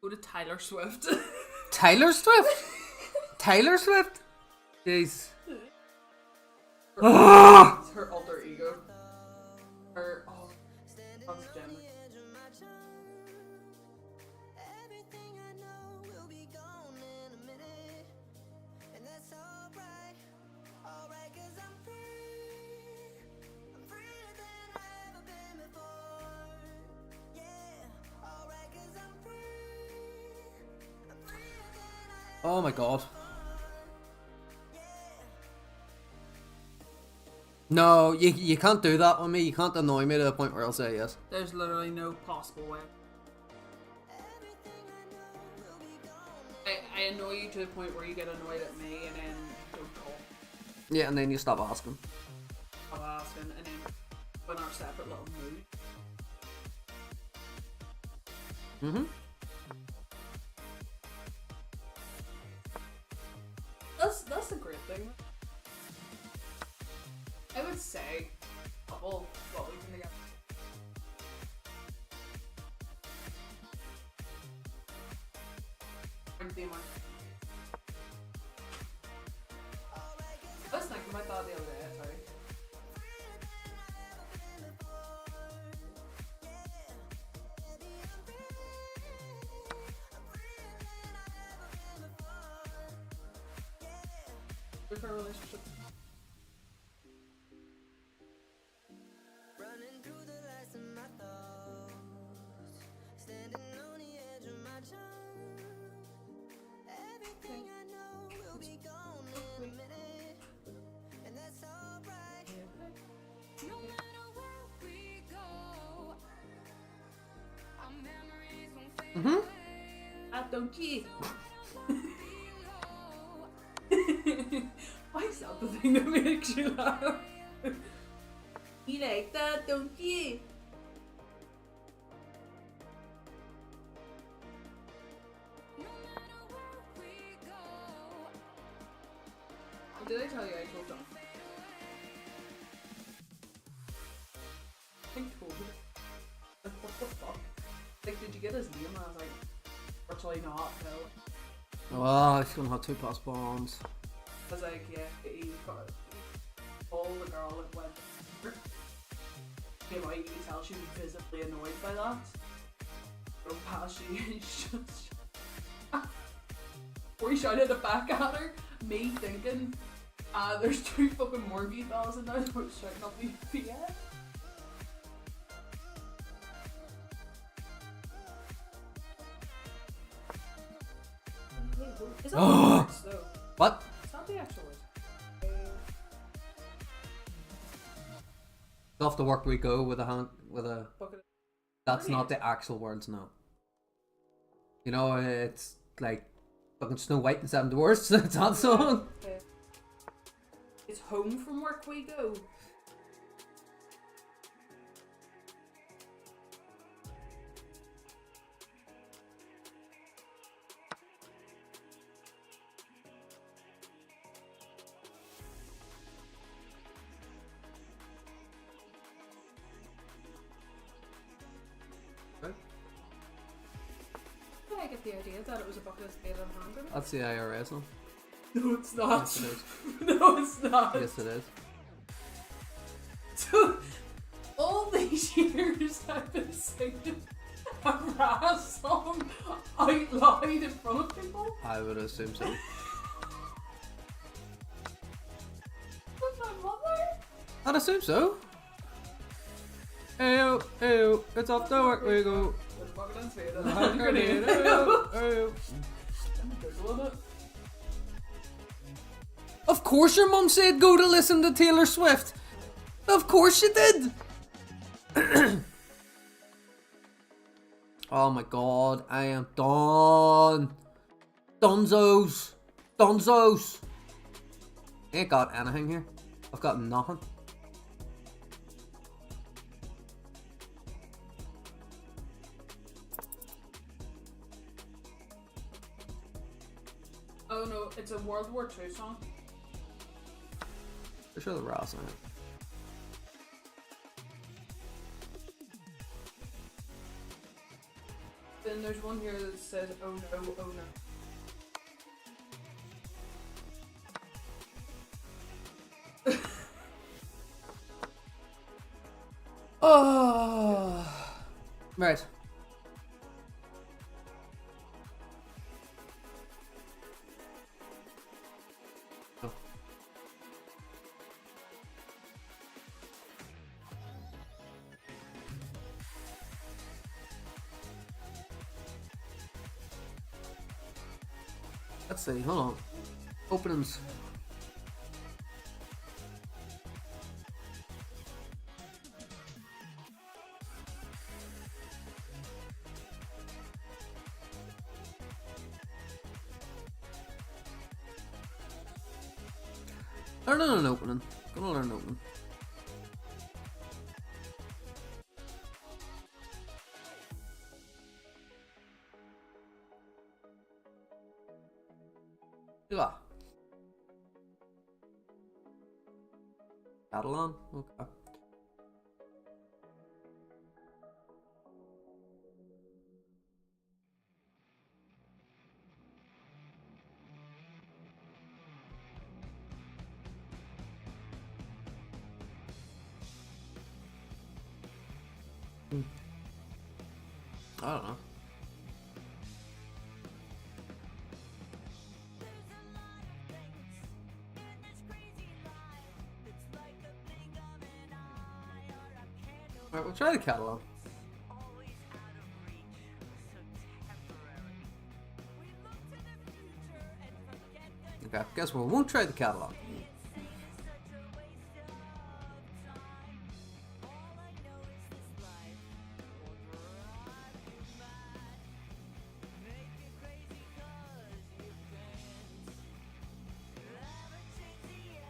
Go to Tyler Swift. Taylor Swift? Taylor Swift? Jeez. It's her alter ego. Her transgender. Oh my god. No, you can't do that with me. You can't annoy me to the point where I'll say yes. There's literally no possible way. I annoy you to the point where you get annoyed at me and then don't call. Yeah, and then you stop asking. I'll ask and then in our separate little mood. say couple what we can get. I was thinking about that the other day, sorry. With our relationship. Running through the last of my thoughts, standing on the edge of my jump. Everything I know will be gone in a minute, and that's alright. No matter where we go, our memories won't fade away. Ah, don't you? Why is that the thing that makes you laugh? You like that, don't you? Did I tell you I told John? I told him. Like, what the fuck? Like, did you get his name? And I was like, virtually not, no. Oh, he's gonna have 2 pass bombs. I was like, yeah, he got all the girl that went came out, you could tell she was visibly annoyed by that. Go past you and just before he shouted it back at her, me thinking, there's 2 fucking Morgie fellas in there that were shouting up the PA. Is that the words though? What? It's not the actual word. Off the work we go with a hand, with a. Bucket. That's not the actual words, no. You know, it's like fucking Snow White and 7 Dwarfs. It's that song. Okay. It's home from work we go. I get the idea that it was a bucket of spade and hand grenade. That's the IRS one. No, it's not. Yes, it is. No, it's not. Yes, it is. So, all these years I've been singing a rap song out loud in front of people. I would assume so. With my mother. I'd assume so. Ew, ew, it's off the work we go. With a bucket of spade and The a hand hand grenade, grenade. ew, ew. I'm Googling it. Of course your mum said go to listen to Taylor Swift. Of course she did. Oh my god, I am done. Dunzos. Dunzos. Ain't got anything here. I've got nothing. Oh no, it's a World War II song. For sure the Ross on it. Then there's one here that says, oh no, oh no. Oh. Right. Oh. Let's see, hold on. Openings. Learning an opening. Gonna learn an opening. Yeah. Catalan? Okay. I don't know. Alright, we'll try the catalog. Okay, guess what? We won't try the catalog.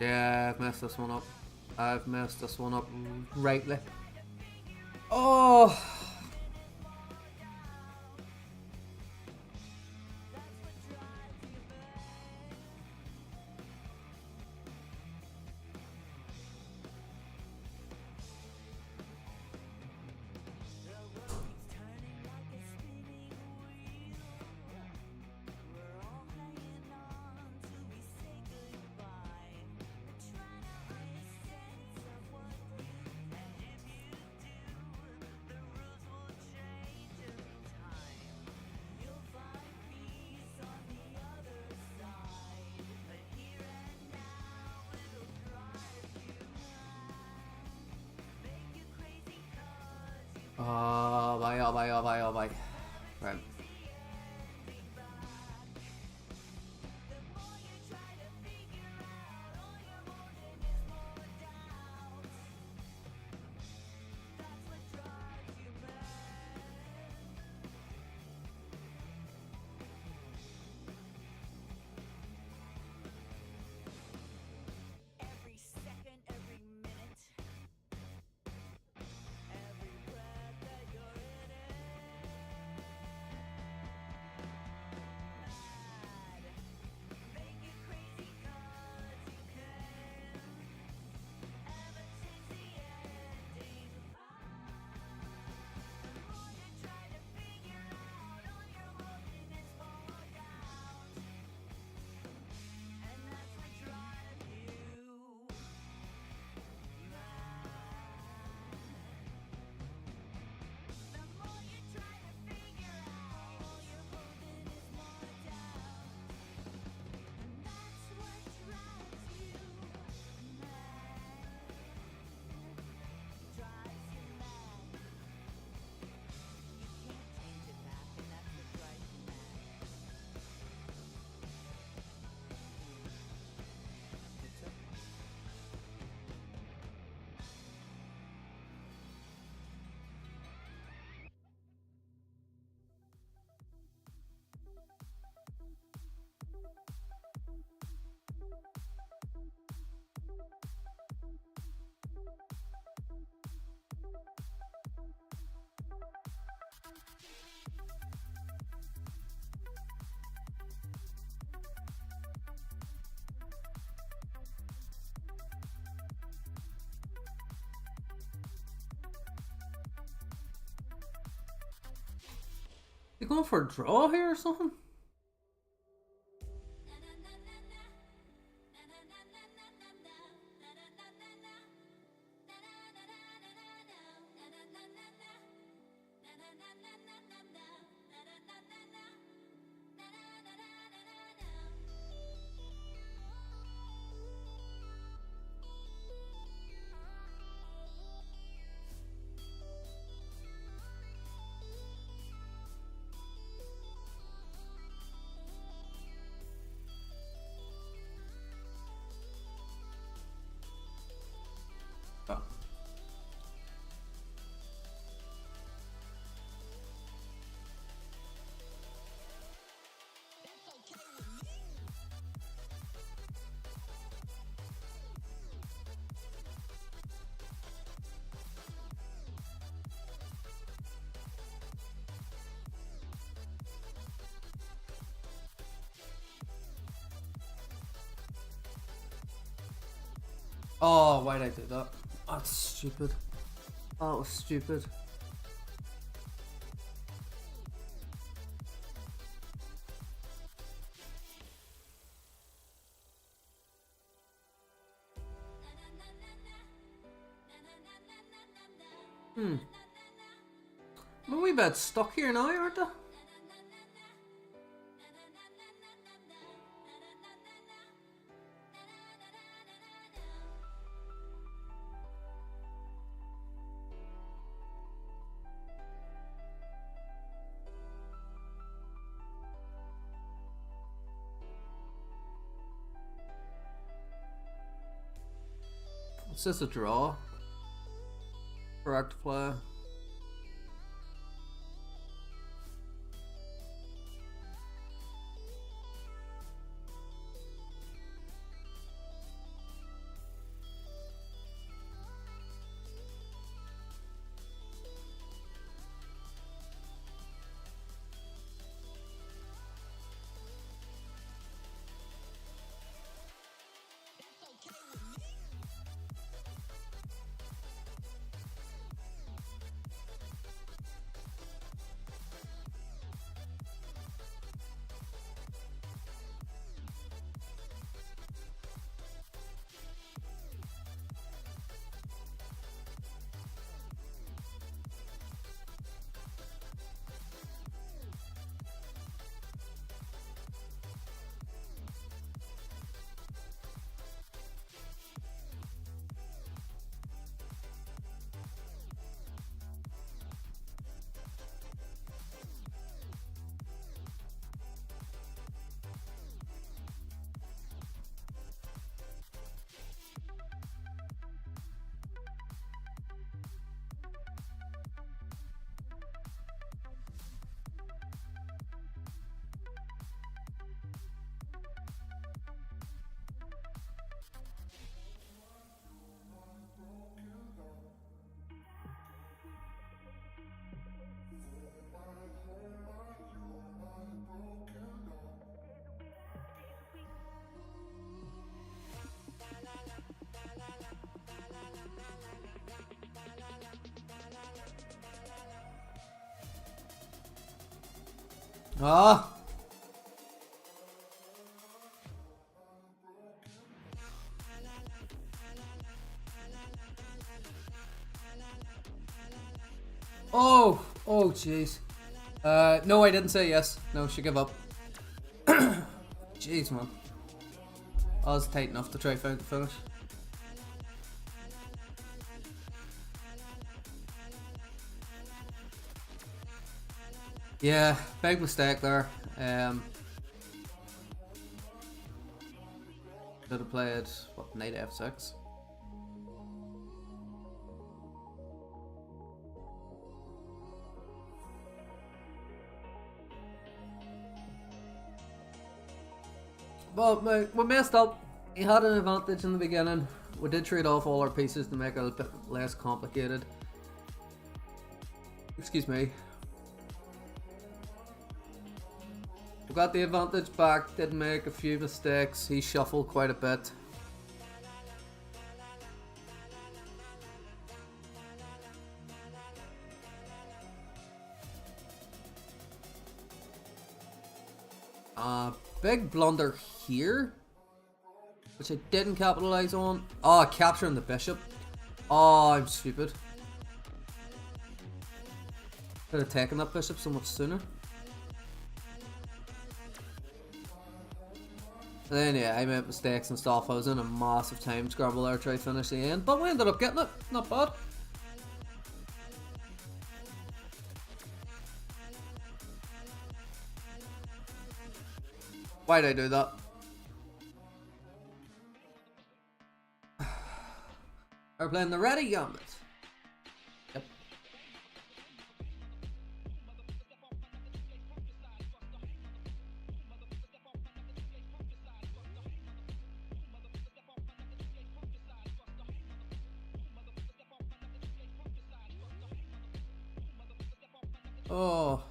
Yeah, I've messed this one up. I've messed this one up rightly. Oh! Oh, bye, oh, bye, oh, bye, oh, bye. Right. You going for a draw here or something? Oh, why did I do that? That's stupid. That was stupid. I'm a wee bit stuck here now, aren't I? Is this a draw? Correct play. Ah! Oh! Oh, jeez. No, I didn't say yes. No, she gave up. Jeez, man. I was tight enough to try to finish. Yeah, big mistake there. Should have played, what, knight f6? But we messed up. He had an advantage in the beginning. We did trade off all our pieces to make it a bit less complicated. Excuse me. We got the advantage back, did make a few mistakes. He shuffled quite a bit. Big blunder here, which I didn't capitalize on. Oh, capturing the bishop. Oh, I'm stupid. Could have taken that bishop so much sooner. And then yeah, I made mistakes and stuff. I was in a massive time scramble there to try to finish the end, but we ended up getting it. Not bad. Why did I do that? We're playing the ready gambit. Yep. Oh.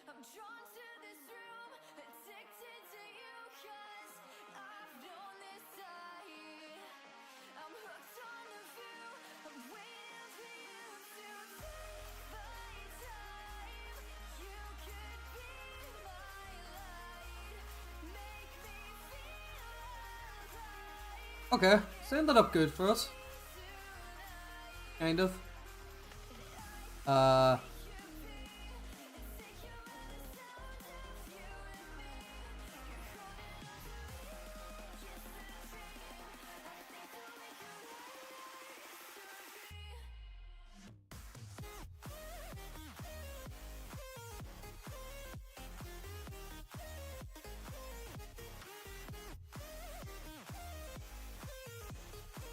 I'm drawn to this room, addicted Okay, it's ended up good for us. Kind of.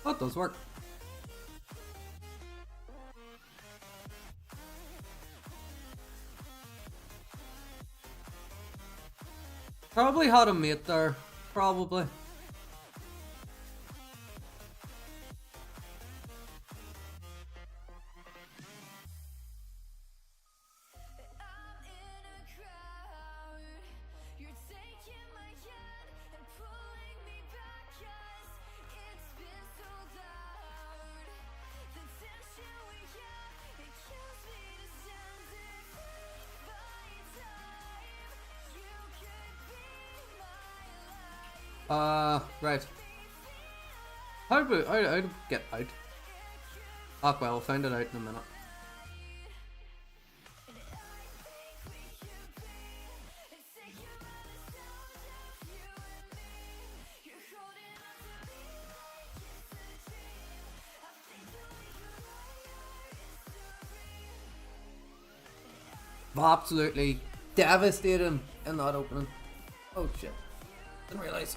That does work. Probably had a mate there. Probably. Right. How do I get out? Ah, well, I'll find it out in a minute. Absolutely devastated him in that opening. Oh shit. Didn't realise.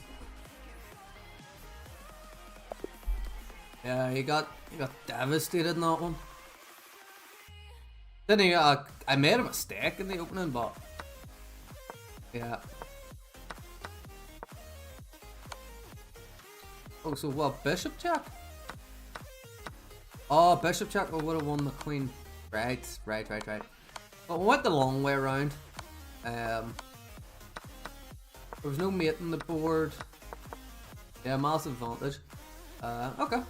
Yeah, he got devastated in that one. Didn't he? I made a mistake in the opening, but yeah. Oh, so what? Bishop check? Oh, bishop check. We would have won the queen. Right. But we went the long way around. There was no mate on the board. Yeah, massive advantage. Okay.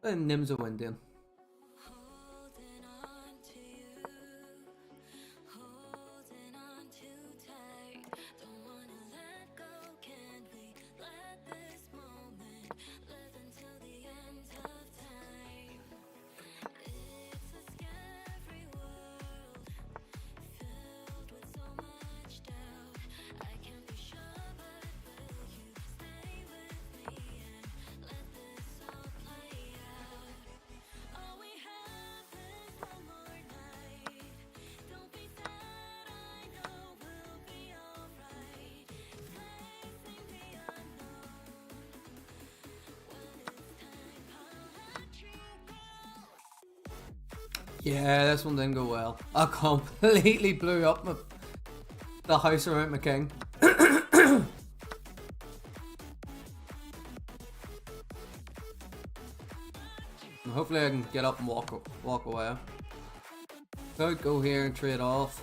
And Nim's a win then. Yeah, this one didn't go well. I completely blew up the house around my king. And hopefully I can get up and walk away. Could go here and trade off.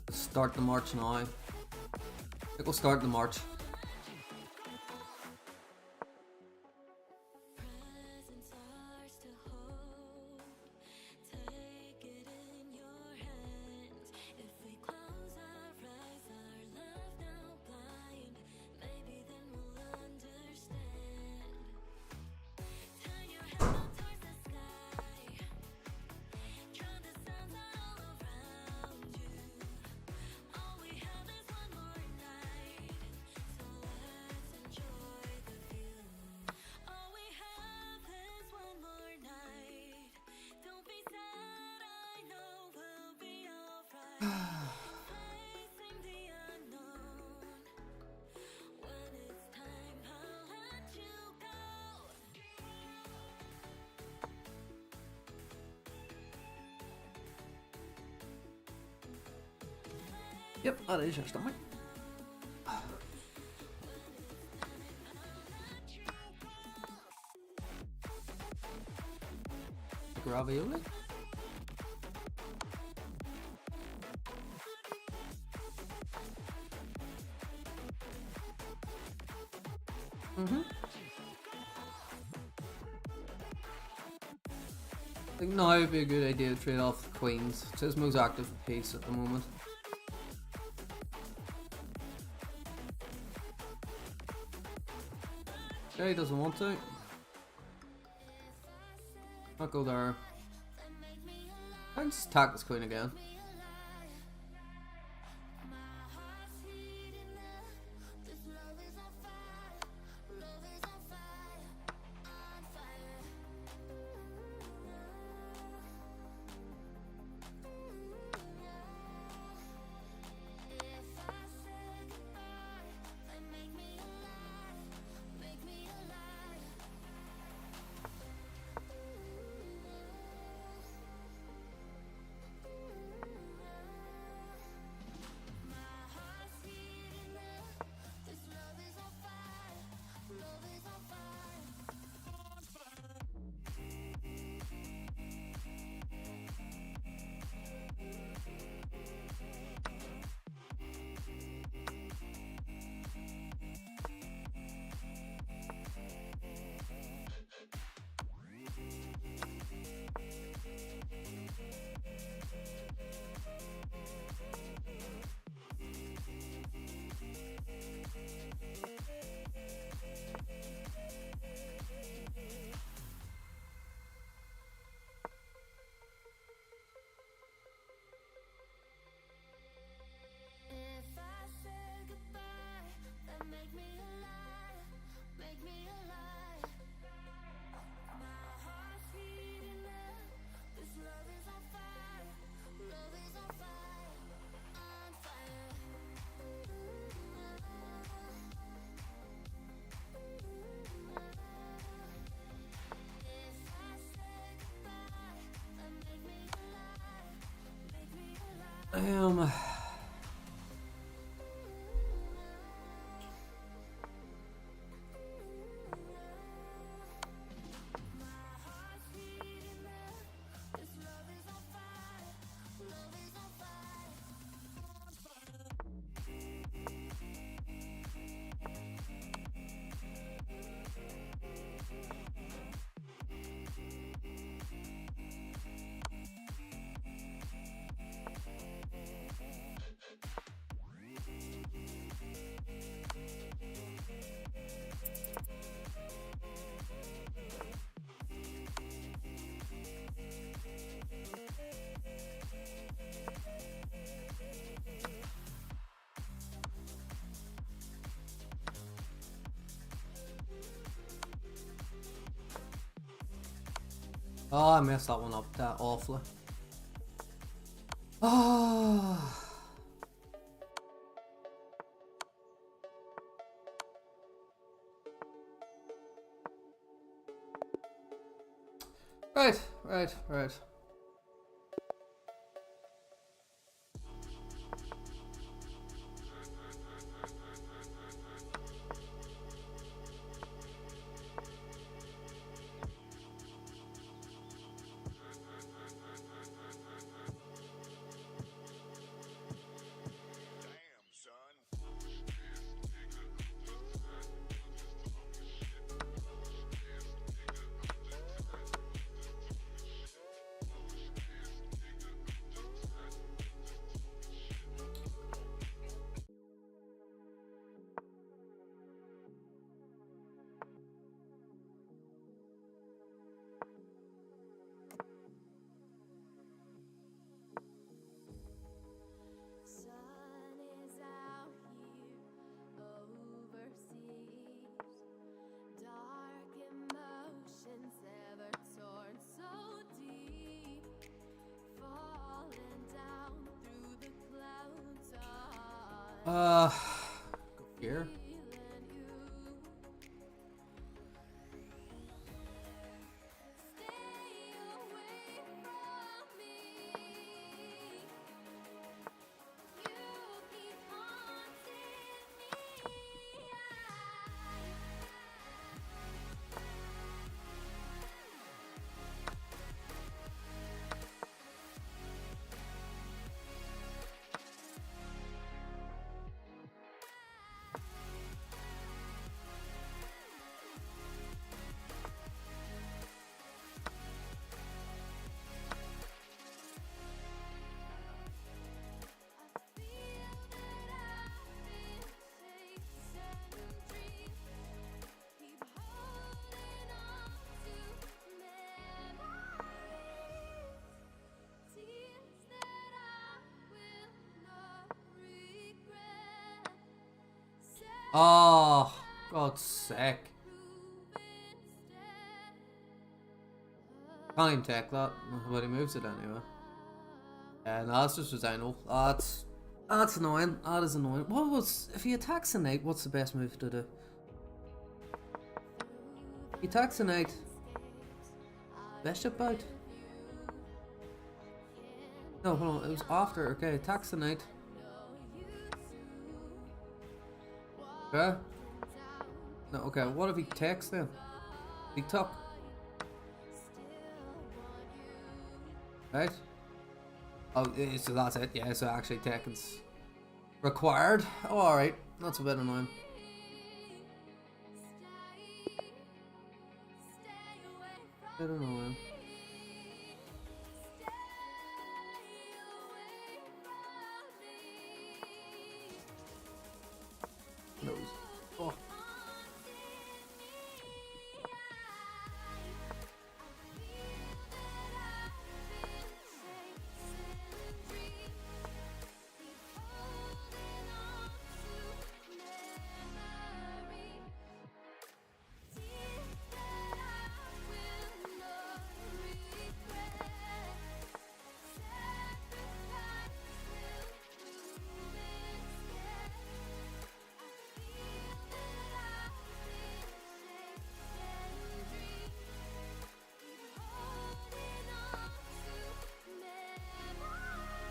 Let's start the march now. I think we'll start the march. Yep, that is your stomach. Ravioli? Mm-hmm. I think now would be a good idea to trade off the queens. It's his most active piece at the moment. Okay, he doesn't want to. I'll go there. I can just attack this queen again. Oh, I messed that one up that awfully. Oh. Right. Go here. Oh, God's sake. Can't even take that, but he moves it anyway. Yeah, no, that's just resignal. That's annoying. That is annoying. What was, if he attacks a knight, what's the best move to do? He attacks a knight. Bishop out. No, hold on, it was after. Okay, attacks the knight. Okay. No, okay, what if he takes then? He took. Right? Oh, so that's it. Yeah, so actually taking's required. Oh, alright. That's a bit annoying. Bit annoying. Nose. Oh.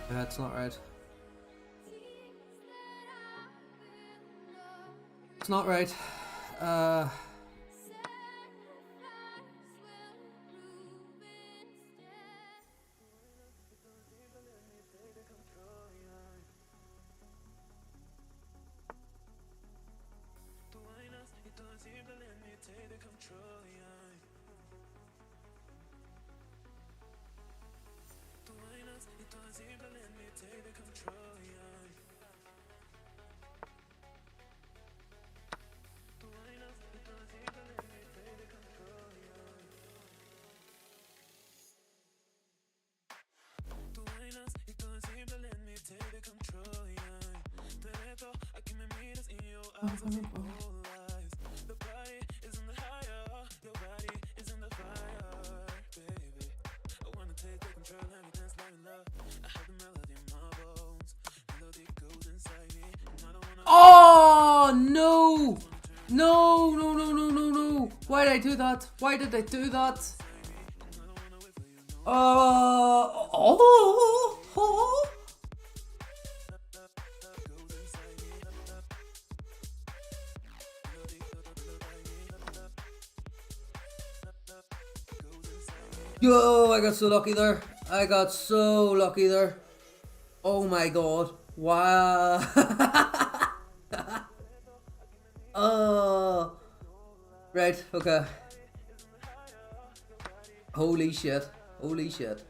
That's not right. It's not right. Oh no! No, no, no, no, no, no! Why did I do that? Why did I do that? Oh. Yo, I got so lucky there. I got so lucky there. Oh my god. Wow. Oh. Right, okay. Holy shit. Holy shit.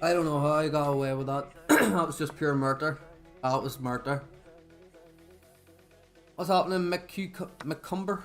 I don't know how I got away with that. That was just pure murder. That was murder. What's happening, McCumber?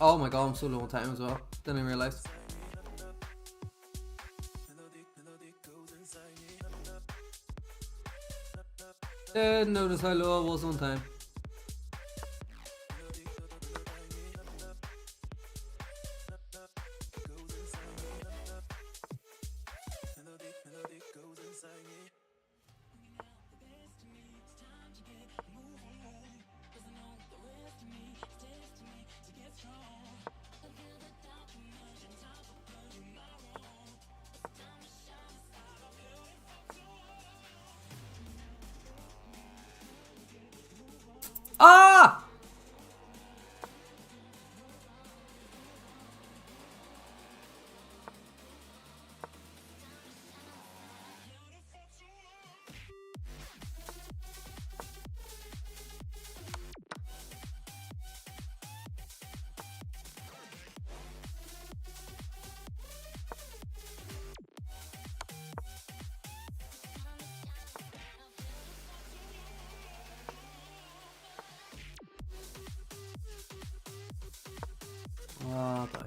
Oh my god, I'm so low on time as well. Didn't even realise. Didn't notice how low I was on time. Ah, boy.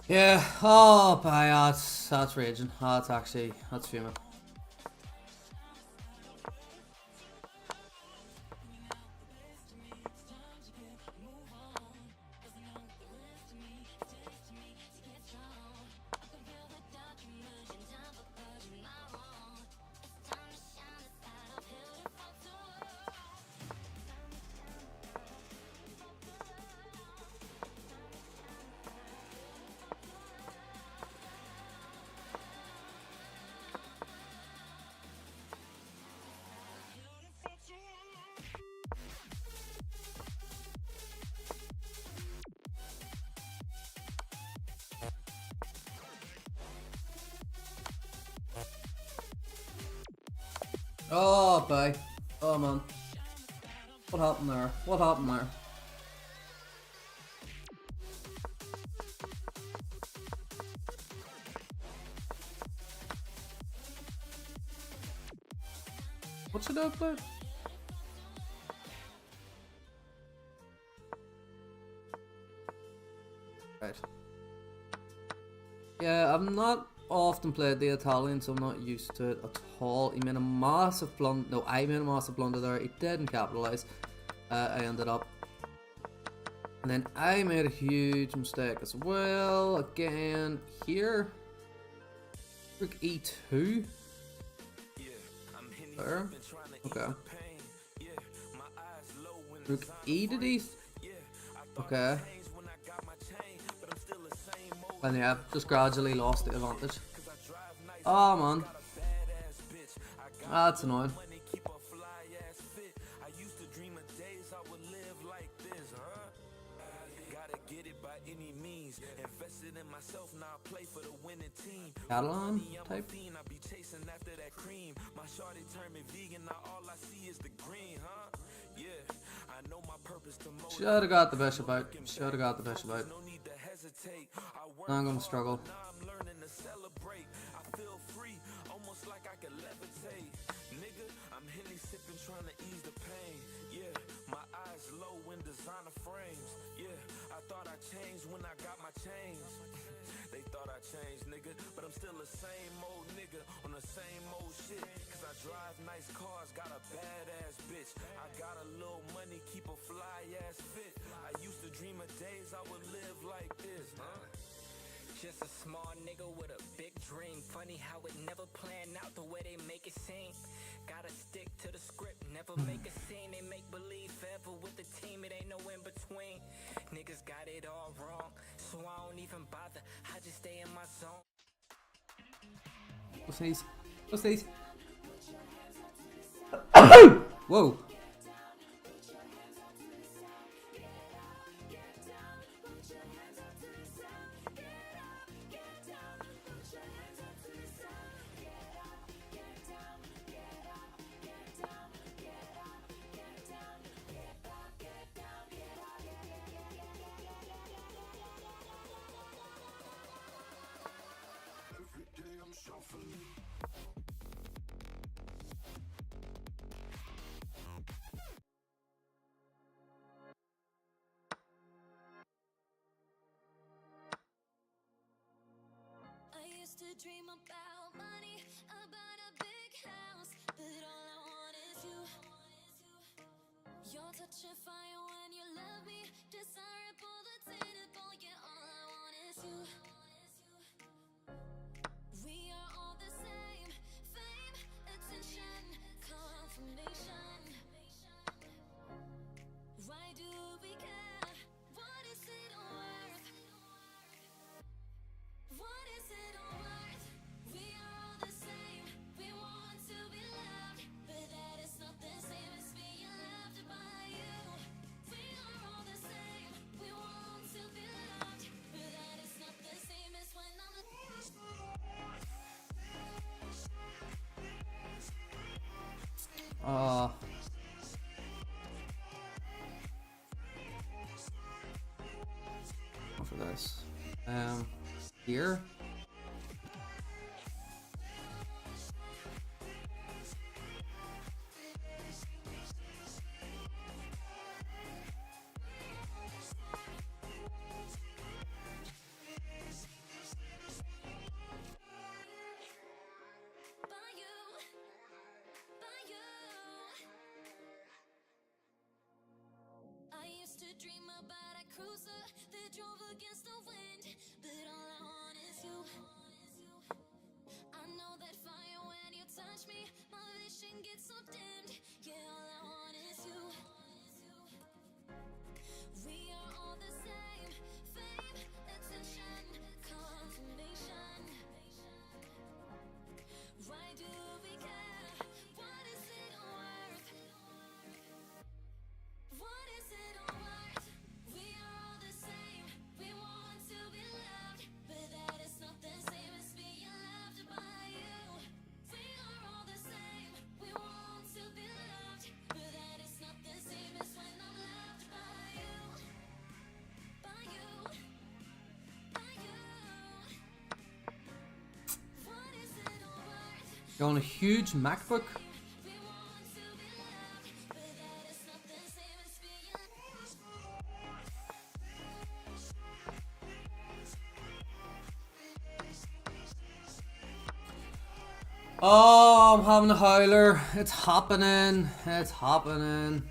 Yeah, oh, boy, that's raging. That's fuming. Oh, boy. Oh, man. What happened there? What happened there? What's it up there? Right. Yeah, I've not often played the Italian, so I'm not used to it at all. He made a massive blunder. No, I made a massive blunder there. He didn't capitalize. I ended up. And then I made a huge mistake as well. Again, here. Rook E2. There. Okay. Rook E to D. Okay. And yeah, just gradually lost the advantage. Oh man. That's annoying. Catalan type. Should've got the bishop out. Should've got the bishop out. Now I'm gonna struggle. They thought I changed, nigga, but I'm still the same old nigga on the same old shit. Cause I drive nice cars, got a badass bitch. I got a little money, keep a fly ass fit. I used to dream of days I would live like this, huh? Just a small nigga with a big dream. Funny how it never planned out the way they make it seem. Gotta stick to the script, never make a scene. They make believe forever with the team, it ain't no in between. Niggas got it all wrong, so I don't even bother. I just stay in my zone. What's these? What's these? Whoa. To dream about money, about a big house, but all I want is you. Your touch of fire when you love me, desirable that's edible, yeah, all I want is you. We are all the same, fame, attention, confirmation. Why do we care? What is it worth? For this, here. I used to dream about a cruiser that drove against the wind, but all I want is you. I know that fire when you touch me, my vision gets so dimmed. Yeah, all I want is you. We are all the same, fame, attention, confirmation. Why do we care? What is it worth? What is it all worth? We are all the same. We want to be loved, but that is not the same as being loved by you. We are all the same. We want to be loved, but that is not the same as when I'm loved by you. By you. By you. What is it all worth? You're on a huge MacBook. Oh, I'm having a howler. It's happening. It's happening.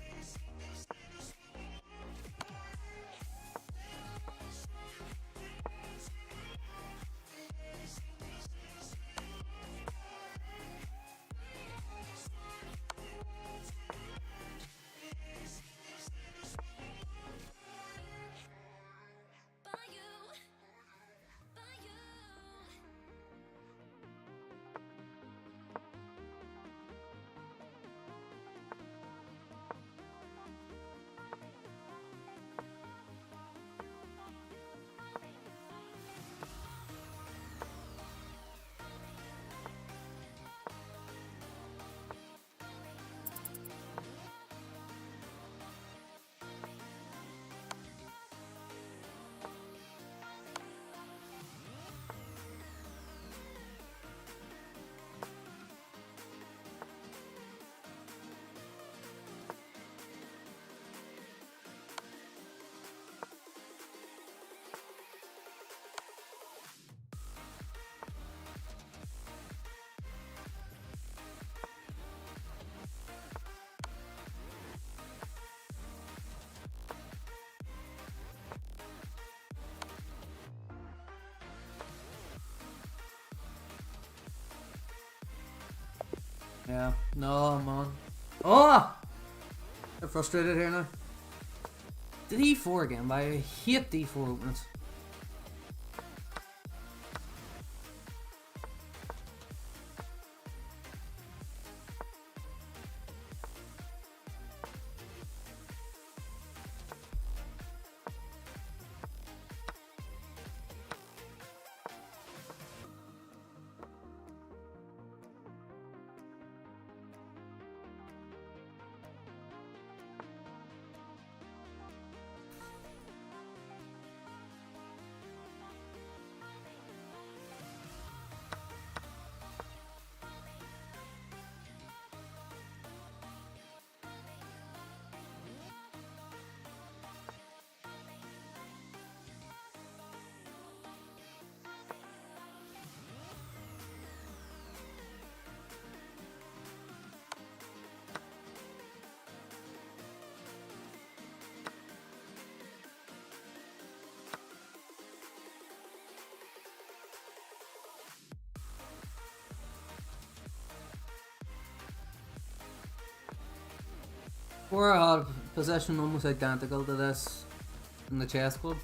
Yeah, no, man. Oh! I'm frustrated here now. The D4 again, but I hate D4 openings. We're a position almost identical to this in the chess club.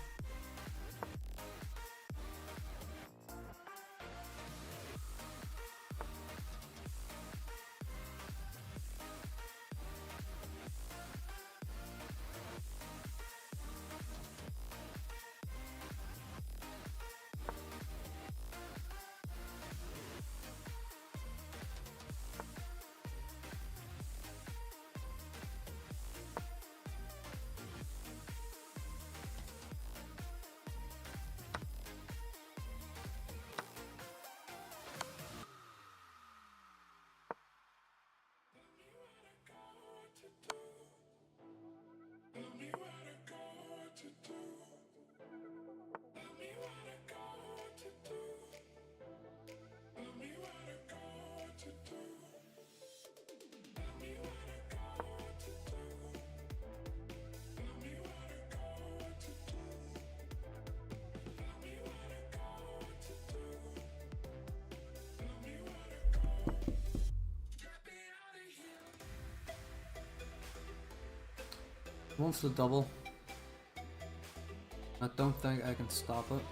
Wants to double. I don't think I can stop it.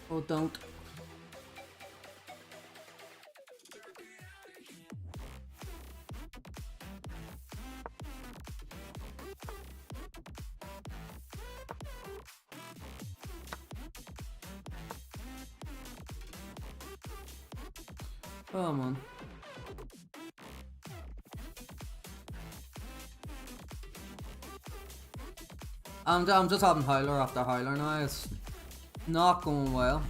Oh, don't. Oh man. I'm just having howler after howler now. It's not going well.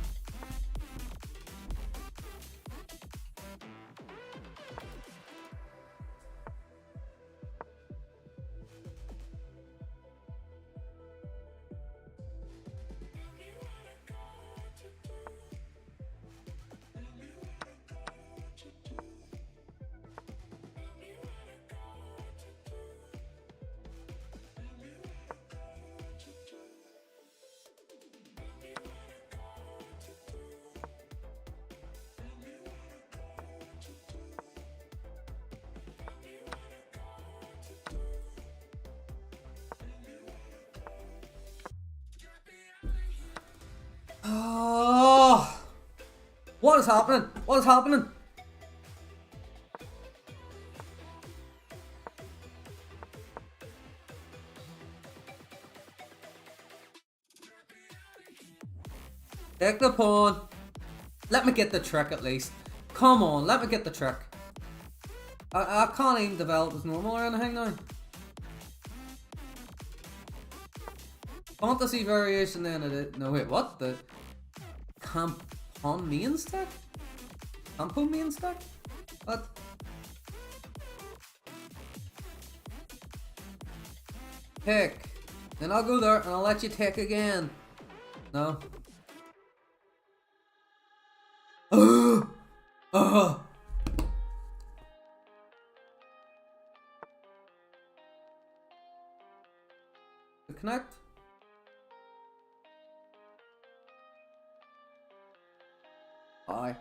Oh, what is happening? What is happening? Take the pawn. Let me get the trick at least. Come on, let me get the trick. I can't even develop as normal or anything now. Fantasy variation then it is. No wait, what? The Campon main stack? Campo main stack? What? Pick. Then I'll go there and I'll let you take again. No. Connect. Bye.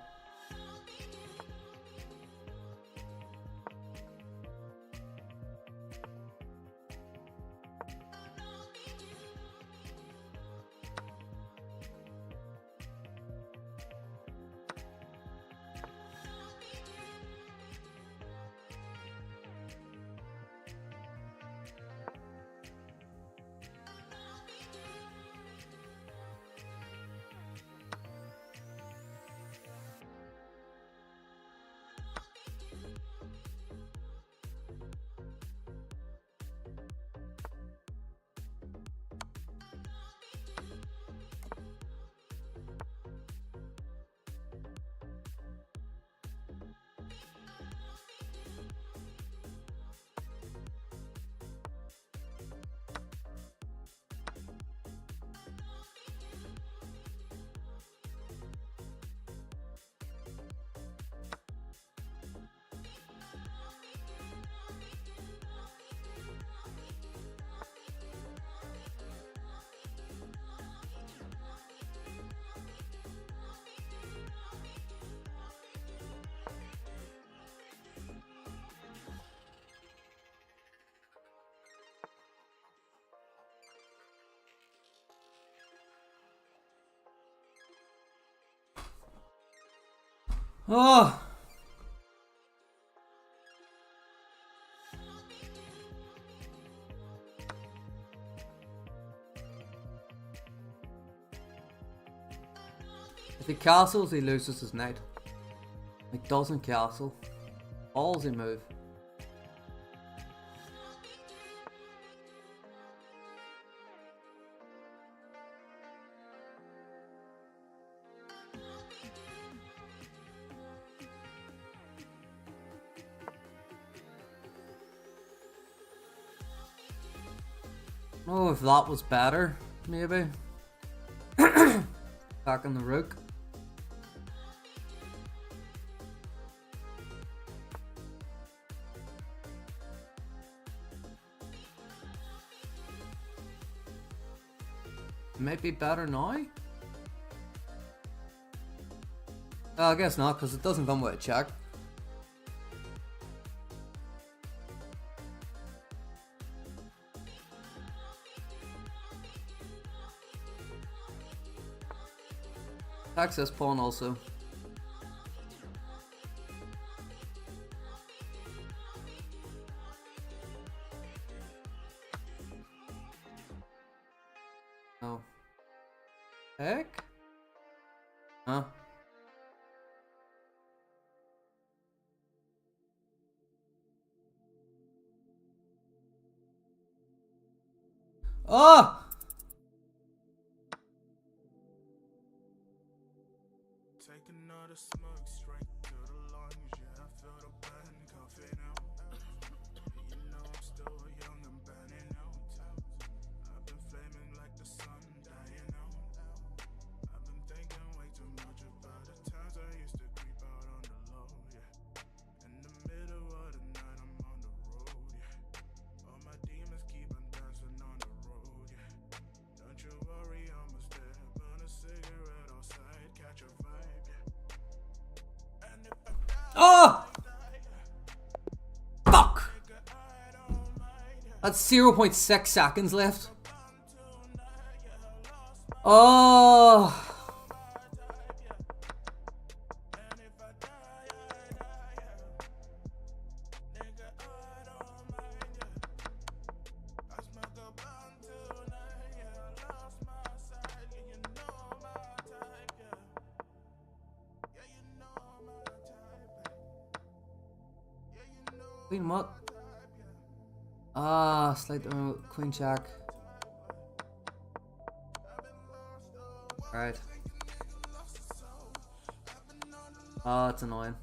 Oh. If he castles, he loses his knight. He doesn't castle. All's he move. Oh, if that was better, maybe. Back on the rook. Might be better now. I guess not, because it doesn't come with a check. Attacks this pawn also. Oh. Heck? Huh? Oh! Take another smoke straight to the lungs. Yeah, I feel the burn coughing out. You know I'm still young and burning out. I've been flaming like the sun dying out. I've been thinking way too much about the times I used to creep out on the low. Yeah, in the middle of the night I'm on the road. Yeah, all my demons keep on dancing on the road. Yeah, don't you worry, almost there. Burn a cigarette outside, catch a vibe. Yeah, and if I die, Oh! Fuck! That's 0.6 seconds left. Oh! Queen what? Ah, slide the remote. Queen jack. Alright. Oh, it's annoying.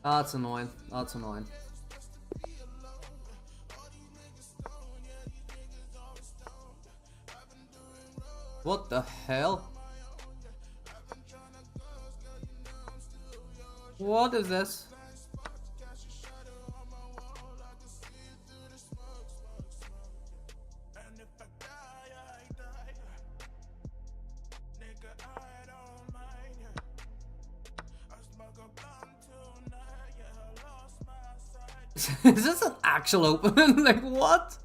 Oh, it's annoying. Oh, it's annoying. What the hell? What is this? Is this an actual opening? Like what?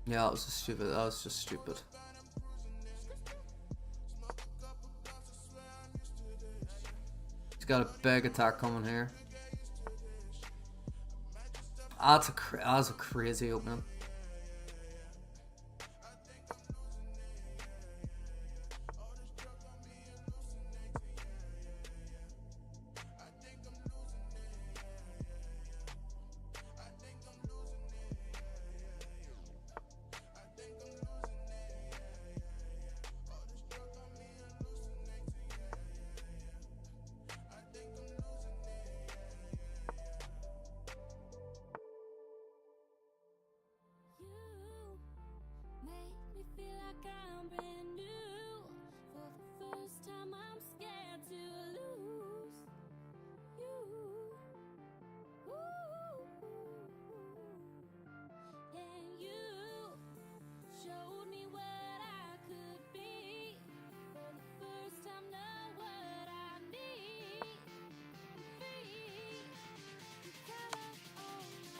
Yeah, that was just stupid. That was just stupid. He's got a big attack coming here. That's a crazy opening.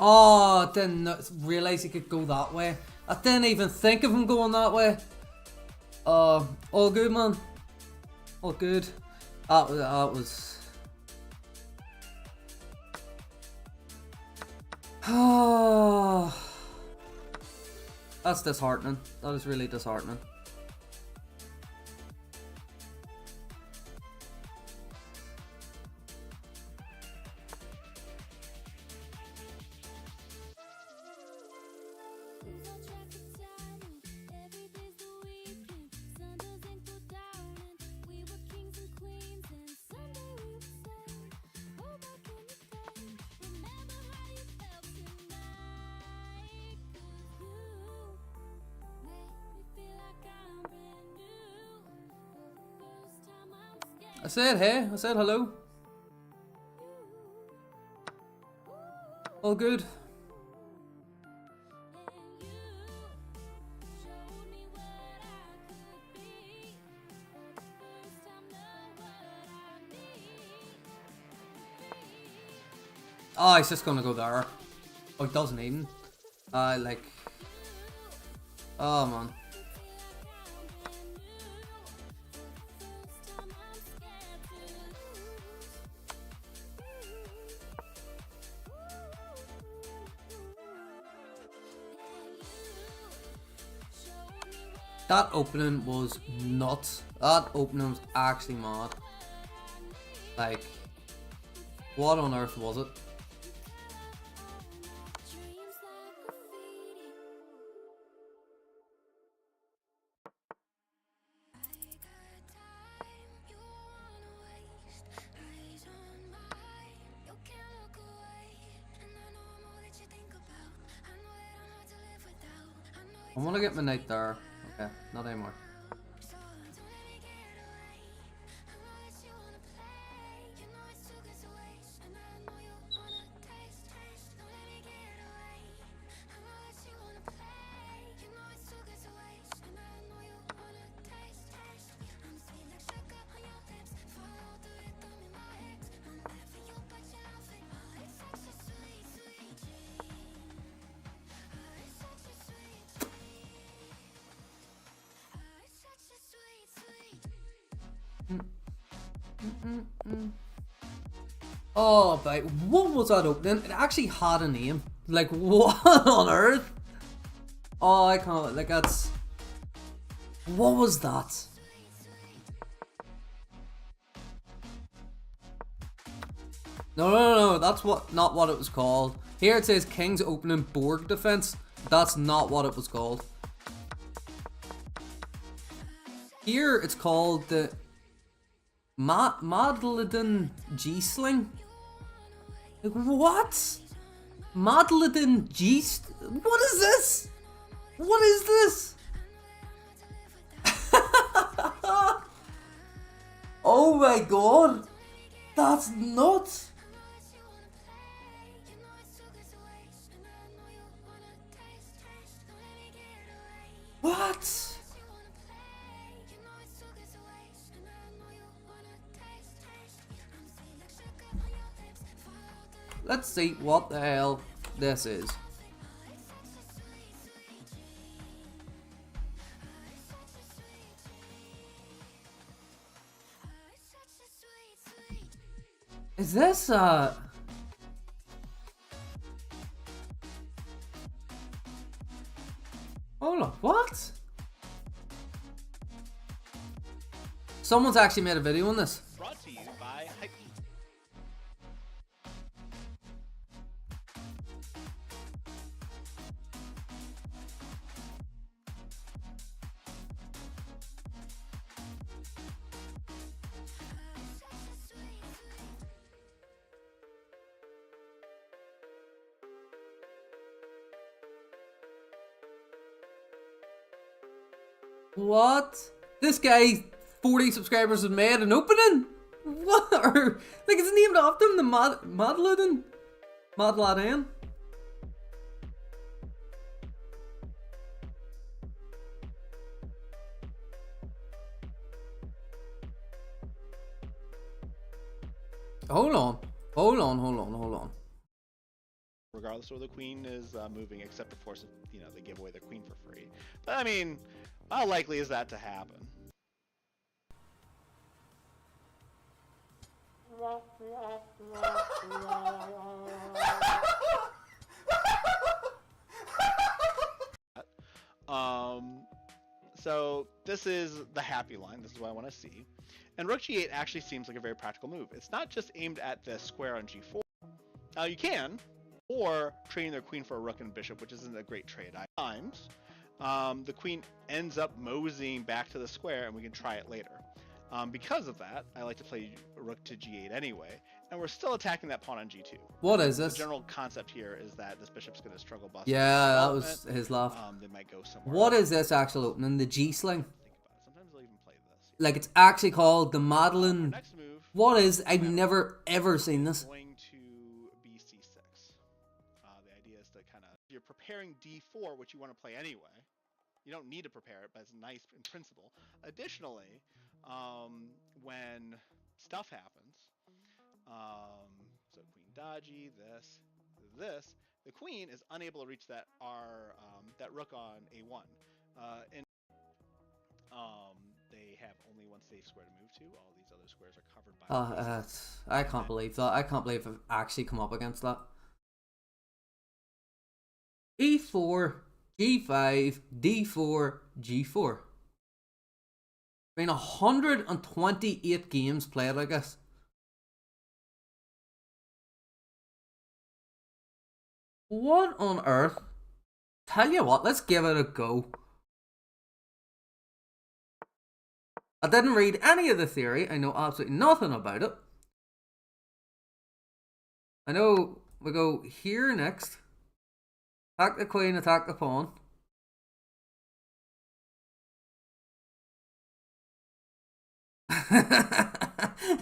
Oh, I didn't realize he could go that way. I didn't even think of him going that way. All good, man. All good. That was. Oh, that's disheartening. That is really disheartening. I said hey. I said hello. All good. Oh, he's just gonna go there. Oh, he doesn't even. Like. Oh, man. That opening was nuts. That opening was actually mad. Like, what on earth was it? I want to get my knight there. Okay, not anymore. Oh, but what was that opening? It actually had a name. Like, what on earth? Oh, I can't. Like, that's. What was that? No. That's not what it was called. Here it says King's Opening Board Defense. That's not what it was called. Here it's called the Madladen G-Sling. Like, what? Madladen G... What is this? What is this? Oh my god. That's nuts. What? Let's see what the hell this is. Is this hold on, what? Someone's actually made a video on this. Brought to you by Hype. What? This guy, 40 subscribers, has made an opening? What? Like, it's named after him, the Madladen? Madladen? Hold on. Regardless of where the queen is moving, except of course, if, they give away their queen for free. But I mean, how likely is that to happen? So this is the happy line. This is what I want to see. And rook g8 actually seems like a very practical move. It's not just aimed at the square on g4. Now you can, or trading their queen for a rook and bishop, which isn't a great trade. Times, the queen ends up moseying back to the square, and we can try it later. Because of that, I like to play rook to g8 anyway, and we're still attacking that pawn on g2. What is this? The general concept here is that this bishop's going to struggle bust. Yeah, that was his laugh. They might go somewhere. What is this actual opening? The G-Sling? Sometimes they'll even play this. Like, it's actually called the Madeleine What is? I've never ever seen this. Going to be c6. The idea is to kind of, you're preparing d4, which you want to play anyway. You don't need to prepare it, but it's nice in principle. Additionally, when stuff happens, so queen dodgy, this, the queen is unable to reach that that rook on a1. And they have only one safe square to move to. All these other squares are covered by. I can't believe that. I can't believe I've actually come up against that. E4, G5, D4, G4. Been 128 games played, I guess. What on earth? Tell you what, let's give it a go. I didn't read any of the theory. I know absolutely nothing about it. I know we go here next. Attack the queen, attack the pawn.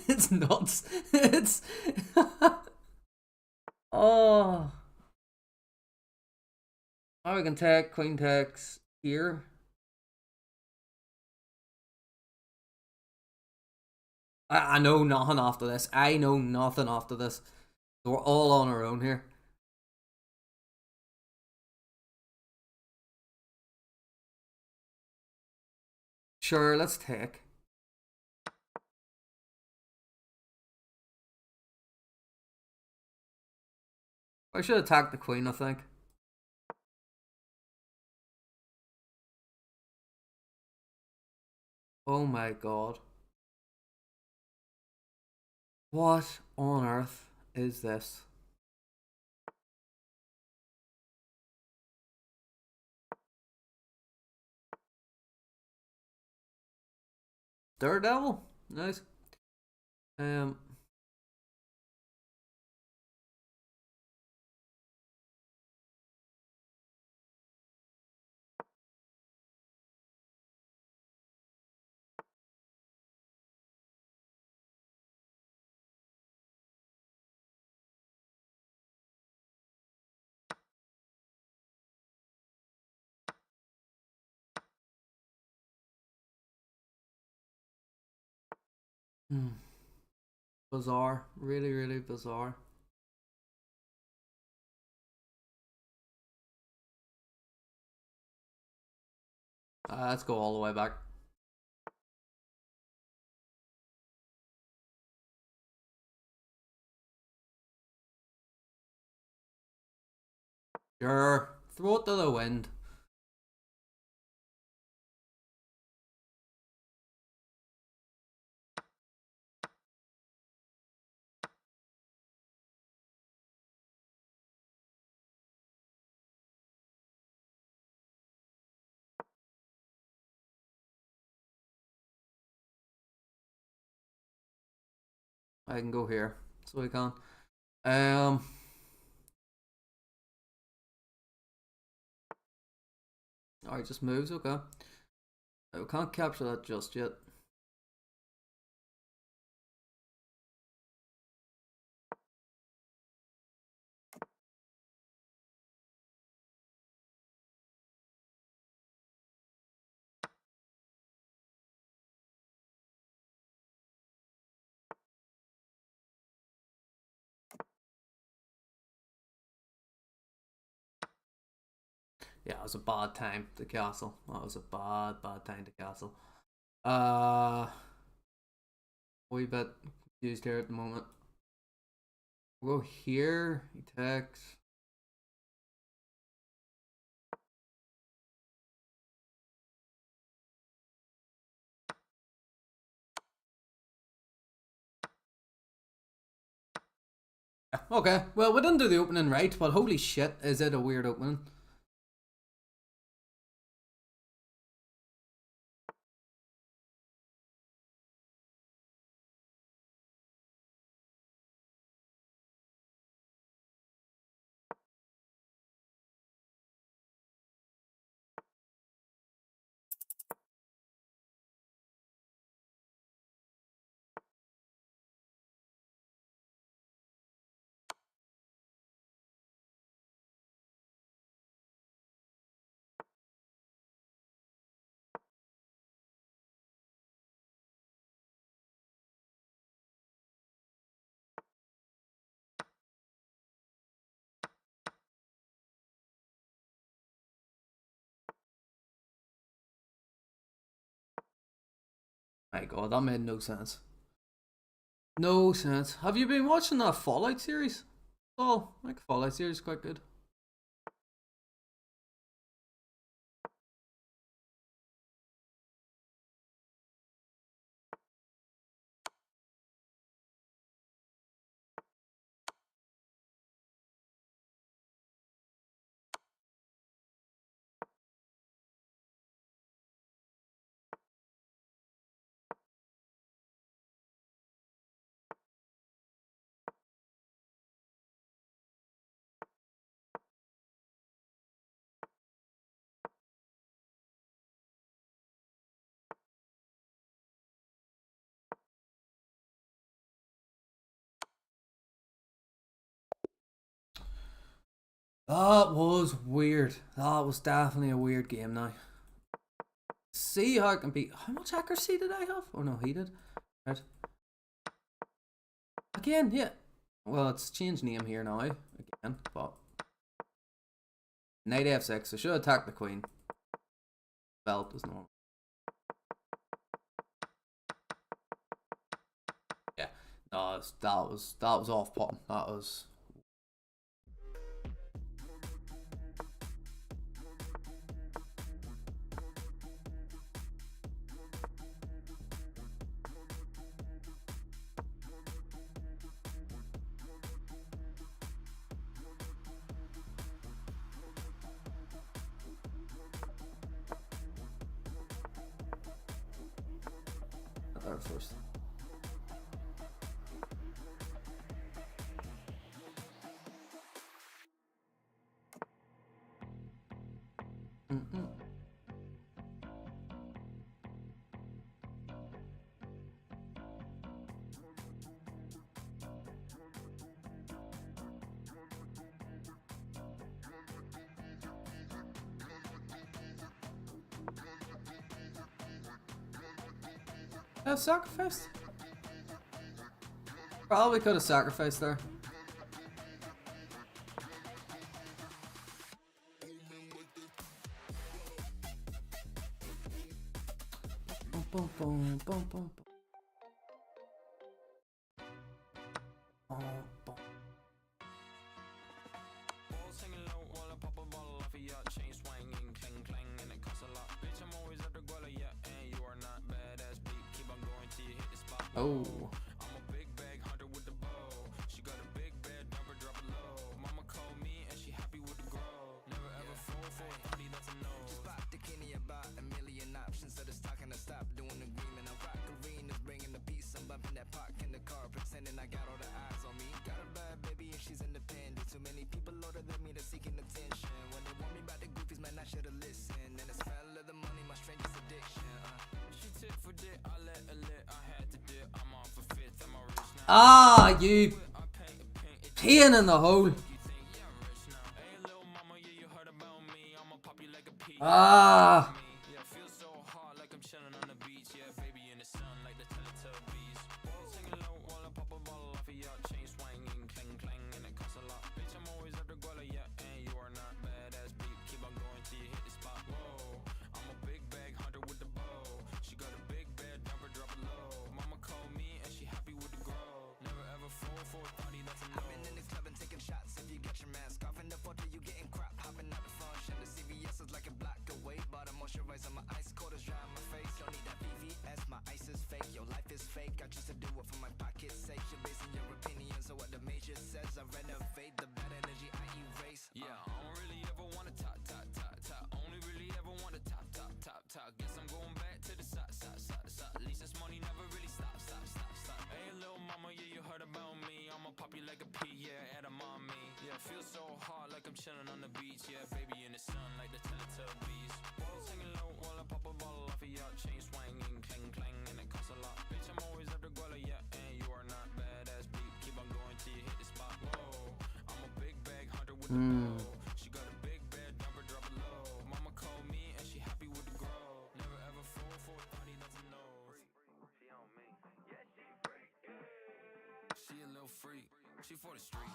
It's nuts. It's oh. Now we can take queen takes here. I know nothing after this. I know nothing after this. So we're all on our own here. Sure, let's take. I should attack the queen, I think. Oh my god. What on earth is this? Daredevil? Nice. Bizarre. Really, really bizarre. Let's go all the way back. Sure. Throw it to the wind. I can go here. So we can. Alright, just moves, okay. We can't capture that just yet. Yeah, it was a bad time to castle. That was a bad time to castle. Wee bit confused here at the moment. We'll go here. He takes. Okay, well, we didn't do the opening right, but holy shit, is it a weird opening. My god, that made no sense. No sense. Have you been watching that Fallout series? Oh, I think Fallout series is quite good. That was weird. That was definitely a weird game now. See how I can beat. How much accuracy did I have? Oh no, he did. Right. Again, yeah. Well, it's changed name here now. Again, but. Knight f6. I should attack the queen. Belt is normal. Yeah. No, that was off putting. That was. First. Have sacrificed? Probably could have sacrificed there. Boom, boom, boom, boom, boom. Oh. I'm a big bag hunter with the bow. She got a big bed, number drop it low. Mama called me and she happy with the grow. Never ever fall for a party that's a no. Just pop the Kenny about a million options. So just talking to stop doing agreement. I'm rock arenas, bringing the peace. I'm bumping that park in the car, pretending I got all the eyes on me. Got a bad baby and she's independent. Too many people older than me, they're seeking attention. When they want me about the goofies, man, I should've listened. And it's fell of the money, my strangest addiction. She tit for dick, I let her lit, I had to dip. I'm on for fifth, I'm a rich now. Ah, you pain in the hole. Ah. Yeah, feel so hot like I'm chilling on the beach. Yeah, baby in the sun like the Teletubbies. Singing low while I pop a bottle off of your chain swinging, clang clang, and it costs a lot. Bitch, I'm always after Guala, yeah, and you are not badass beat. Keep on going till you hit the spot. Whoa, I'm a big bag hunter with the bow. She got a big bed, number drop it low. Mama called me and she happy with the grow. Never ever fall for a party that's a no. I've been in the club and taking shots. If you got your mask off in the photo, you getting crap. Hopping out the function. The CVS is like a block away. But I'm moisturizing my ice cold is dry on my face. Don't need that VVS, my ice is fake. Your life is fake. I choose to do it for my pocket's sake. You're basing your opinion so what the major says. I renovate the bad energy I erase. Yeah, I don't really ever want to top. Only really ever want to top. Guess I'm going back to the side. At least this money never really stop. Hey, little mama, yeah, you heard about me. I'ma pop you like a pea, yeah, at a mommy. Yeah, feel so hot like I'm chilling on the beach. Yeah, baby in the sun like the Teletubbies. Singing low while I pop a bottle off of your chain swinging, clang clang, and it costs a lot. Bitch, I'm always after Guala, yeah, and you are not badass beat. Keep on going till you hit the spot. Whoa, I'm a big bag hunter with the bow. She got a big bed, number drop it low. Mama called me and she happy with the grow. Never ever fall for a party that's a no. She on me, yeah, she freak. She a little freak, she for the street.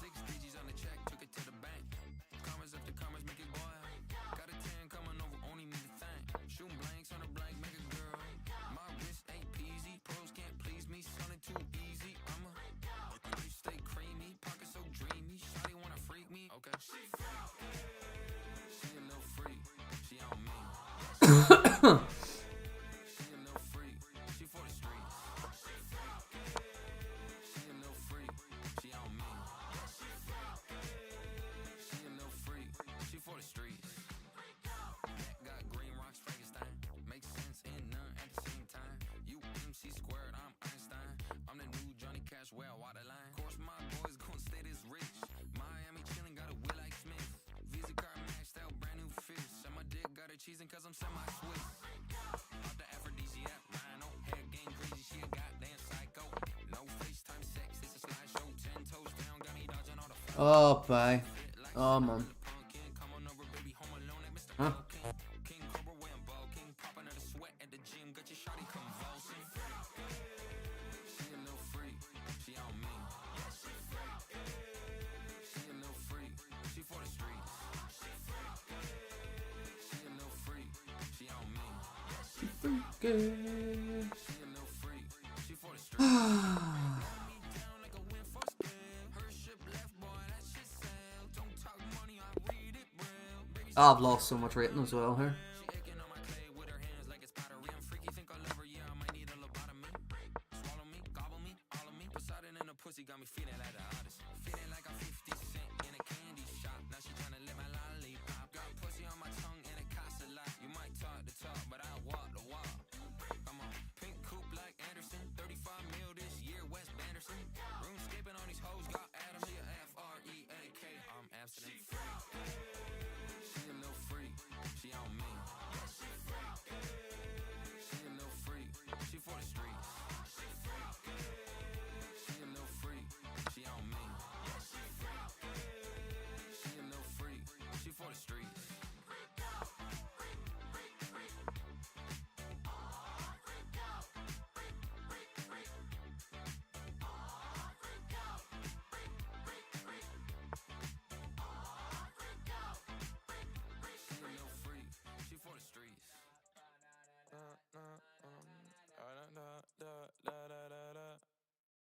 6 digits on the check, took it to the bank. Commas after commas, make it boil. Got a 10 coming over, only me to thank. Shooting blanks on a blank, make a girl. My Oh, bye. Oh, man. Huh? I've lost so much rating as well here.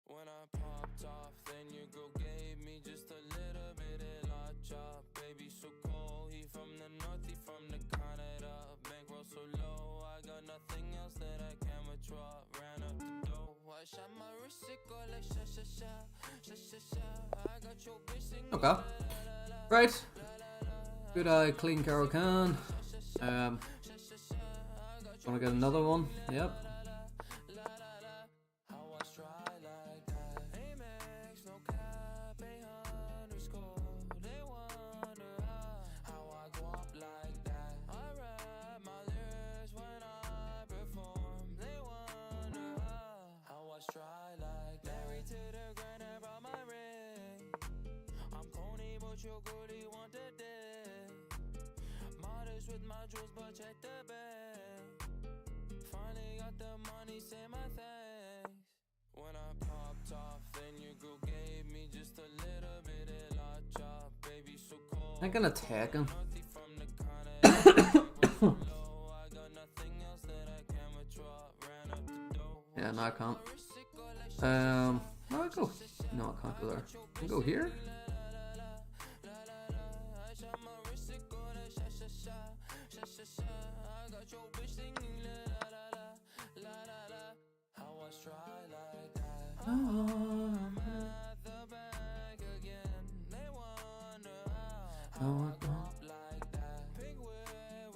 When I popped off, then your girl gave me just a little bit of la chop. Baby, so cold, he from the north, he from the Canada. Bankroll so low, I got nothing else that I can withdraw. Ran up the dough, I shot my wrist, it go like sha sha sha, sha sha sha. I got your bitch singing. Okay. Right. Good eye, clean Carol can. Wanna get another one? Yep. With my jewels, but check the bag. Finally got the money, say my thanks. When I popped off, then your girl gave me just a little bit of la chop. Baby, so cold. I'm gonna tag him. Yeah, no, I can't. No, I go. No, I can't go there. I can go here.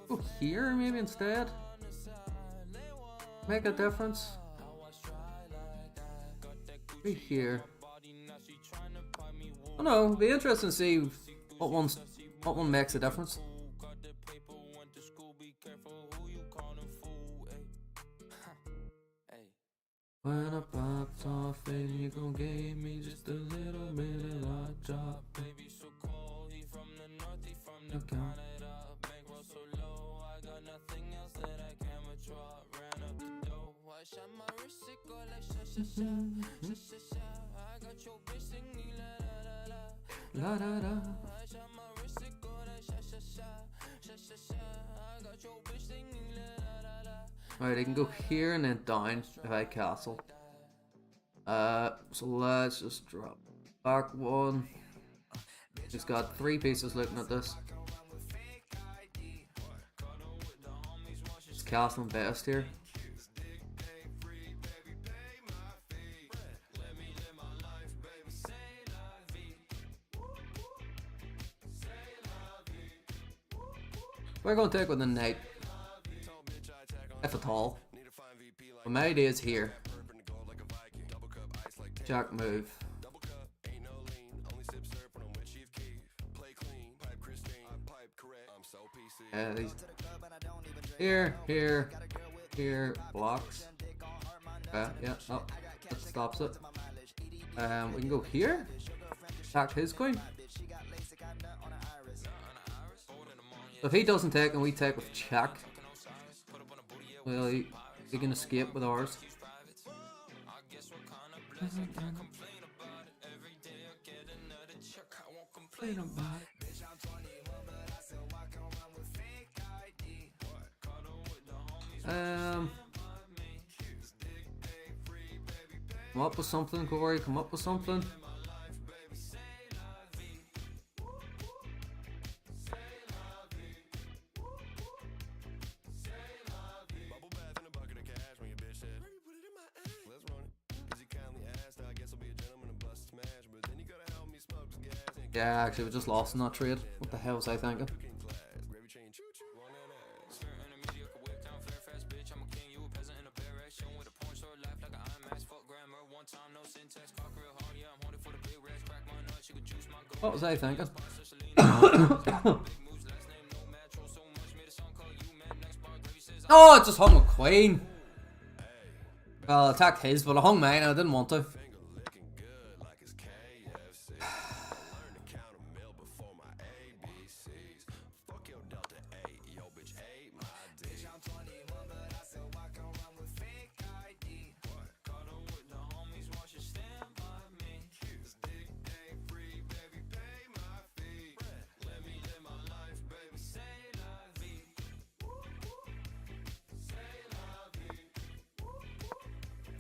Go here maybe instead. Make a difference. Be here. Oh no, it'll be interesting to see what one makes a difference. When I popped off and you gon' gave me just a little bit of la chop. Baby, so cold, he from the north, he from the Canada. Bankroll so low, I got nothing else that I can withdraw. Ran up the dough, I shot my wrist, it go like sha sha sha, sha sha sha. I got your bitch singing la la la la la la. I shot my wrist, it go like sha sha sha, sha sha sha. I got your bitch singing la la la. Alright, I can go here and then down if I castle. So let's just drop back one. He's got 3 pieces looking at this. castling best here. We're going to take with the knight, if at all. But my idea is here. Jack move. Yeah, these here, blocks. Yeah, oh, that stops it. We can go here. Attack his queen. So if he doesn't take and we take with check, well, he can escape with ours. Come up with something, Corey. Come up with something. Yeah, actually, we just lost in that trade. What the hell was I thinking? What was I thinking? Oh, it just hung a queen. Well, I attacked his, but I hung mine. I didn't want to.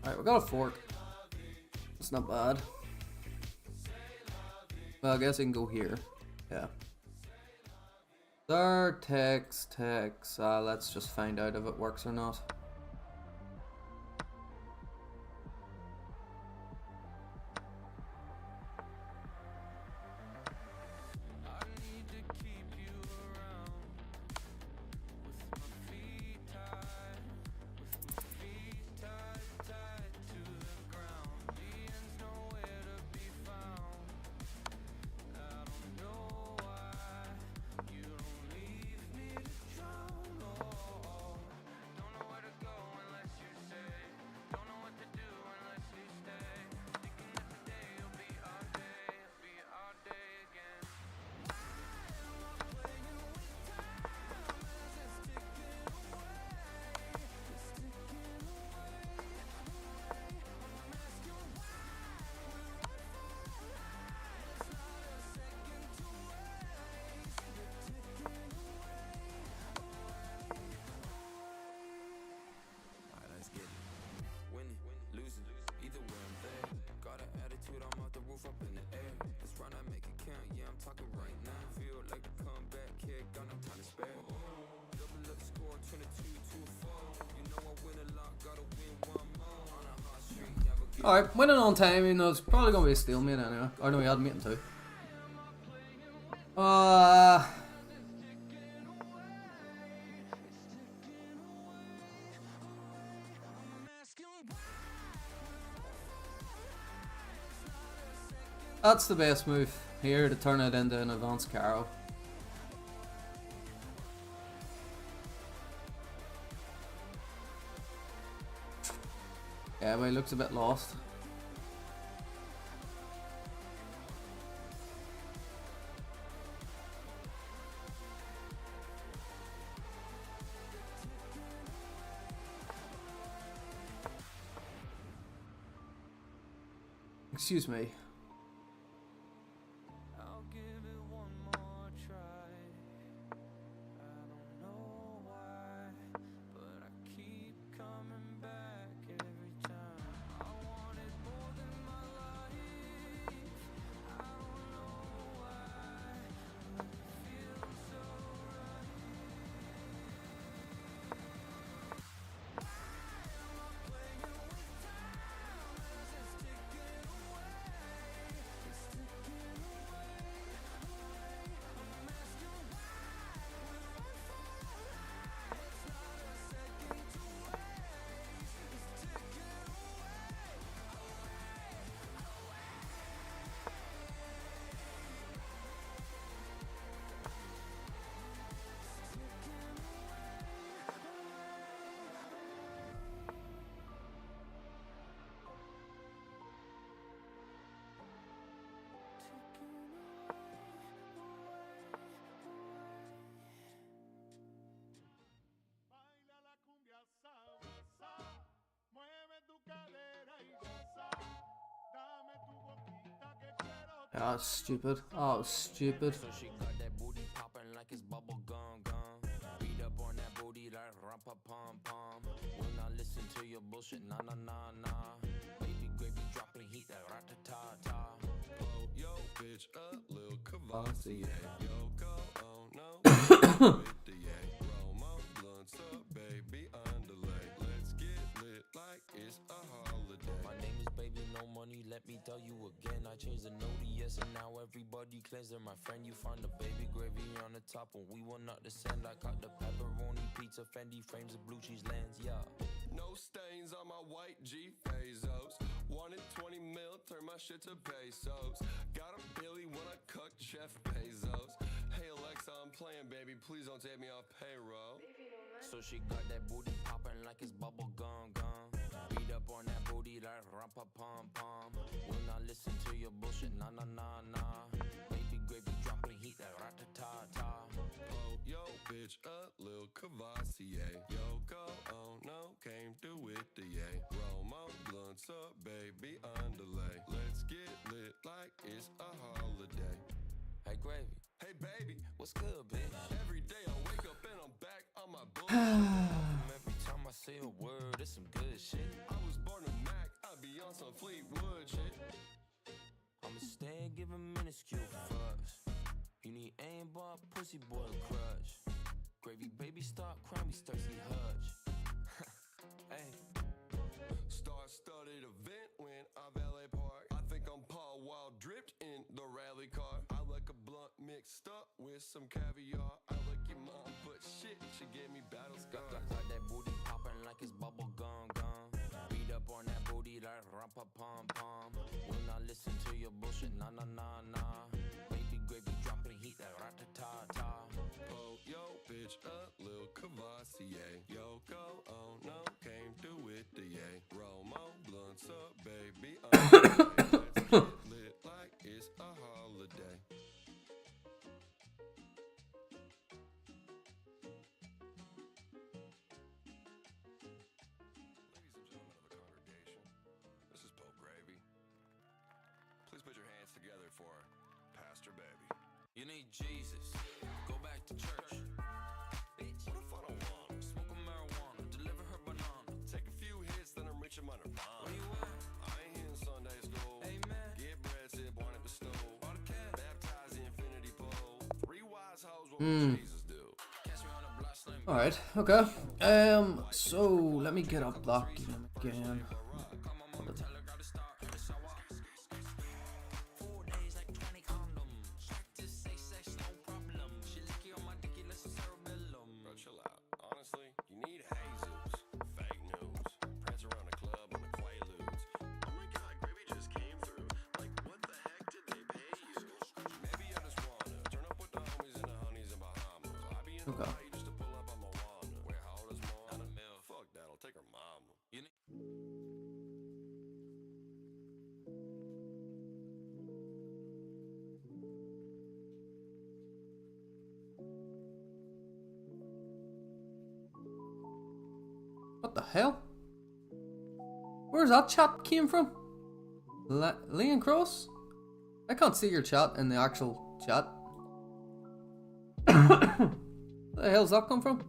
Alright, we got a fork. It's not bad. Well, I guess I can go here. Yeah. Third text. Let's just find out if it works or not. Alright, winning on time, you know, it's probably going to be a stalemate anyway. Or no, we had meeting too. That's the best move here to turn it into an advanced Caro. Yeah, but he looks a bit lost. Excuse me. Oh, it's stupid. Oh, it's stupid. So she got that booty popping like it's bubble gum gum. Beat up on that booty like rumpa pom pom. Will not listen to your bullshit, nah nah nah nah. Baby gravy dropping heat that rat ta ta. Blow yo bitch up, Lil Cavassier. Yo go oh no. With the roll my blunts up, baby underlay. Let's get lit like it's a holiday. My name is Baby No Money. Let me tell you again, I changed the no to yes, and now everybody claims they're my friend. You find the baby gravy on the top, and we will not descend. I caught the pepperoni pizza, Fendi frames, of blue cheese lands, yeah. No stains on my white G Bezos. Wanted 20 mil, turn my shit to pesos. Got a Billy when I cooked Chef Bezos. Hey Alexa, I'm playing, baby, please don't take me off payroll. So she got that booty popping like it's bubble gum gum. Beat up on that booty like rumpa pom pom. Will not listen to your bullshit, nah nah nah nah. Baby gravy dropping heat that rat ta ta. Oh yo bitch up, Lil Cavassier. Yo go oh no, came through with the yay. Roll my blunts up, baby underlay. Let's get lit like it's a holiday. Hey gravy, hey baby, what's good bitch? Every day I wake up and I'm back on my bullshit. Every time I say a word, it's some good shit. I was born a Mac, I be on some Fleetwood shit. I'ma stay and give a minuscule fucks. You need aimbot, pussy boy crush. Gravy baby start crying, we Starsky Hutch. Hey. Star-studded event when I valet park. I think I'm Paul Wild dripped in the rally car. I like a blunt mixed up with some caviar. I like your mom, but shit, she gave me battle scars. Got that booty popping like it's bubble gum gum. Beat up on that booty like rumpa pom pom. Will not listen to your bullshit, nah nah nah nah. Baby gravy dropping heat that rat ta ta. Oh yo bitch up, Lil Cavassier. Yo go oh no, came through with the yay. Roll my blunts up, baby. Let's get lit like it's a holiday. Ladies and gentlemen of the congregation, this is Pope Gravy. Please put your hands together for Pastor Baby. You need Jesus. Go back to church. Bitch, what if I don't want her? Smoke a marijuana, deliver her banana. Take a few hits, then I'm reaching my nirvana. Where you at? I ain't here in Sunday school. Amen. Get bread, sip one at the stove. Baptize the infinity pole. 3 wise hoes, what would Jesus do? Catch me on a block slam. Alright, okay. So let me get up that game again. Okay. What the hell? Where's that chat came from? Leon Cross? I can't see your chat in the actual chat. Where the hell's that come from?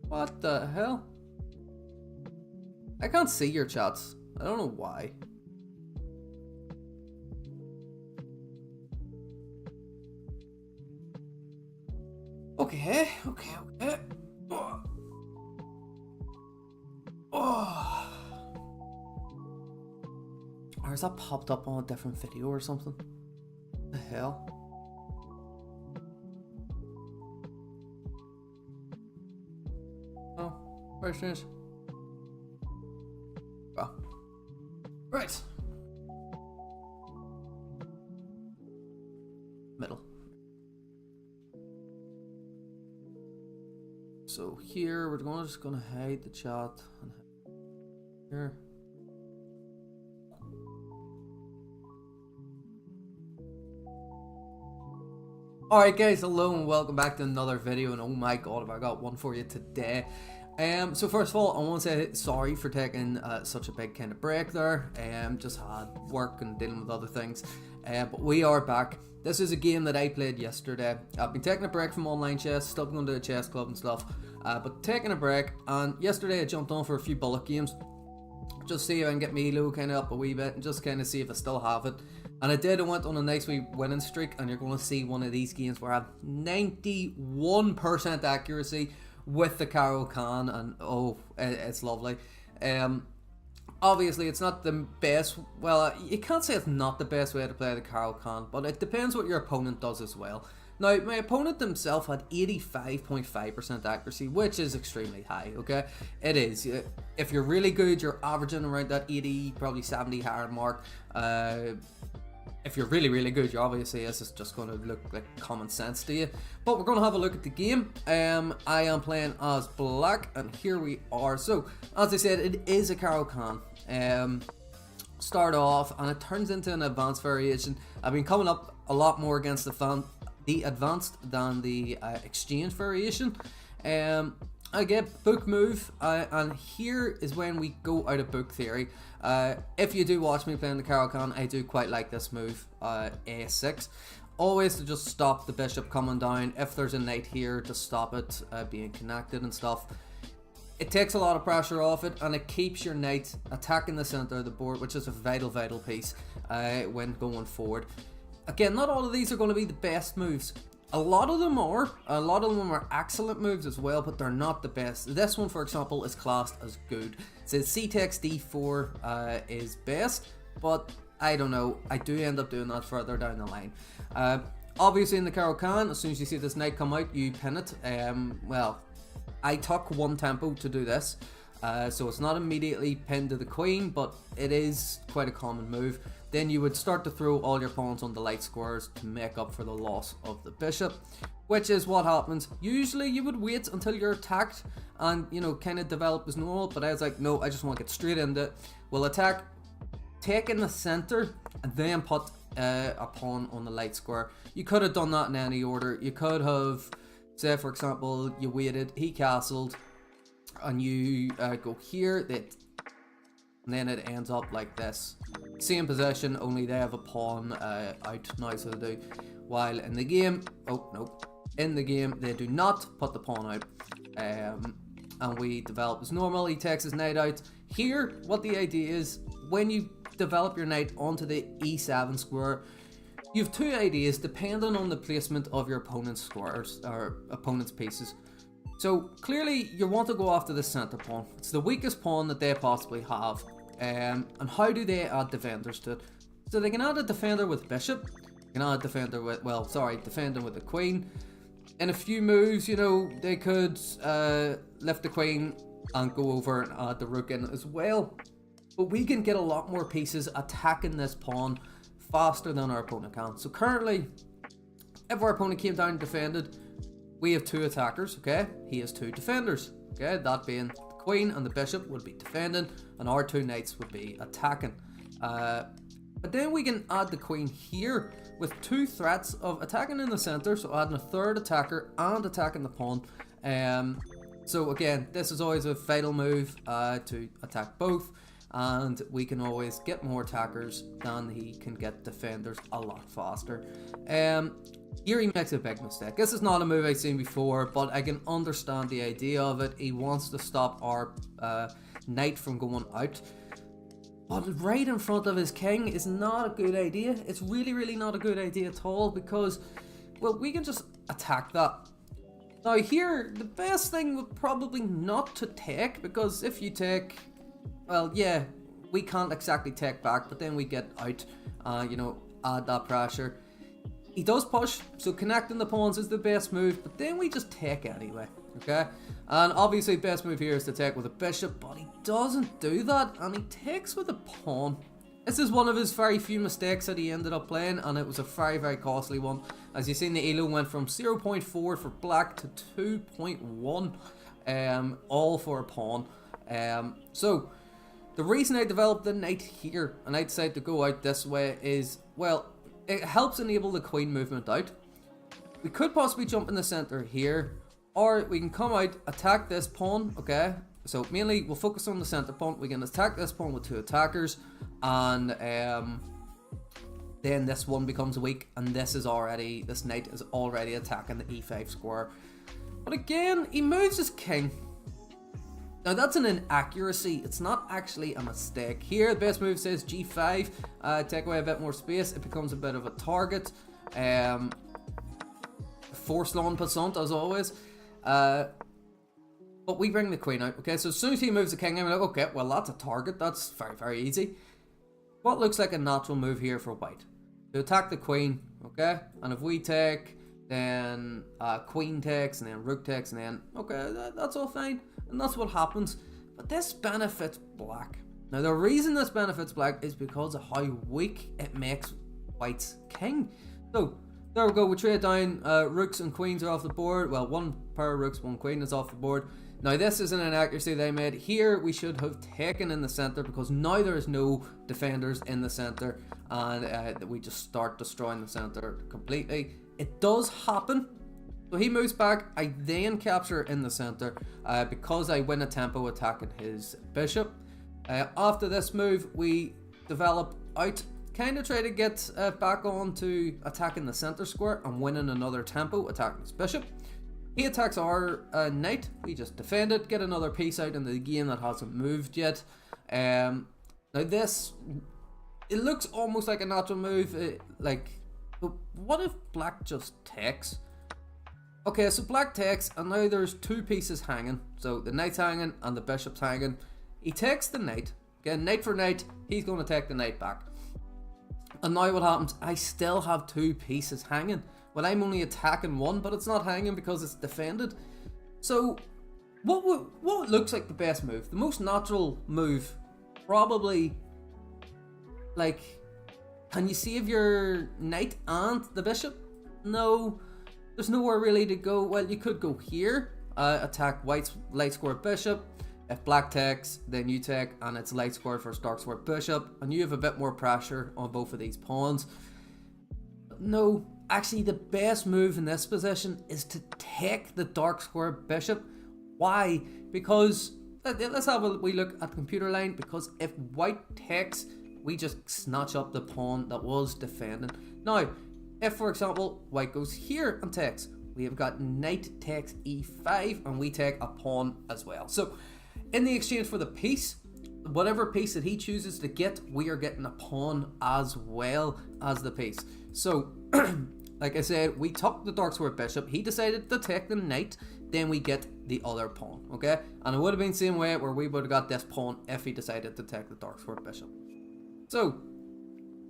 What the hell? I can't see your chats. I don't know why. Okay. Oh. Or is that popped up on a different video or something? The hell? Oh, very strange. Well, right. Middle. So here we're just gonna hide the chat and here. Alright guys, hello and welcome back to another video, and oh my god have I got one for you today. So first of all, I want to say sorry for taking such a big kind of break there. Just had work and dealing with other things. But we are back. This is a game that I played yesterday. I've been taking a break from online chess, still going to the chess club and stuff. But taking a break, and yesterday I jumped on for a few bullet games. Just see if I can get my elo kind of up a wee bit and just kind of see if I still have it. And I did. I went on a nice wee winning streak, and you're going to see one of these games where I have 91% accuracy with the Caro Kann, and oh, it's lovely. Obviously it's not the best, well, you can't say it's not the best way to play the Caro Kann, but it depends what your opponent does as well. Now, my opponent himself had 85.5% accuracy, which is extremely high, okay? It is. If you're really good, you're averaging around that 80, probably 70 higher mark. If you're really, really good, you obviously, this is just going to look like common sense to you. But we're going to have a look at the game. I am playing as black, and here we are. So, as I said, it is a Caro Kann. Start off, and it turns into an advanced variation. I've been coming up a lot more against the advanced than the exchange variation. I get book move, and here is when we go out of book theory. If you do watch me playing the Caro Kann, I do quite like this move, a6. Always to just stop the bishop coming down. If there's a knight here, to stop it being connected and stuff. It takes a lot of pressure off it, and it keeps your knight attacking the center of the board, which is a vital piece when going forward. Again, not all of these are going to be the best moves. A lot of them are excellent moves as well, but they're not the best. This one, for example, is classed as good. It says c takes d4 is best, but I don't know. I do end up doing that further down the line. Obviously in the Caro Kann, as soon as you see this knight come out, you pin it. Well, I took one tempo to do this, so it's not immediately pinned to the queen, but it is quite a common move. Then you would start to throw all your pawns on the light squares to make up for the loss of the bishop, which is what happens. Usually you would wait until you're attacked and, you know, kind of develop as normal, but I was like, no, I just want to get straight into it. We'll attack, take in the center, and then put a pawn on the light square. You could have done that in any order. You could have, say for example, you waited, he castled, and you go here, and then it ends up like this. Same position, only they have a pawn out now, so they do. While in the game, oh no, in the game they do not put the pawn out. And we develop as normal. He takes his knight out. Here, what the idea is, when you develop your knight onto the e7 square, you have two ideas depending on the placement of your opponent's squares, or opponent's pieces. So clearly you want to go after the center pawn. It's the weakest pawn that they possibly have. And how do they add defenders to it? So they can add a defender with bishop, they can add a defender with, defending with the queen. In a few moves, you know, they could lift the queen and go over and add the rook in as well. But we can get a lot more pieces attacking this pawn faster than our opponent can. So currently, if our opponent came down and defended, we have two attackers, okay? He has two defenders, okay? That being the queen and the bishop would be defending, and our two knights would be attacking. But then we can add the queen here with two threats of attacking in the center, so adding a third attacker and attacking the pawn. So again, this is always a vital move to attack both, and we can always get more attackers than he can get defenders a lot faster. Here he makes a big mistake. This is not a move I've seen before, but I can understand the idea of it. He wants to stop our knight from going out. But right in front of his king is not a good idea. It's really not a good idea at all, because, well, we can just attack that. Now here, the best thing would probably not to take, because if you take, well, yeah, we can't exactly take back, but then we get out, you know, add that pressure. He does push, so connecting the pawns is the best move, but then we just take anyway, okay? And obviously best move here is to take with a bishop, but he doesn't do that, and he takes with a pawn. This is one of his very few mistakes that he ended up playing, and it was a very costly one. As you've seen, the elo went from 0.4 for black to 2.1, all for a pawn. So the reason I developed the knight here, and I decided to go out this way, is, well, it helps enable the queen movement out. We could possibly jump in the center here, or we can come out, attack this pawn, okay? So mainly we'll focus on the center pawn. We can attack this pawn with 2 attackers, and then this one becomes weak, and this knight is already attacking the e5 square. But again, he moves his king. Now that's an inaccuracy, it's not actually a mistake. Here the best move says g5, take away a bit more space, it becomes a bit of a target. Force l'en passant as always. But we bring the queen out, okay? So as soon as he moves the king, I'm like, okay, well that's a target, that's very, very easy. What looks like a natural move here for white? To attack the queen, okay? And if we take, then queen takes, and then rook takes, and then, okay, that's all fine. And that's what happens. But this benefits black. Now the reason this benefits black is because of how weak it makes white's king. So, there we go, we trade down, rooks and queens are off the board. Well, one pair of rooks, one queen is off the board. Now this is an inaccuracy they made. Here we should have taken in the center, because now there is no defenders in the center, and we just start destroying the center completely. It does happen. So he moves back, I then capture in the center, because I win a tempo attacking his bishop. After this move, we develop out, kind of try to get back on to attacking the center square and winning another tempo attacking his bishop. He attacks our knight, we just defend it, get another piece out into the game that hasn't moved yet. Now this, it looks almost like a natural move, but what if black just takes? Okay, so black takes, and now there's 2 pieces hanging. So the knight's hanging and the bishop's hanging. He takes the knight, again, knight for knight, he's going to take the knight back. And now what happens, I still have 2 pieces hanging. Well, I'm only attacking one, but it's not hanging because it's defended. So, what looks like the best move? The most natural move, probably, like, can you save your knight and the bishop? No, there's nowhere really to go. Well, you could go here, attack white's light square bishop. If black takes, then you take, and it's light square versus dark square bishop, and you have a bit more pressure on both of these pawns. But no, actually the best move in this position is to take the dark square bishop. Why? Because, let's have a wee look at computer line, because if white takes, we just snatch up the pawn that was defending. Now, if for example, white goes here and takes, we have got knight takes e5, and we take a pawn as well. So, in the exchange for the piece, whatever piece that he chooses to get, we are getting a pawn as well as the piece. So, like I said, we took the dark square bishop, he decided to take the knight, then we get the other pawn, okay? And it would have been the same way where we would have got this pawn if he decided to take the dark square bishop. So,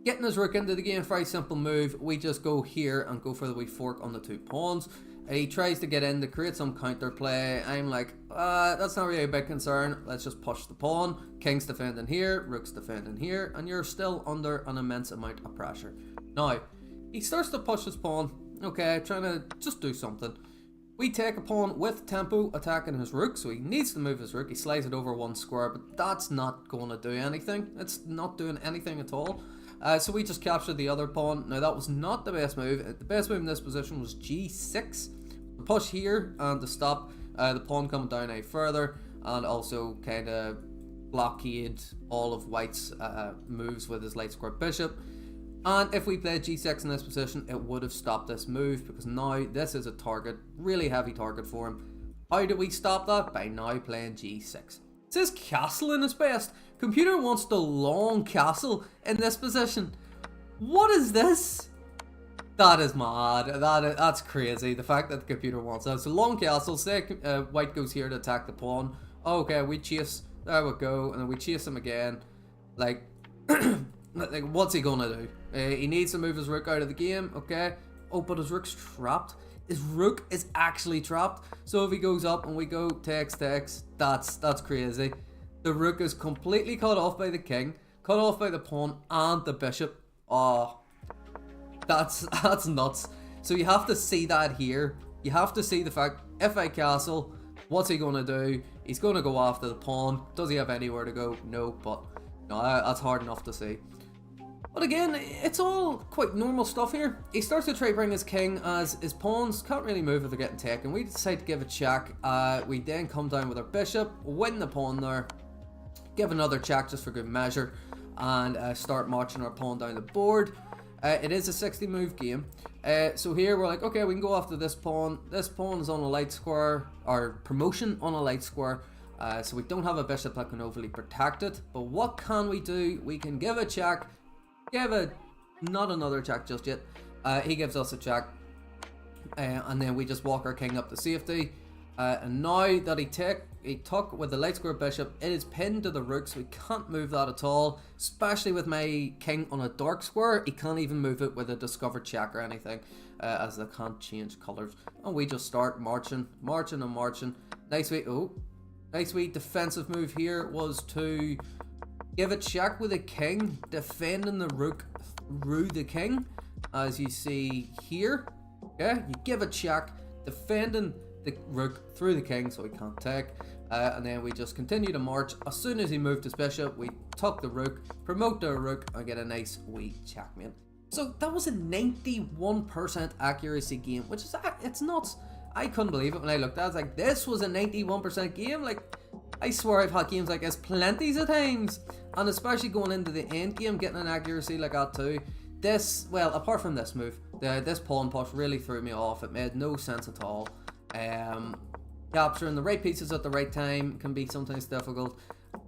getting his rook into the game, very simple move. We just go here and go for the wee fork on the 2 pawns. He tries to get in to create some counterplay. I'm like, that's not really a big concern. Let's just push the pawn. King's defending here, rook's defending here, and you're still under an immense amount of pressure. Now, he starts to push his pawn. Okay, trying to just do something. We take a pawn with tempo attacking his rook, so he needs to move his rook. He slides it over 1 square, but that's not going to do anything. It's not doing anything at all. So we just captured the other pawn. Now that was not the best move. The best move in this position was g6. To push here and to stop the pawn coming down any further, and also kind of blockade all of white's moves with his light square bishop. And if we played g6 in this position, it would have stopped this move, because now this is a target, really heavy target for him. How do we stop that? By now playing g6. It says castle in his best. Computer wants the long castle in this position. What is this? That is mad. That's crazy. The fact that the computer wants that. So long castle. Say white goes here to attack the pawn. Okay, we chase. There we go, and then we chase him again. Like, like what's he gonna do? He needs to move his rook out of the game. Okay. Oh, but his rook's trapped. His rook is actually trapped. So if he goes up and we go takes, that's crazy. The rook is completely cut off by the king, cut off by the pawn and the bishop. Oh, that's nuts. So you have to see that here. You have to see the fact, if I castle, what's he going to do? He's going to go after the pawn. Does he have anywhere to go? No, but no, that's hard enough to see. But again, it's all quite normal stuff here. He starts to try bring his king as his pawns can't really move if they're getting taken. We decide to give a check. We then come down with our bishop, win the pawn there, give another check just for good measure, and start marching our pawn down the board. It is a 60 move game. So here we're like, okay, we can go after this pawn. This pawn is on a light square, or promotion on a light square. So we don't have a bishop that can overly protect it. But what can we do? We can give a check. Not another check just yet. He gives us a check. And then we just walk our king up to safety. And now that he took with the light square bishop, it is pinned to the rook, so we can't move that at all. Especially with my king on a dark square, he can't even move it with a discovered check or anything, as they can't change colours. And we just start marching. Nice wee defensive move here was to give a check with a king, defending the rook through the king, as you see here. Yeah, you give a check, defending the rook through the king so he can't take, and then we just continue to march. As soon as he moved his bishop, we tuck the rook, promote the rook, and get a nice wee checkmate. So that was a 91% accuracy game, which is, it's nuts. I couldn't believe it when I looked at it. I was like, this was a 91% game. Like, I swear I've had games like this plenty of times, and especially going into the end game, getting an accuracy like that too. This, well, apart from this move, this pawn push really threw me off. It made no sense at all. Capturing the right pieces at the right time can be sometimes difficult,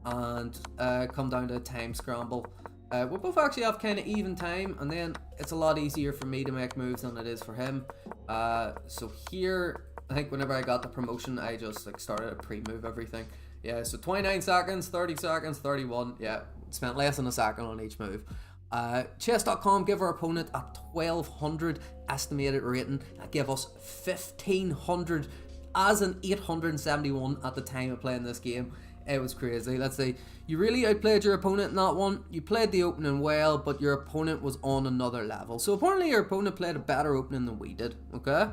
and come down to a time scramble. We both actually have kind of even time, and then it's a lot easier for me to make moves than it is for him. So here, I think whenever I got the promotion, I just like started to pre-move everything. Yeah, so 29 seconds, 30 seconds, 31. Yeah, spent less than a second on each move. Chess.com give our opponent a 1200 estimated rating. That gave us 1500 as an 871 at the time of playing this game. It was crazy. Let's say you really outplayed your opponent in that one. You played the opening well, but your opponent was on another level. So apparently your opponent played a better opening than we did. Okay,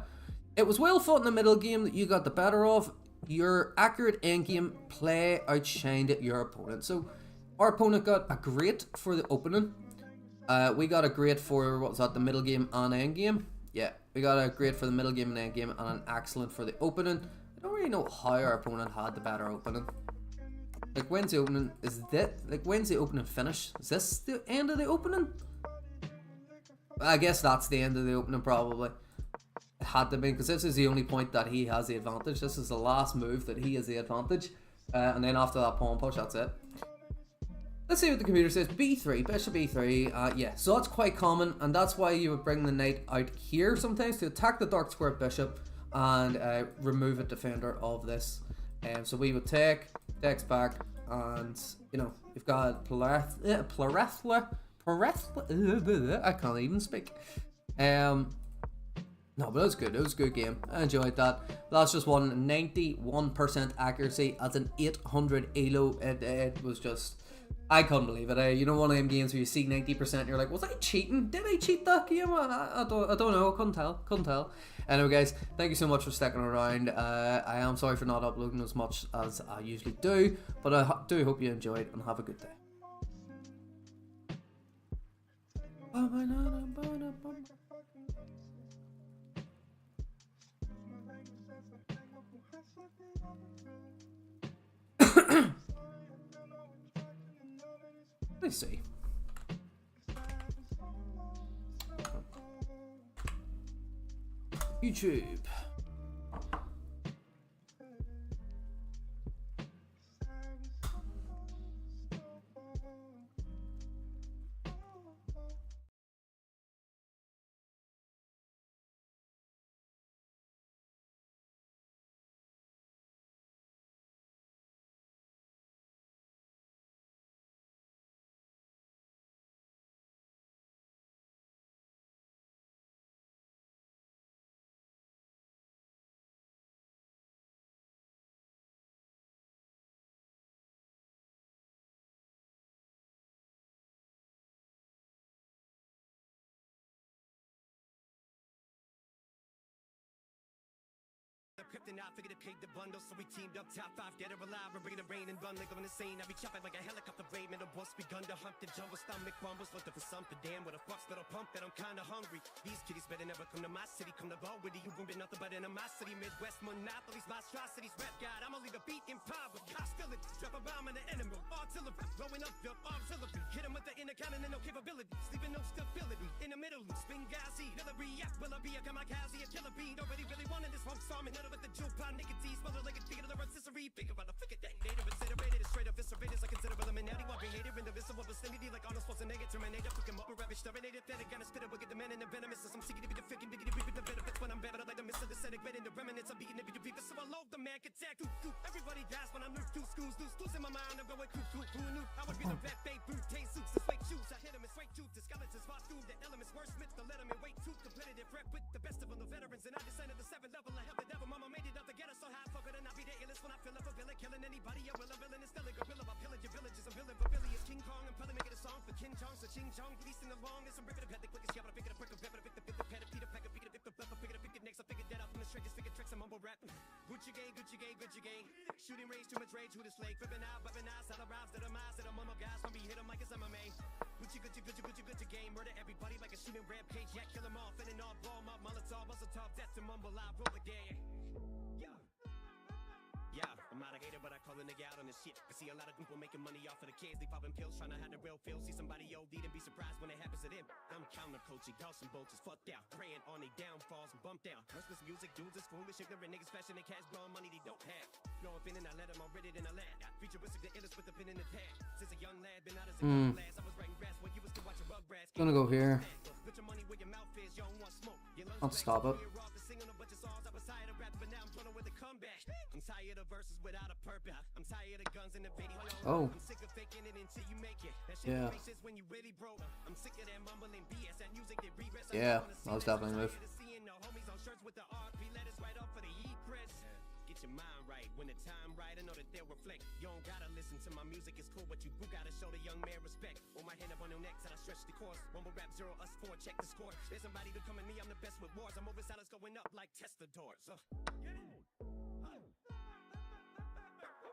it was well fought in the middle game that you got the better of. Your accurate endgame play outshined your opponent. So our opponent got a great for the opening. We got a great for, what was that, the middle game and end game? Yeah, we got a great for the middle game and end game, and an excellent for the opening. I don't really know how our opponent had the better opening. Like, when's the opening? Is that, like, when's the opening finish? Is this the end of the opening? I guess that's the end of the opening, probably. It had to be, because this is the only point that he has the advantage. This is the last move that he has the advantage. And then after that pawn push, that's it. Let's see what the computer says. B3, bishop E3. Yeah, so that's quite common, and that's why you would bring the knight out here sometimes to attack the dark square bishop and remove a defender of this. So we would takes back, and you know, you've got I can't even speak. No, but it was good. It was a good game. I enjoyed that. That's just one 91% accuracy as an 800 elo. It was just, I couldn't believe it. You know, one of them games where you see 90% and you're like, was I cheating? Did I cheat that game? I don't know. Couldn't tell. Anyway, guys, thank you so much for sticking around. I am sorry for not uploading as much as I usually do, but I do hope you enjoyed, and have a good day. Let's see. YouTube. opting out, figured to pay the bundle, so we teamed up top 5, dead or alive, we're bringing the rain and run, like I'm insane. I be chopping like a helicopter blade, man, the boss begun to hump the jumble, stomach rumbles, looking for something, damn, what a fuck's little pump that I'm kinda hungry. These kitties better never come to my city, come to ball with you, won't be nothing but animosity, Midwest monopolies, monstrosities, rap god, I'ma leave a beat in power with hostility, drop a bomb in the enemy, artillery, blowing up the artillery, hit him with the intercontinental capability, sleeping no stability, in the middle, Benghazi, Hillary, will I be a kamikaze, a killer bean, already really wanted this one storm, and hit with the jukebox, nicotine, smothered like a theater, the rotisserie, think about the figure detonator, incinerated, straight up eviscerated, I consider eliminating, walking hater in the visible vicinity, like Arnold Schwarzenegger, Terminator, fucking up, ravish, terminated, then again, I spit it, we'll get the man in the venomous, I'm seeking to be the freaking diggity, reaping the benefits, when I'm better, like the missile, the aesthetic, red in the remnants, I'm beating it, be so I load the man, attack, everybody dies when I'm loose, two schools, loose in my mind, I'm going cuckoo, who knew, I would be the rat, babe, brute, taste suits, the fake shoes, I hit him in straight tooth, the skeletons, fought through the elements, wordsmith, the letterman, weight tooth, competitive, rep with the best of them, the veterans, and I descended the 7th level, I have the devil, mama made it up to get us so high, fuck it, and I be the illest when I feel up a villain, killing anybody, I will, a villain, is still a gorilla, I pillage your villages, I'm villain, for Billy is King Kong, I'm probably making a song for King Chong, so Ching Chong, releasing along, and some ripping the pet, the quickest, yeah, but I pick it up, brick of pepper, pick the pet, pick the pecker, pick it up, pick it up, pick it next, I figured that out from the strangest, figure tricks, I'm mumble rap, Gucci gang, Gucci gang, Gucci gang, shooting range, too much rage, who this lake, ripping out, weaponized, all around, that I'm eyes, that I'm mumble guys, when we hit them like it's MMA, Gucci, Gucci, Gucci, Gucci, Gucci game, murder everybody like a shooting rampage, yeah, kill them all, fitting all, ball, my Molotov, muzzle top, that's the mumble, I roll the game, yeah, I'm not a hater, but I call a nigga out on this shit. I see a lot of people making money off of the kids. They popping pills, trying to have the real feel. See somebody OD and be surprised when it happens to them. I'm counter-coaching, Dawson bolts is fucked out. Praying on they downfalls and bumped down. Christmas music, dudes is foolish, ignorant niggas flashing their cash, blowing money they don't have. Blowing pin and I let them all read it in a lad. Futuristic, the illest with the pin in the pad. Since a young lad, been out as a young lass. I was writing grass when you was to watch a rug rats. Gonna go here. Put your money where your mouth is, you don't want smoke. I'll stop it. I'm tired of verses without a purpose. I'm tired of guns and the video. Oh. I'm sick of faking it until you make it. That shit Yeah. is when you really broke. I'm sick of that mumbling BS. That music that regress. Yeah, that was definitely a move. Seeing the homies on shirts with the RP letters right off for the E-press. Get your mind right when the time right. I know that they'll reflect. You don't gotta listen to my music. It's cool, but you gotta show the young man respect. Hold my hand up on your neck till I stretch the course. Rumble rap 0, us 4, check the score. There's somebody to come at me. I'm the best with wars. I'm over salads going up like Tesla doors.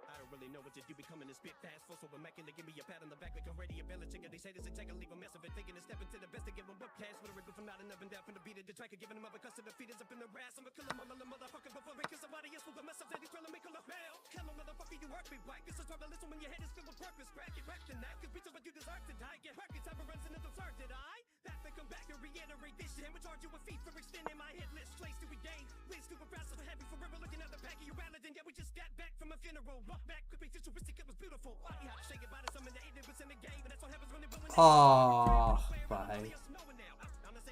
I don't really know what to do, becoming a spit fast, full so immaculate. Give me a pat on the back like a radio ability. They say this attack and leave a mess of it, thinking to step into the best to give them what pass. With a wriggle from nodding up and down from the beat of the track, giving them up a custom defeat is up in the rass. I'm a killer motherfucker before we kill somebody else with a mess of that. He's make a look hell. Hello, motherfucker, you hurt me right. This is trouble. Listen when your head is filled with purpose. Crack it, wreck the knife, cause bitches, but you deserve to die. Get hurt, time runs into the third. Did I? That they come back and reiterate this shit. And we charge you a fee for extending my hit list. Place to regain. Liz super fast, so heavy forever. Looking at the back of your ballad, and yeah, we just got back from a funeral. Walk back, could be futuristic, it was beautiful. Body hop, shake it, body something that 80% in the game. And that's what happens when they Oh, bye.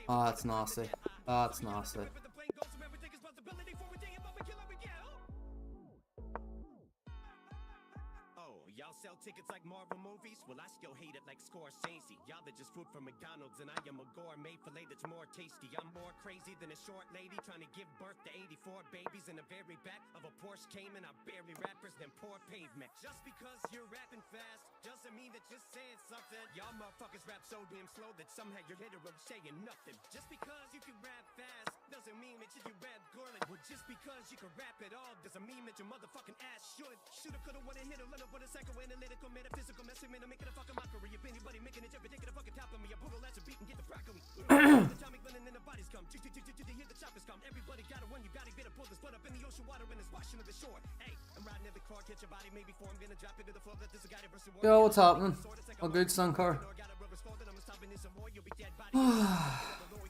Oh, that's nasty. That's nasty. Y'all sell tickets like Marvel movies? Well, I still hate it like Scorsese. Y'all are just food from McDonald's, and I am a gourmet filet that's more tasty. I'm more crazy than a short lady trying to give birth to 84 babies in the very back of a Porsche Cayman. I bury rappers than poor pavement. Just because you're rapping fast doesn't mean that you're saying something. Y'all motherfuckers rap so damn slow that somehow you're literally saying nothing. Just because you can rap fast doesn't mean that you can rap girly. Well, just because you can rap at all doesn't mean that your motherfucking ass should. Shoulda, coulda, woulda, hit a little bit of psychoanalytical, metaphysical, messy, man, I'm making a fucking mockery. If anybody making it, taking a fucking top of me, a brutal ass beat and get the broccoli. The atomic blending and the bodies come. To hear the choppers come. Everybody gotta run, you gotta get a pull this blood up in the ocean water and it's washing to the shore. Hey, I'm riding in the car, catch your body, maybe before I'm gonna drop into the floor. That this is a guy versus war. Yo, what's happening? A good Sunkar.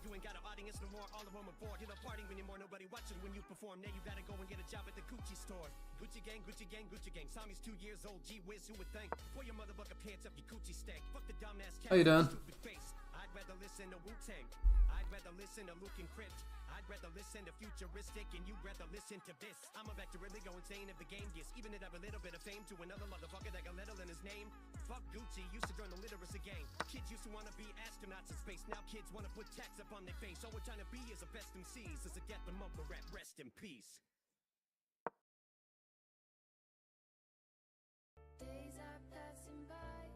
You ain't got an audience no more, all of them aboard. You're not partying anymore, nobody watching when you perform. Now you gotta go and get a job at the Gucci store. Gucci gang, Gucci gang, Gucci gang. Tommy's 2 years old, gee whiz, who would think? Pull your motherfucker pants up, your Gucci stank. Fuck the dumbass cat. How you doing? Stupid face. I'd rather listen to Wu-Tang. I'd rather listen to Luke and Crypt. I'd rather listen to Futuristic and you'd rather listen to this. I'm about to really go insane if the game gets even it have a little bit of fame to another motherfucker that got little in his name. Fuck Gucci, used to join the literacy game. Kids used to want to be astronauts in space. Now kids want to put tats up on their face. All we're trying to be is the best MCs. Is a get the mumble rap, rest in peace. Days are passing by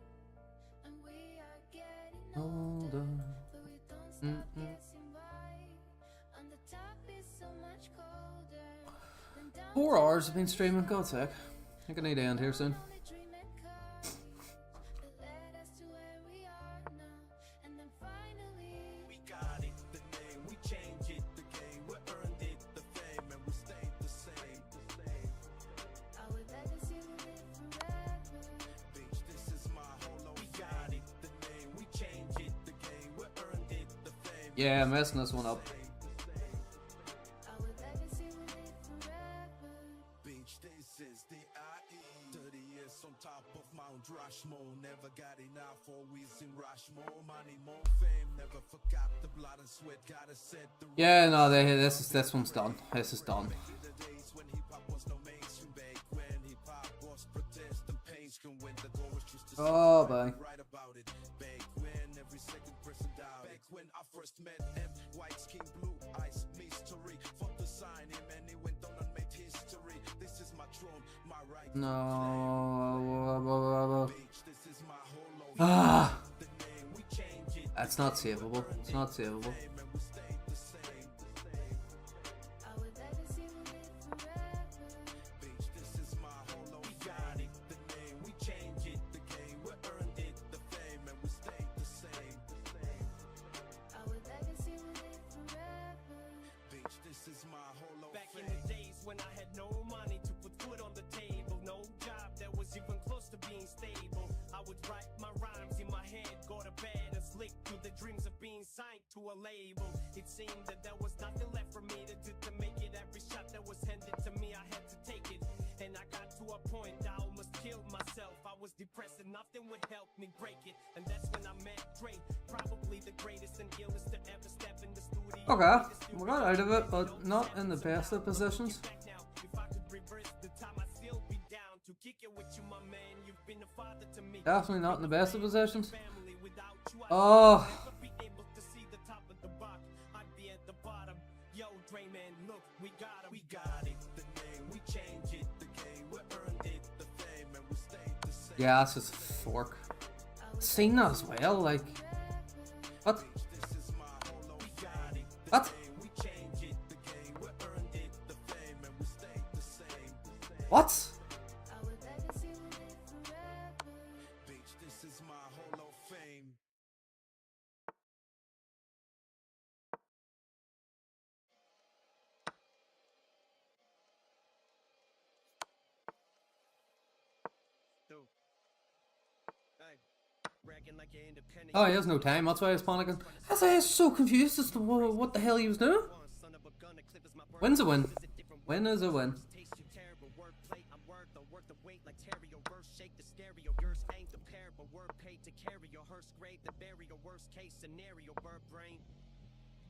and we are getting older, but we don't stop guessing why. On the top is so much colder than down 4 hours I've been streaming, God's sake. I think I need to end here soon. Yeah, I'm messing this one up. Never got enough, always in rush, more money, more fame, never forgot the blood and sweat, gotta set the Yeah, no, this one's done. This is done. Oh, bye. When I first met him, white skin, blue eyes, mystery. For the sign him and he went on and made history. This is my throne, my right. No. Ah. That's not savable. It's not savable. Back in the days when I had no money to put food on the table, no job that was even close to being stable, I would write my rhymes in my head, go to bed and sleep through the dreams of being signed to a label. It seemed that there was nothing left for me to do to make it. Every shot that was handed to me, I had to take it. And I got to a point I almost killed myself. I was depressed and nothing would help me break it. And that's when I met Dre, probably the greatest and illest to ever step in the studio. Okay, we got out of it, but not in the best of positions. Definitely not in the best of positions. Oh. Yeah, that's just fork. Seen that as well, like. What? What? What? Oh, he has no time, that's why he's panicking. I was so confused as to what the hell he was doing. Win's a win. Win is a win.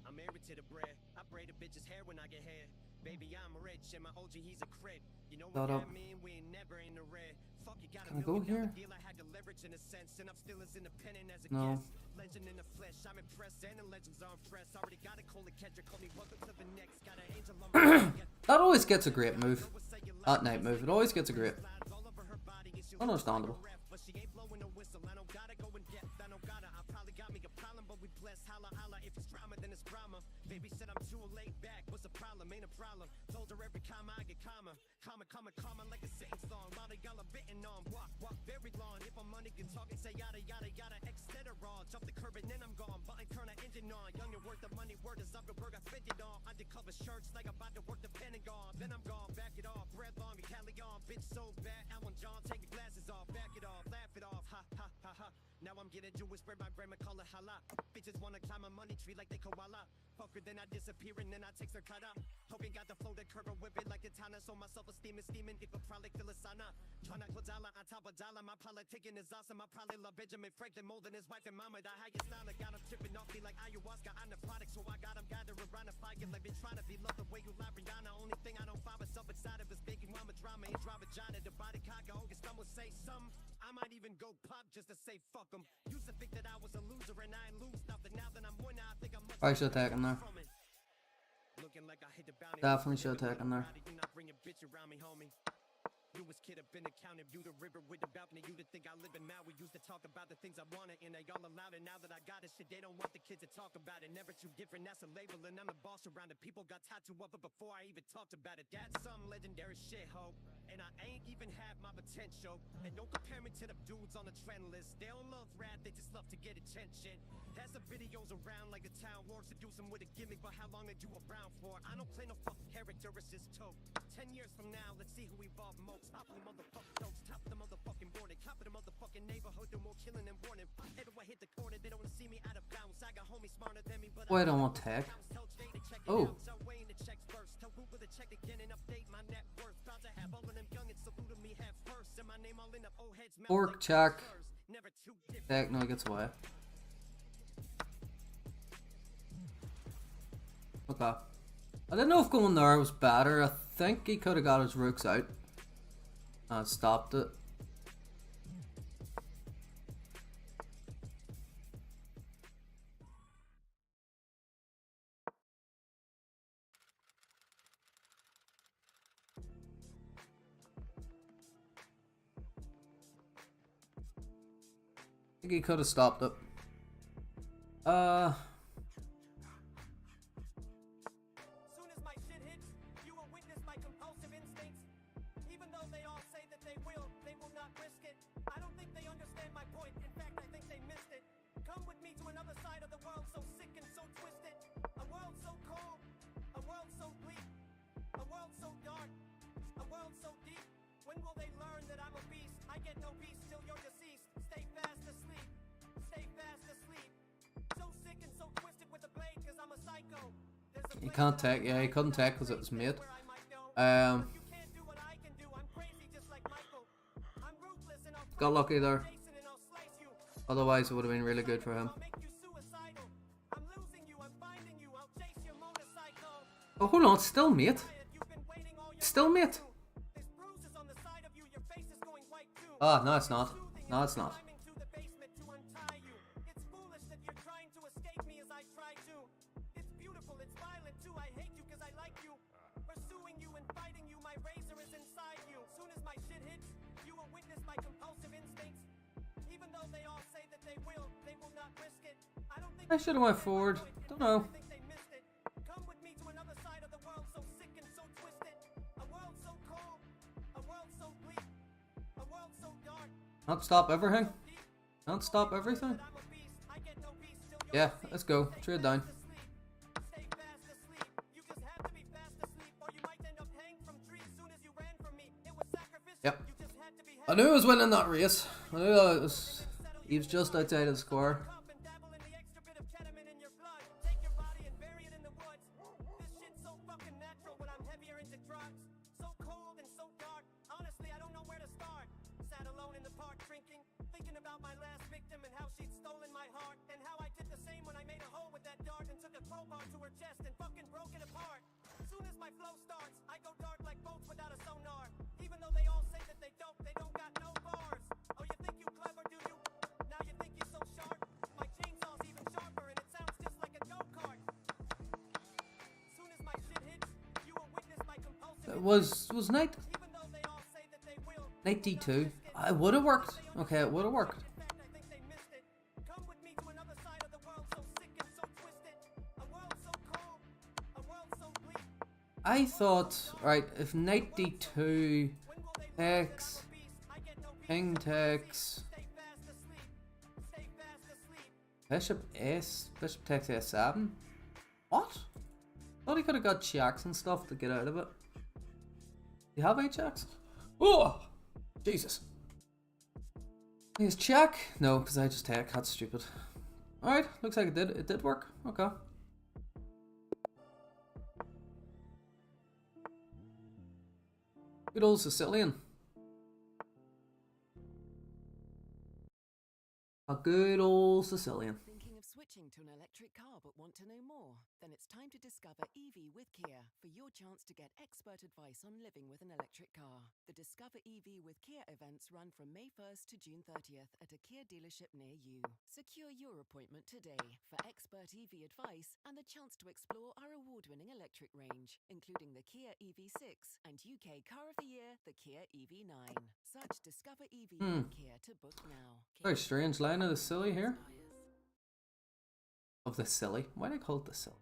I'm married to the bread. I braid a bitch's hair when I get hair. Baby, I'm rich and my OG, he's a crib. You know what I mean? We ain't never in the red. Fuck, you got Can I go here? deal. I had the leverage in a sense, and I'm still as independent as a No. guest. Legend in the flesh, I'm impressed, and the legends are impressed. Already got a call to catch her, call me welcome to the next. Got an angel on my That always gets a great move. That night move, it always gets a great. Understandable. but she ain't blowing a whistle. I don't gotta go in depth, I don't gotta. I probably got me a problem, but we blessed. Holla, holla, if it's drama, then it's drama. Baby said I'm too laid back. What's the problem? Ain't a problem. Told her every comma I get comma. Comma like a sing song. Lot of y'all are bitten on. Walk very long. If I'm money can talk and say yada yada yada. Exteteron. Jump the curb and then I'm gone. Button turn the engine on. Young and worth the money. Word is Zuckerberg. I spent it on. Undercover shirts like I'm about to work the Pentagon. Then I'm gone. Back it off. Bread long and Cali on. Bitch so bad. Alan John. Take the glasses off. Back it off. Laugh it off. Ha ha ha ha. Now I'm getting Jewish. Spread my brain and call it hala. Bitches wanna climb a money tree like they koala. Poker then I disappear and then I take their cut up. Hogan got the flow that curve and whip it like katana. So my self-esteem is steaming. If a product feel a sana. Tryna put dollar on top of dollar. My politicking is awesome. I probably love Benjamin Franklin more than his wife and mama. The highest style I got him tripping off me like ayahuasca on the product. So I got him gathered around the fire. Like been trying to be loved the way you lie, Rihanna. Only thing I don't find myself inside of is baking mama drama. Ain't dry vagina. The body cock. Hogan some would say some. I might even go pop just to say fuck them. Used to think that I was a loser and I ain't lose nothing. Now that I'm winning, I think I'm much I should attack him there. looking like I hit the bounty. Definitely should attack him there. Do not bring a bitch around me, homie. bluest kid up in the county. View the river with the balcony. You to think I live in Maui. Used to talk about the things I wanted, and they all allowed it. Now that I got it, shit, they don't want the kids to talk about it. Never too different, that's a label, and I'm the boss around it. People got tattooed of it before I even talked about it. That's some legendary shit, ho. And I ain't even have my potential. And don't compare me to the dudes on the trend list. They don't love rap, they just love to get attention. Has the videos around like the town wars, seduce them with a gimmick, but how long they do around for? I don't play no fucking character, it's just tote. 10 years from now, let's see who evolved most. Top of the motherfucking notes, top of the motherfucking board, top of the motherfucking neighborhood, do more killing than warning. Everywhere I hit the corner, they don't wanna see me out of bounds. I got homies smarter than me, but Wait, I want tech. Oh. Orc check. Tech, no, he gets away. Okay. I didn't know if going there was better. I think he could have got his rooks out and stopped it. I think he could have stopped it. Soon as my shit hits, you will witness my compulsive instincts. Even though they all say that they will not risk it. I don't think they understand my point. In fact, I think they missed it. Come with me to another side of the world so sick and so twisted. A world so cold, a world so bleak, a world so dark, a world so deep. When will they learn that I'm a beast? I get no peace till you're deceased. Stay fast asleep, stay fast asleep. So sick and so twisted with the blade, cause I'm a psycho. He can't take, yeah, he couldn't take because it was mid. Got lucky there. Otherwise, it would have been really good for him. Oh, hold on, it's still mate. Still mate. Ah, no, it's not. No, it's not. I should have went forward. Don't know. Not stop everything. Not stop everything. Yeah, let's go. Trade down. Yep. I knew I was winning that race. I knew I was. He was just outside of the score. Was knight D2? It would have worked. Okay, it would have worked. I thought, right, if knight D2 takes, king takes, bishop takes A7. What? Thought he could have got checks and stuff to get out of it. Do you have 8 checks? Oh! Jesus. His check? No, because I just take. That's stupid. Alright, looks like it did. It did work. Okay. Good old Sicilian. A good old Sicilian. Thinking of switching switching to an electric car but want to know more? Then it's time to discover EV with Kia for your chance to get expert advice on living with an electric car. The Discover EV with Kia events run from May 1st to June 30th at a Kia dealership near you. Secure your appointment today for expert EV advice and the chance to explore our award-winning electric range, including the Kia EV6 and UK Car of the Year, the Kia EV9. Search Discover EV with Kia to book now. Very strange line of the silly here. Of the silly? Why do they call it the silly?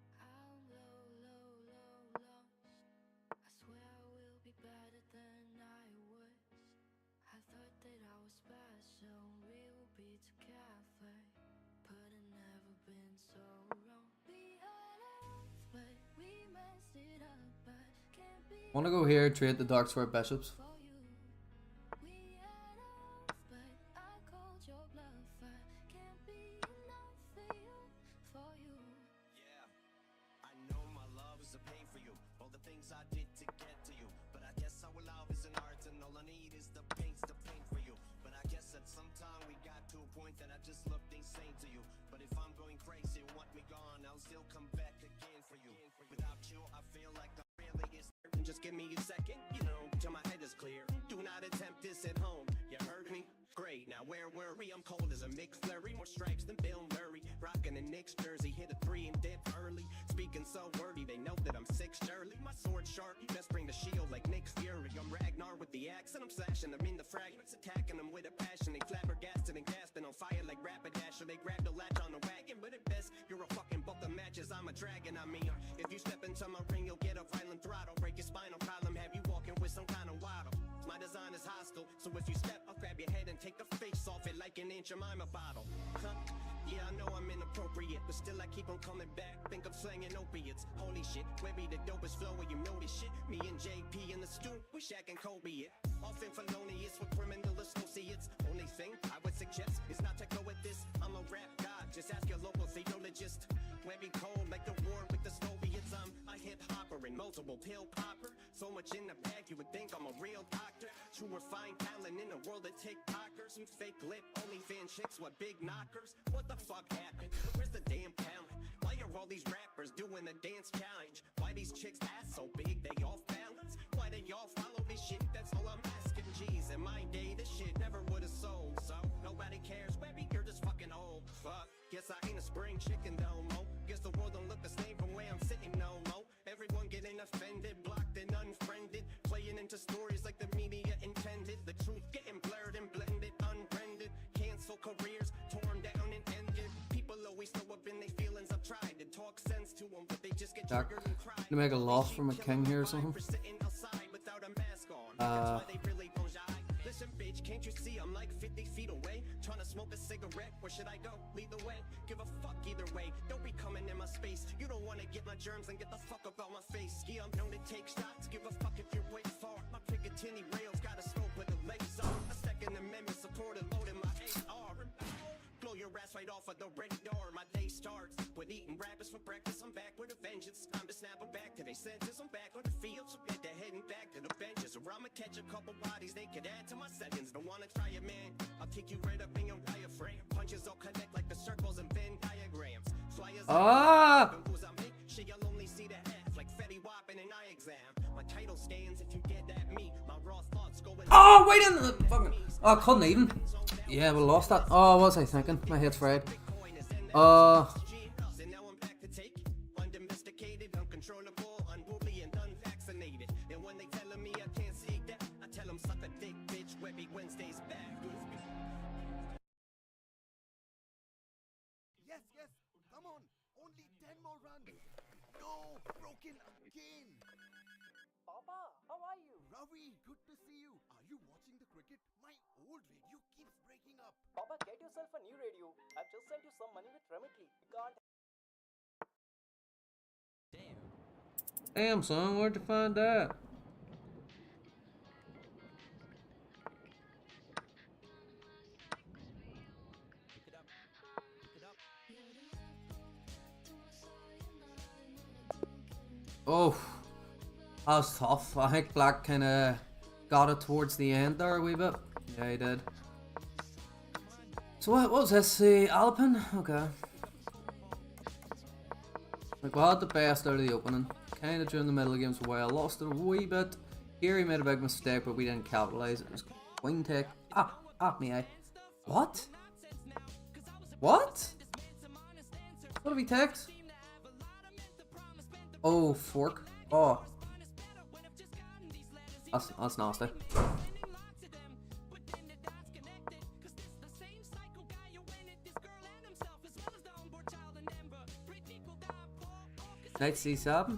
Want to go here, trade the darks for bishops. Just give me a second, you know, till my head is clear. Do not attempt this at home. You heard me? Great. Now where worry? I'm cold as a McFlurry. More stripes than Bill Murray. Rocking a Knicks jersey, hit a 3 and dip early. Speaking so wordy, they know that I'm 6 early. My sword sharp, best bring the shield like Nick Fury. I'm Ragnar with the axe and I'm slashing them in the fragments, attacking them with a passion. They flabbergasted and gasping on fire like Rapidash. They grab the latch on the wagon, but at best you're a fucking book of matches. I'm a dragon. I mean, if you step into my ring, you'll get a violent throttle. Break your spinal column, have you walking with some kind of waddle. My design is hostile, so if you step, I'll grab your head and take the face off it like an Aunt Jemima bottle. Huh? Yeah, I know I'm inappropriate, but still I keep on coming back. Think I'm slanging opiates. Holy shit, Webby the dopest flow, you know this shit. Me and JP in the stew, we Shaq and Kobe it. Often felonious with criminal associates. Only thing I would suggest is not to go with this. I'm a rap god, just ask your local theologist. Webby cold like the war with the Soviets. I'm a hip hopper and multiple pill popper. So much in the bag, you would think I'm a real doctor. True refined talent in a world of TikTokers. Some fake lip, only fan chicks, what big knockers. What the fuck happened? Where's the damn talent? Why are all these rappers doing the dance challenge? Why these chicks ass so big, they off balance? Why they y'all follow this shit? That's all I'm asking. Jeez, in my day, this shit never would've sold. So, nobody cares, Webby, you're just fucking old. Fuck, guess I ain't a spring chicken no more. Guess the world don't look the same from where I'm sitting no more. Everyone getting offended, blocked and unfriended. Playing into stories like the media intended. The truth getting blurred and blended, unbranded. Cancel careers, torn down and ended. People always throw up in their feelings. I've tried to talk sense to them, but they just get triggered and cry. Gonna make a loss from a king here or something. Listen, bitch, can't you see I'm like 50 feet away? Trying to smoke a cigarette, where should I go? Lead the way, give a fuck either way. Don't be coming in my space. You don't wanna get my germs and get the fuck up out my face. Yeah, I'm known to take shots, give a fuck if you're way far. My Picatinny rails got a scope with the legs on. A Second Amendment supported load in my AR. Blow your ass right off of the radar. My day starts with eating rappers for breakfast. I'm back with a vengeance. Time to snap them back to their senses. I'm back on the field, so get their heading back to the benches. Or I'ma catch a couple bodies they could add to my seconds. Don't wanna try it, man? I'll kick you right up in your diaphragm. Punches all connect like the circles and Venn diagrams. Flyers she'll only see the half like Fetty Wap in an eye exam. My title stands if you get at me. My raw thoughts go in. Oh, wait in the fucking. Oh, I couldn't even. Yeah, we lost that. Oh, what was I thinking? My head's fried. Undomesticated, uncontrollable, unruly, and unvaccinated. And when they telling me I can't see that, I tell them suck a dick, bitch. Webby Wednesday's back. Yes, yes, come on. Only 10 more runs. No, broken again. Papa, how are you? Ravi, good to see you. Are you watching the cricket? My old radio keeps breaking up. Papa, get yourself a new radio. I've just sent you some money with Remitly. You can't. Damn, son, where'd you find that? Oh, that was tough. I think Black kind of got it towards the end there a wee bit. Yeah, he did. So what was this? The Alpine? Okay. Like, we had the best out of the opening. Kind of during the middle of the games for a while. Lost it a wee bit. Here he made a big mistake, but we didn't capitalise. It was queen take. Me eye. What? What? What have we taken? Oh, fork. Oh. That's nasty. Knight c7.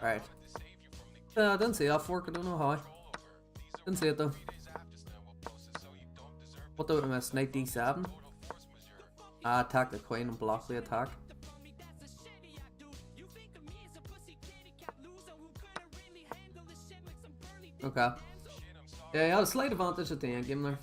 Right. I didn't see that fork. I don't know how. Didn't see it though. What did I miss? Knight d7. Attack the queen and block the attack. Okay. Yeah, he had a slight advantage at the end game there.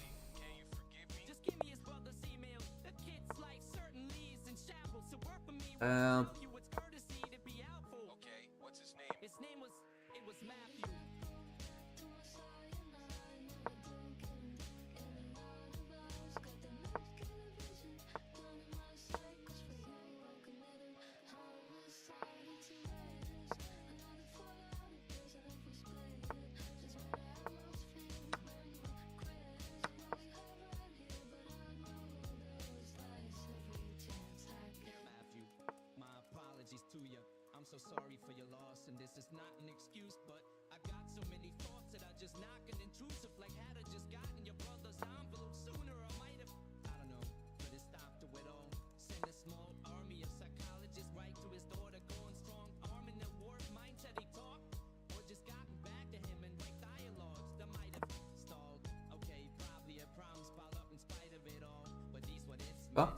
So sorry for your loss, and this is not an excuse, but I got so many thoughts that I just knock an intrusive, like had I just gotten your brother's envelope sooner, I might have, I don't know, but it stopped to it all. Send a small army of psychologists right to his daughter, going strong arm in the warped mindset he taught, or just gotten back to him and write dialogues that might have stalled. Okay, probably a promise pile up in spite of it all, but these what it's. Oh.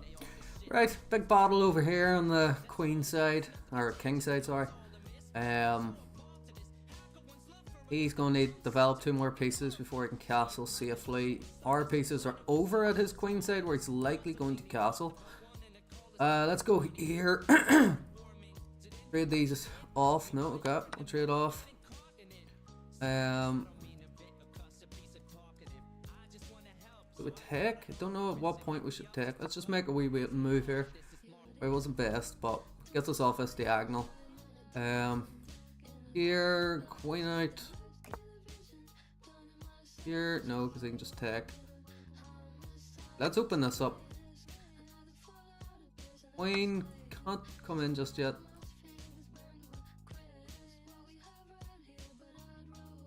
Right, big battle over here on the queen side, or king side, sorry. He's going to need to develop 2 more pieces before he can castle safely. Our pieces are over at his queen side, where he's likely going to castle. Let's go here. Trade these off. No, okay, we'll trade off. Do we take? I don't know at what point we should take. Let's just make a wee bit move here. It wasn't best, but gets us off this diagonal. Here, queen out. Here, no, because he can just take. Let's open this up. Queen can't come in just yet.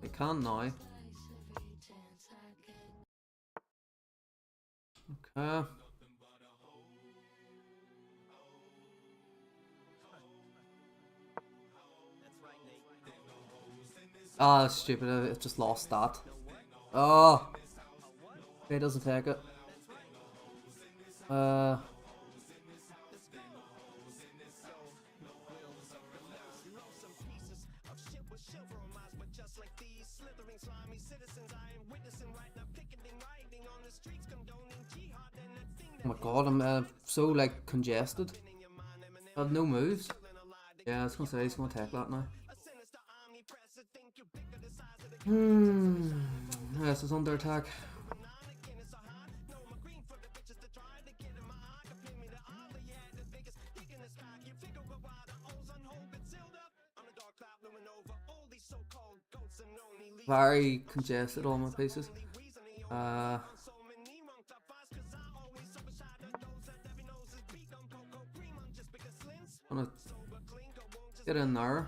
They can now. Okay. Ah, that's stupid. I just lost that. Oh. He doesn't take it. Oh my god, I'm so like congested. I have no moves. Yeah, I was gonna say he's gonna take that now. This is under attack. Very congested, all my pieces. Gonna get in there.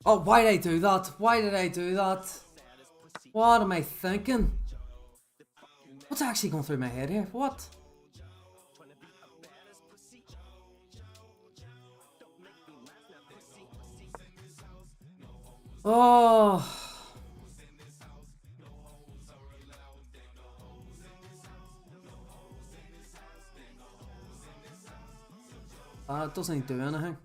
Oh, why did I do that? Why did I do that? What am I thinking? What's actually going through my head here? What? Oh. It doesn't do anything.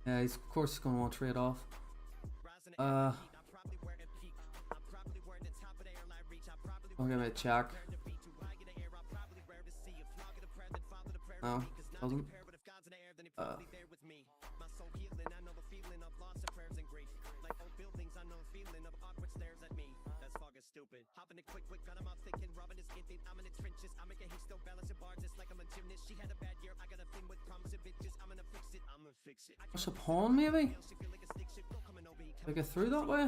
Yeah, he's of course going to want to trade off. I'll give me a check. No, doesn't. Push a pawn, maybe? Can I get through that way?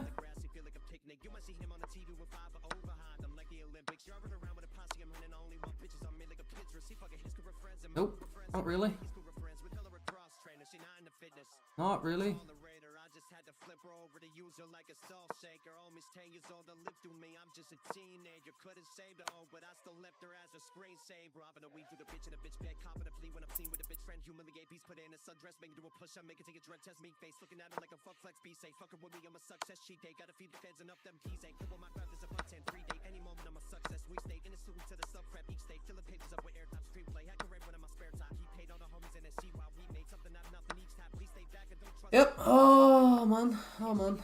Nope, not really. Not really. Yep. Oh man. Oh man.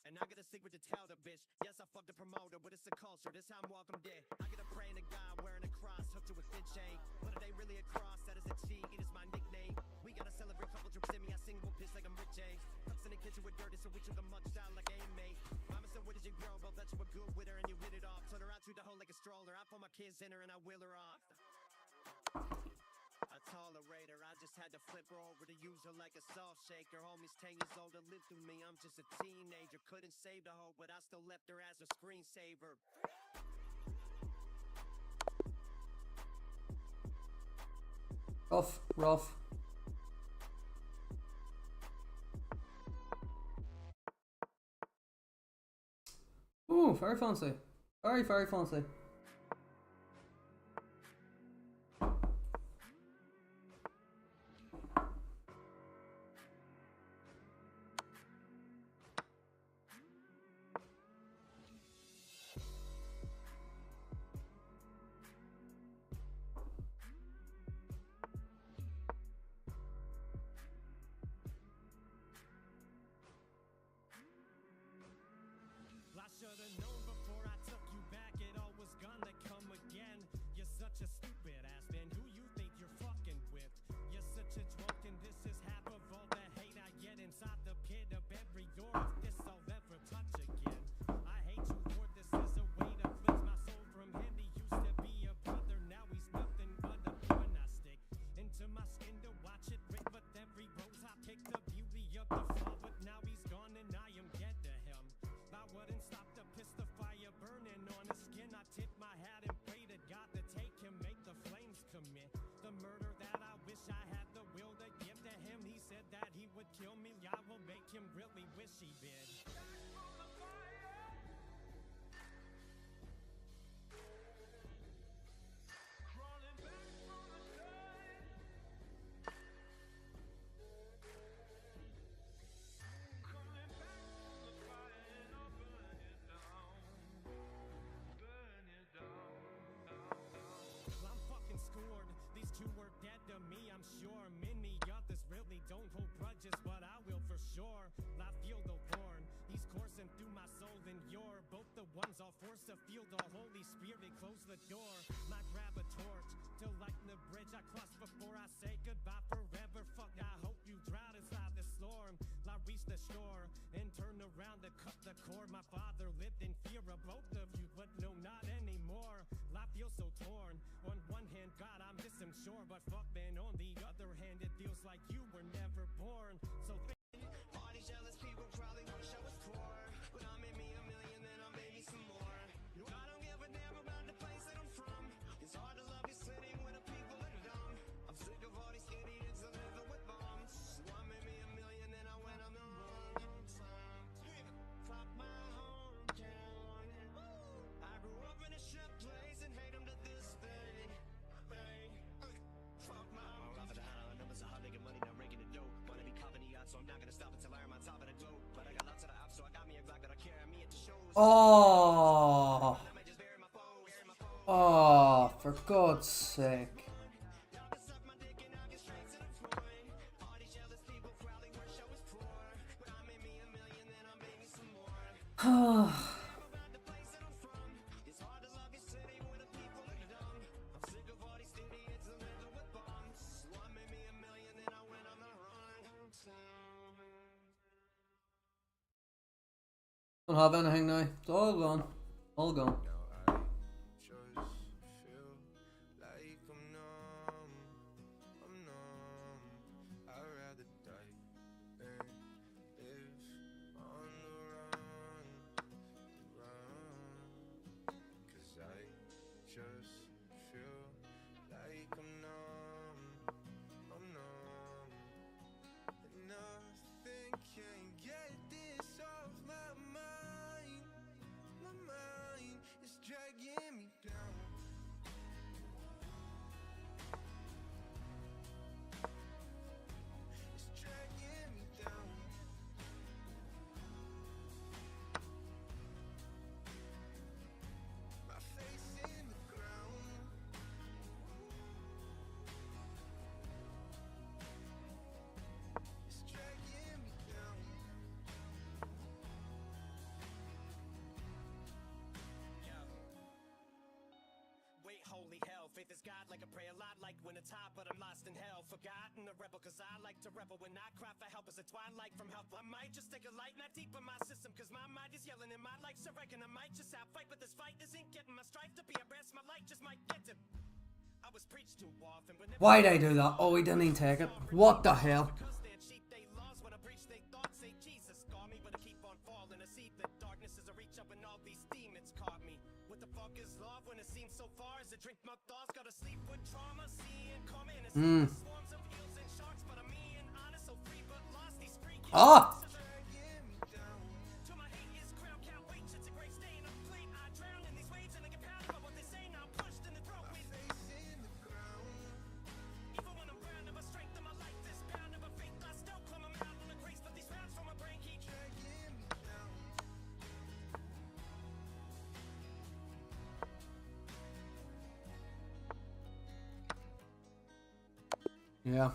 And I got a secret to tell the bitch. Yes, I fucked the promoter, but it's a culture. This how I'm welcome dead. I get a praying to God wearing a cross hooked to a thin chain. But it ain't really a cross, that is a G. It is my nickname. We gotta celebrate couple trips in me. I sing will piss like I'm Rick James. Cups in the kitchen with dirty, so we took a much style like aim mate. Mama said, where did you grow? Both that you were good with her and you hit it off. Turn her out to the hole like a stroller. I pull my kids in her and I wheel her off. I tolerate her, I just had to flip her over to use her like a salt shaker. Homie's 10 years old to live through me, I'm just a teenager. Couldn't save the hoe, but I still left her as a screensaver. Rough, rough. Ooh, very fancy. Very, very fancy. I should've known before I took you back, it all was gonna come again. You're such a stupid ass, man. Who you think you're fucking with? You're such a drunk, and this is half of all the hate I get inside the pit of every door. If this I'll ever touch again. I hate you, Lord. This is a way to cleanse my soul from him. He used to be a brother, now he's nothing but a pawn. I stick into my skin to watch it rip, but every rose I pick the beauty of the fall. But now he's gone and I am dead to him. I wouldn't stop to piss the fire burning on his skin. I tip my hat and pray to God to take him, make the flames commit the murder that I wish I had the will to give to him. He said that he would kill me. I will make him really wish he did. These two were dead to me, I'm sure. Many others really don't hold grudges, but I will for sure. I feel the Lord, he's coursing through my soul and you're both the ones I'll force to feel the Holy Spirit close the door. I grab a torch to lighten the bridge I cross before I say goodbye forever. Fuck, I hope you drown inside the storm. I reach the shore and turn around to cut the cord. My father lived in fear of both of you, but no, not anymore. I feel so torn. On one hand, God, I miss him, sure, but fuck, man, on the other hand, it feels like you were never born. So all these jealous people probably wish I was poor, but I made me $1 million, then I made me some more. No, I don't give a damn about the place that I'm from. It's hard to love your city when the people are dumb. I'm sick of all these idiots that live with bombs. So I made me $1 million, then I went on the wrong time. Fuck my hometown. I grew up in a shit place and hate them to this day. Fuck my numbers are hard, making money, not raking the dough. Wanna be copping the Oh. Oh, for God's sake. Don't have anything now. It's all gone. All gone. Holy hell, faith is God like a prayer, a lot like when it's hot, but I'm lost in hell. Forgotten a rebel, cause I like to rebel. When I cry for help as a twilight from help, I might just take a light, not deep in my system, cause my mind is yelling and my life's a wreck, and I might just outfight, but this fight isn't getting my strife to be a rest. My light just might get to. I was preached too often. Why'd I do that? Oh, he didn't even take it. What the hell? Ah! Yeah.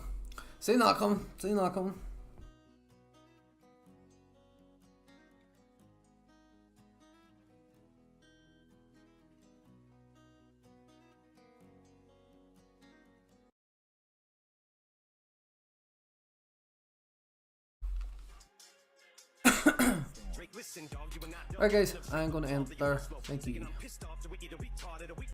Seen that coming. Seen that coming. Alright guys, I'm going to end there. Thank you.